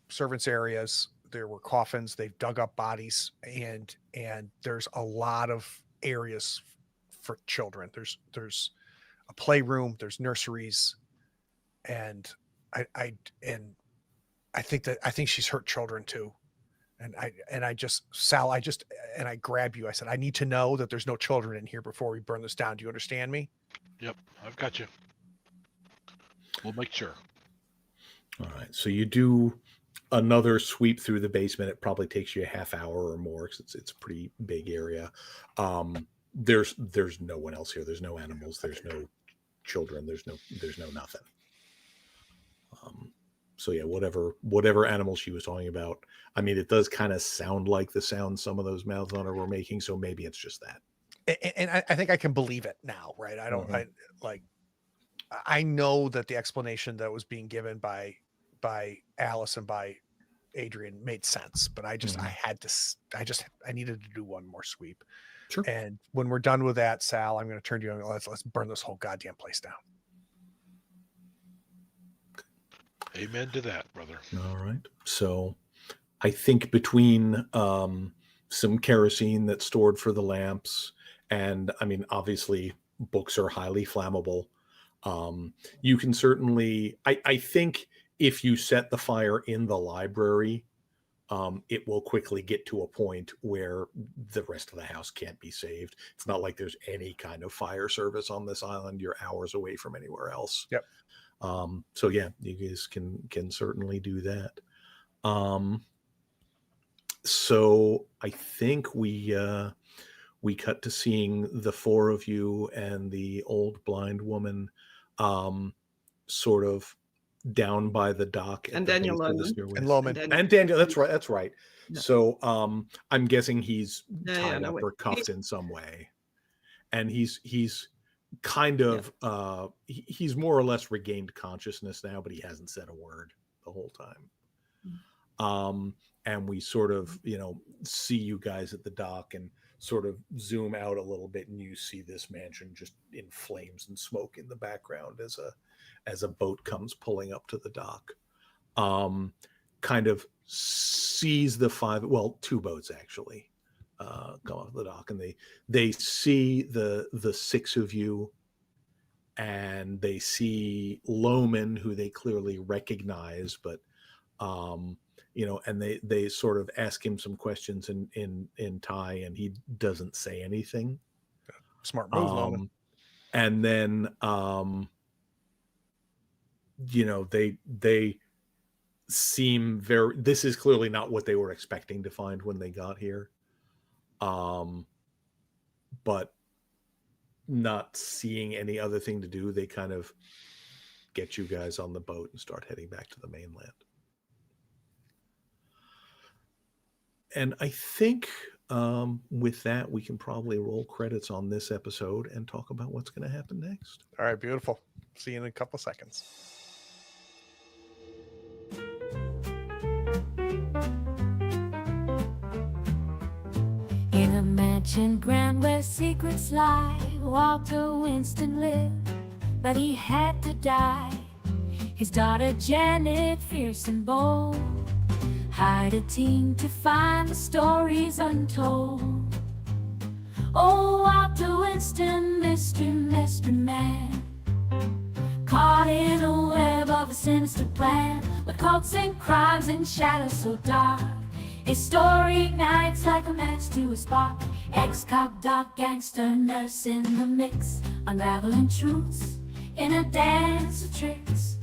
servants' areas, there were coffins. They've dug up bodies, and there's a lot of areas for children. There's a playroom. There's nurseries, and I think she's hurt children too. And Sal, I grab you. I said, I need to know that there's no children in here before we burn this down. Do you understand me? Yep, I've got you. We'll make sure. All right. So you do another sweep through the basement. It probably takes you a half hour or more because it's a pretty big area. There's no one else here. There's no animals. There's no children. There's no nothing. So yeah, whatever animal she was talking about. I mean, it does kind of sound like the sound some of those mouths on her were making. So maybe it's just that. And I think I can believe it now, right? I know that the explanation that was being given by Alice and by Adrian made sense, but I needed to do one more sweep. Sure. And when we're done with that, Sal, I'm going to turn to you and let's burn this whole goddamn place down. Amen to that, brother. All right. So I think between some kerosene that's stored for the lamps, and I mean, obviously books are highly flammable. You can certainly, I think if you set the fire in the library, it will quickly get to a point where the rest of the house can't be saved. It's not like there's any kind of fire service on this island. You're hours away from anywhere else. Yep. So yeah, you guys can certainly do that. So I think we cut to seeing the four of you and the old blind woman sort of down by the dock. And Daniel Loman. And Loman. And Daniel, that's right. Yeah. So I'm guessing he's tied up no, or cuffed in some way. And he's kind of he's more or less regained consciousness now, but he hasn't said a word the whole time. And we sort of, see you guys at the dock and sort of zoom out a little bit, and you see this mansion just in flames and smoke in the background as a boat comes pulling up to the dock. Kind of sees the two boats actually come off the dock, and they see the six of you, and they see Loman, who they clearly recognize, but And they sort of ask him some questions in Thai, and he doesn't say anything. Smart move, Loman. And then they seem this is clearly not what they were expecting to find when they got here. But not seeing any other thing to do, they kind of get you guys on the boat and start heading back to the mainland. And I think with that, we can probably roll credits on this episode and talk about what's going to happen next. All right, beautiful. See you in a couple seconds. In a mansion grand where secrets lie, Walter Winston lived, but he had to die. His daughter Janet, fierce and bold, hired a team to find the stories untold. Oh, Walter Winston, Mr. Mystery Man, caught in a web of a sinister plan, with cults and crimes and shadows so dark. His story ignites like a match to a spark. Ex-cop, doc, gangster, nurse in the mix, unraveling truths in a dance of tricks.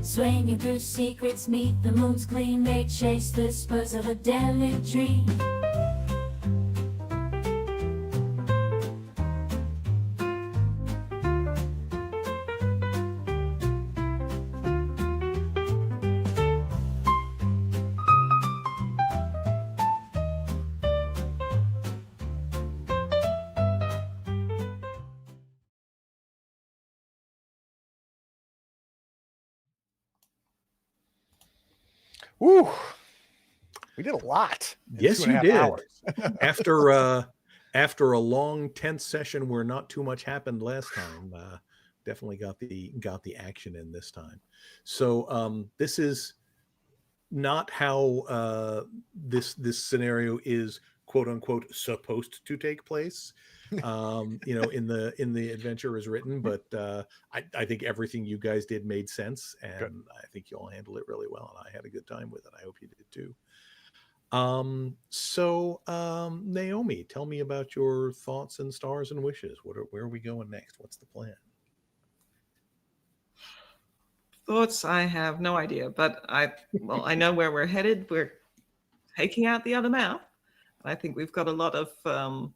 Swinging through secrets, meet the moon's gleam. They chase the spurs of a deadly dream. Woo! We did a lot. Yes, you did. After a long, tense session where not too much happened last time, definitely got the action in this time. So this is not how this scenario is, quote unquote, supposed to take place. In the adventure is written, but I think everything you guys did made sense, and good. I think you all handled it really well, and I had a good time with it. I hope you did too. Naomi, tell me about your thoughts and stars and wishes. Where are we going next? What's the plan? Thoughts? I have no idea, but I know where we're headed. We're taking out the other mouth. I think we've got a lot of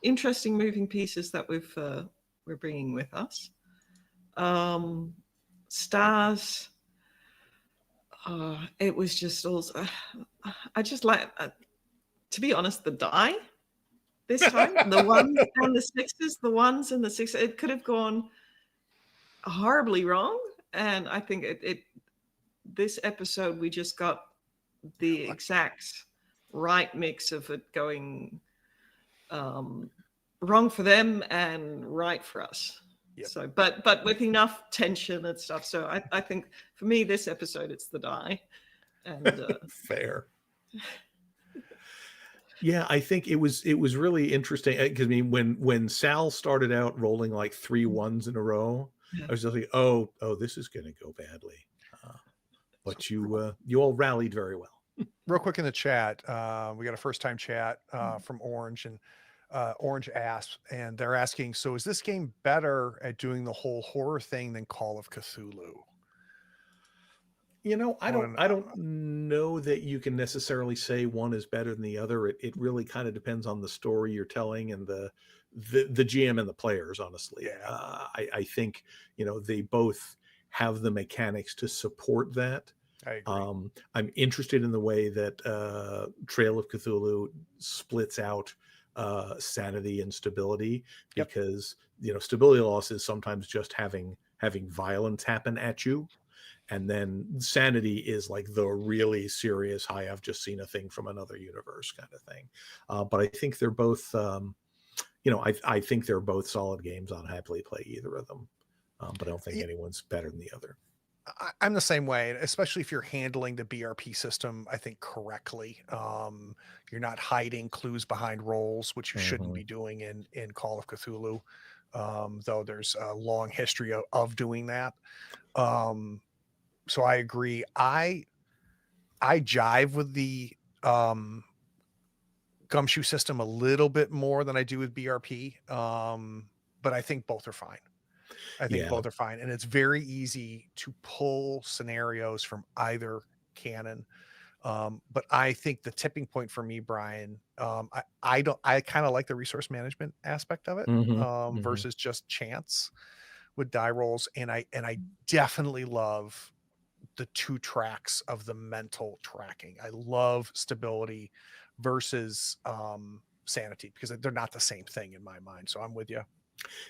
interesting moving pieces that we're bringing with us. Stars. It was just also. I just like, to be honest, the die this time. The ones and the sixes. The ones and the sixes. It could have gone horribly wrong, and I think this episode we just got the exact right mix of it going wrong for them and right for us. Yep. So, but with enough tension and stuff. So I think for me, this episode, it's the die. And fair. Yeah, I think it was really interesting because when Sal started out rolling like 3 ones in a row, I was just like, oh, this is going to go badly. But you all rallied very well. Real quick in the chat, we got a first time chat from Orange, and Orange asks, and they're asking, so is this game better at doing the whole horror thing than Call of Cthulhu? I don't know that you can necessarily say one is better than the other. It really kind of depends on the story you're telling and the GM and the players, honestly. Yeah. I think, they both have the mechanics to support that. I agree. I'm interested in the way that Trail of Cthulhu splits out sanity and stability, because stability loss is sometimes just having violence happen at you, and then sanity is like the really serious I've just seen a thing from another universe kind of thing. But I think they're both I think they're both solid games. I'll happily play either of them, but I don't think anyone's better than the other. I'm the same way, especially if you're handling the BRP system, I think, correctly. You're not hiding clues behind rolls, which you shouldn't be doing in Call of Cthulhu, though there's a long history of doing that. So I agree. I I jive with the gumshoe system a little bit more than I do with BRP. But I think both are fine. I think Yeah. both are fine. And it's very easy to pull scenarios from either canon. But I think the tipping point for me, Brian, I kind of like the resource management aspect of it versus just chance with die rolls. And I definitely love the 2 tracks of the mental tracking. I love stability versus sanity, because they're not the same thing in my mind. So I'm with you.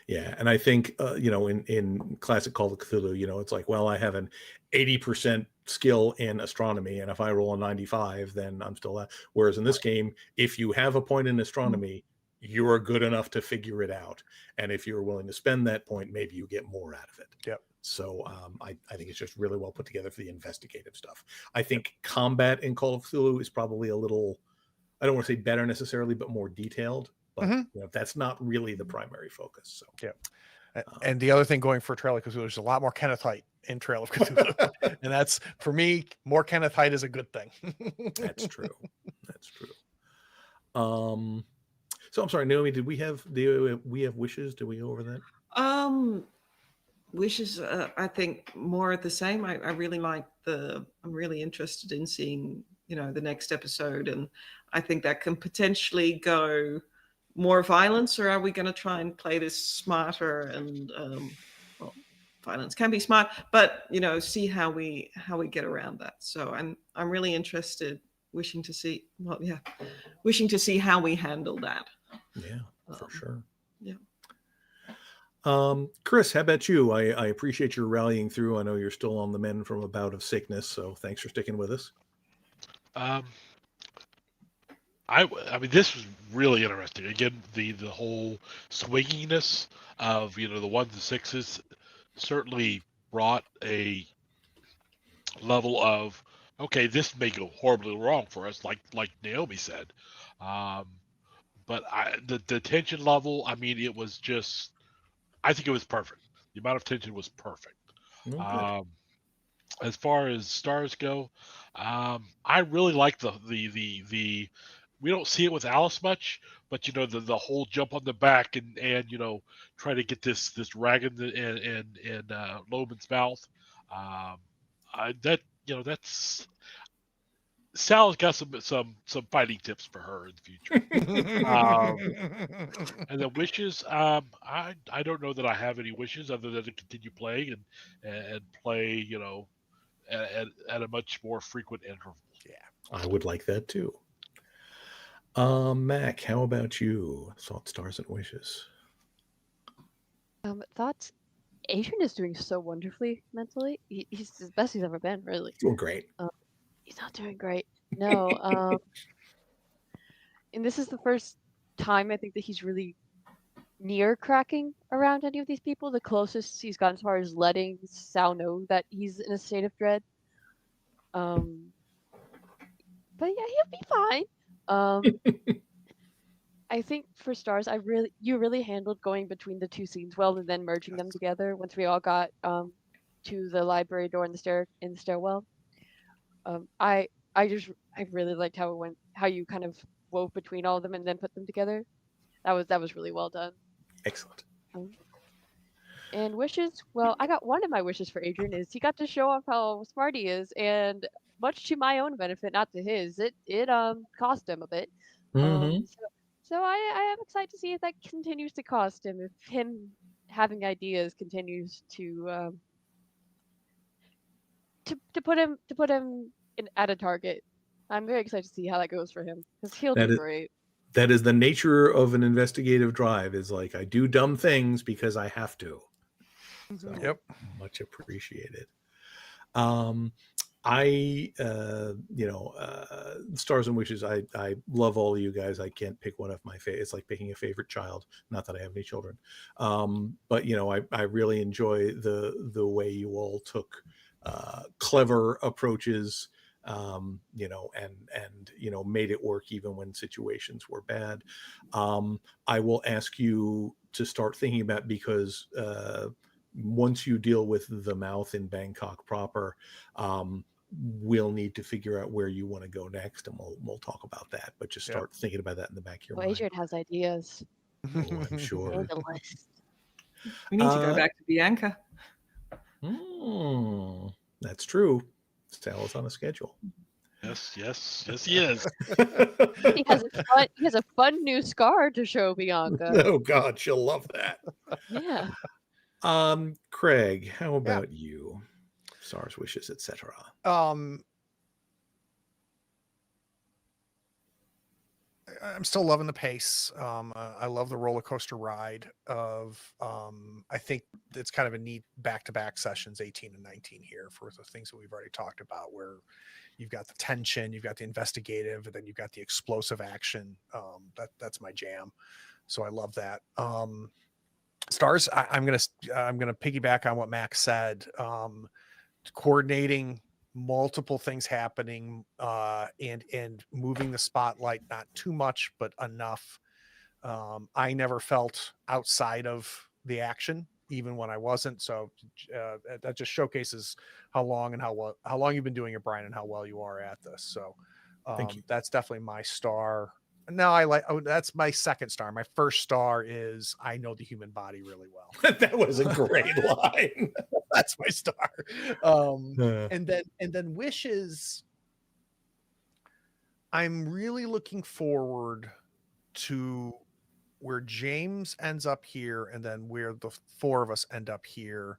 Yeah, and I think in classic Call of Cthulhu, it's like, well, I have an 80% skill in astronomy, and if I roll a 95, then I'm still at. Whereas in this game, if you have a point in astronomy, you're good enough to figure it out, and if you're willing to spend that point, maybe you get more out of it. Yep. So I think it's just really well put together for the investigative stuff. I think combat in Call of Cthulhu is probably a little, I don't want to say better necessarily, but more detailed. But that's not really the primary focus. So yeah. And the other thing going for Trail of Cthulhu, there's a lot more Kenneth Haidt in Trail of Cthulhu. And that's, for me, more Kenneth Haidt is a good thing. That's true. That's true. So I'm sorry, Naomi, do we have wishes? Did we go over that? Wishes, I think more of the same. I really like I'm really interested in seeing, the next episode. And I think that can potentially go more violence, or are we going to try and play this smarter? And well, violence can be smart, but see how we get around that. So I'm really interested, wishing to see how we handle that. Yeah, for sure. Yeah. Chris, how about you? I appreciate your rallying through. I know you're still on the mend from a bout of sickness, so thanks for sticking with us. I mean, this was really interesting. Again, the whole swinginess of the 1s and 6s certainly brought a level of, okay, this may go horribly wrong for us, like Naomi said. But the tension level, I mean, it was just, I think it was perfect. The amount of tension was perfect. As far as stars go, I really like the we don't see it with Alice much, but the whole jump on the back and try to get this rag in Loban's mouth. That's Sal's got some fighting tips for her in the future. And then wishes, I don't know that I have any wishes other than to continue playing and play at a much more frequent interval. Yeah, I would like that too. Mac, how about you? Thoughts, stars, and wishes. Thoughts. Adrian is doing so wonderfully mentally. He's the best he's ever been, really. Doing great. He's not doing great. No. And this is the first time I think that he's really near cracking around any of these people. The closest he's gotten as far as letting Sal know that he's in a state of dread. But yeah, he'll be fine. I think for stars, you really handled going between the 2 scenes well, and then merging them together once we all got to the library door in the stairwell. I really liked how it went, how you kind of wove between all of them and then put them together. That was really well done. Excellent. And wishes, well, I got one of my wishes for Adrian is he got to show off how smart he is, and much to my own benefit, not to his, it cost him a bit. So I am excited to see if that continues to cost him, if him having ideas continues to put him at a target. I'm very excited to see how that goes for him, because he'll do great. That is the nature of an investigative drive, is like, I do dumb things because I have to. So, yep. Much appreciated. Stars and wishes, I love all of you guys. I can't pick one of my favorite. It's like picking a favorite child. Not that I have any children. But I really enjoy the way you all took clever approaches, and made it work even when situations were bad. I will ask you to start thinking about, because once you deal with the mouth in Bangkok proper, we'll need to figure out where you want to go next, and we'll talk about that. But just start thinking about that in the back of your Well, mind. Adrian has ideas. Oh, I'm sure. Made the list. We need to go back to Bianca. That's true. Sal is on a schedule. Yes, he is. He has a fun new scar to show Bianca. Oh God, she'll love that. Yeah. Craig, how about you? Stars, wishes, etc. I'm still loving the pace. I love the roller coaster ride of, I think it's kind of a neat back-to-back sessions 18 and 19 here for the things that we've already talked about, where you've got the tension, you've got the investigative, and then you've got the explosive action. That's my jam. So I love that. Stars, I'm going to piggyback on what Max said. Coordinating multiple things happening, and moving the spotlight, not too much, but enough. I never felt outside of the action, even when I wasn't. So that just showcases how long you've been doing it, Brian, and how well you are at this. So Thank you. that's definitely my star. No, that's my second star. My first star is I know the human body really well. That was a great line. That's my star. And then wishes. I'm really looking forward to where James ends up here, and then where the four of us end up here,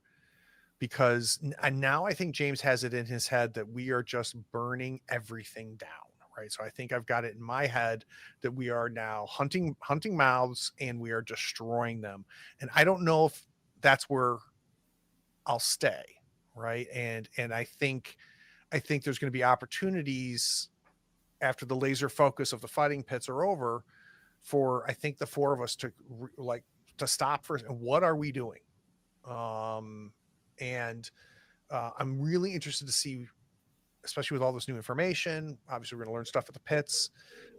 because now I think James has it in his head that we are just burning everything down. Right. So I think I've got it in my head that we are now hunting mouths, and we are destroying them. And I don't know if that's where I'll stay. Right. And I think there's going to be opportunities after the laser focus of the fighting pits are over for, I think, the four of us to stop first. And what are we doing? I'm really interested to see, especially with all this new information. Obviously, we're going to learn stuff at the pits.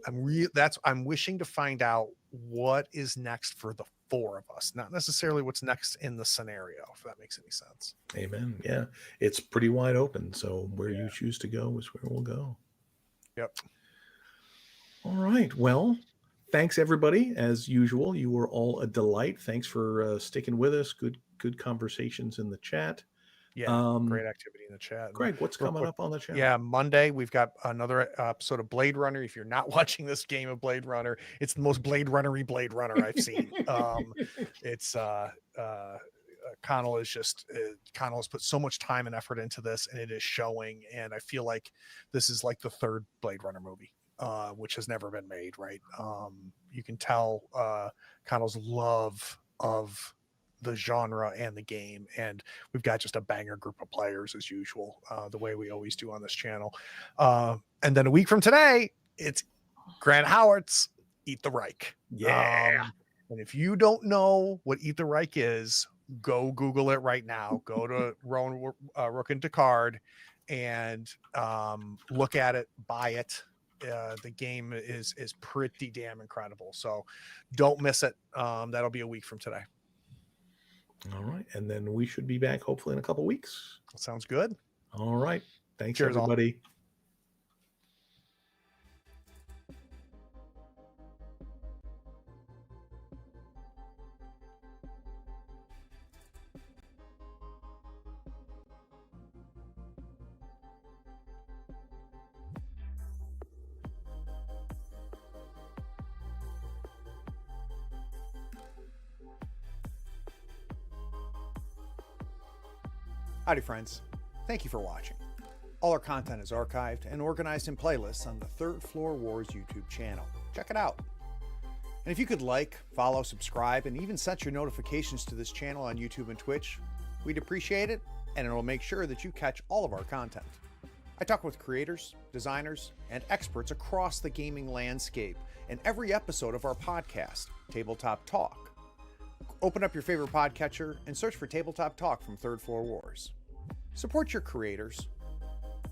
I'm wishing to find out what is next for the four of us, not necessarily what's next in the scenario, if that makes any sense. Amen. Yeah, it's pretty wide open. So where you choose to go is where we'll go. Yep. All right. Well, thanks everybody. As usual, you were all a delight. Thanks for sticking with us. Good conversations in the chat. Yeah, great activity in the chat. Greg, what's coming up on the channel? Yeah, Monday we've got another episode of Blade Runner. If you're not watching this game of Blade Runner, it's the most Blade Runner-y Blade Runner I've seen. It's Connell has put so much time and effort into this, and it is showing. And I feel like this is like the third Blade Runner movie, which has never been made. Right? You can tell Connell's love of the genre and the game, and we've got just a banger group of players as usual, the way we always do on this channel. And then a week from today, it's Grant Howarth's Eat the Reich. Yeah. And if you don't know what Eat the Reich is, go Google it right now. Go to Rowan Rook and Descartes and look at it, buy it. The game is pretty damn incredible. So don't miss it. That'll be a week from today. All right. And then we should be back hopefully in a couple weeks. Sounds good. All right. Thanks, Cheers, everybody. Howdy friends, thank you for watching. All our content is archived and organized in playlists on the Third Floor Wars YouTube channel. Check it out. And if you could like, follow, subscribe, and even set your notifications to this channel on YouTube and Twitch, we'd appreciate it, and it'll make sure that you catch all of our content. I talk with creators, designers, and experts across the gaming landscape in every episode of our podcast, Tabletop Talk. Open up your favorite podcatcher and search for Tabletop Talk from Third Floor Wars. Support your creators.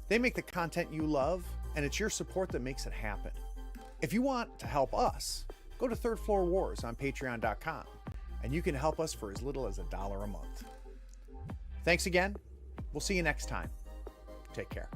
They make the content you love, and it's your support that makes it happen. If you want to help us, go to Third Floor Wars on patreon.com, and you can help us for as little as $1 a month. Thanks again. We'll see you next time. Take care.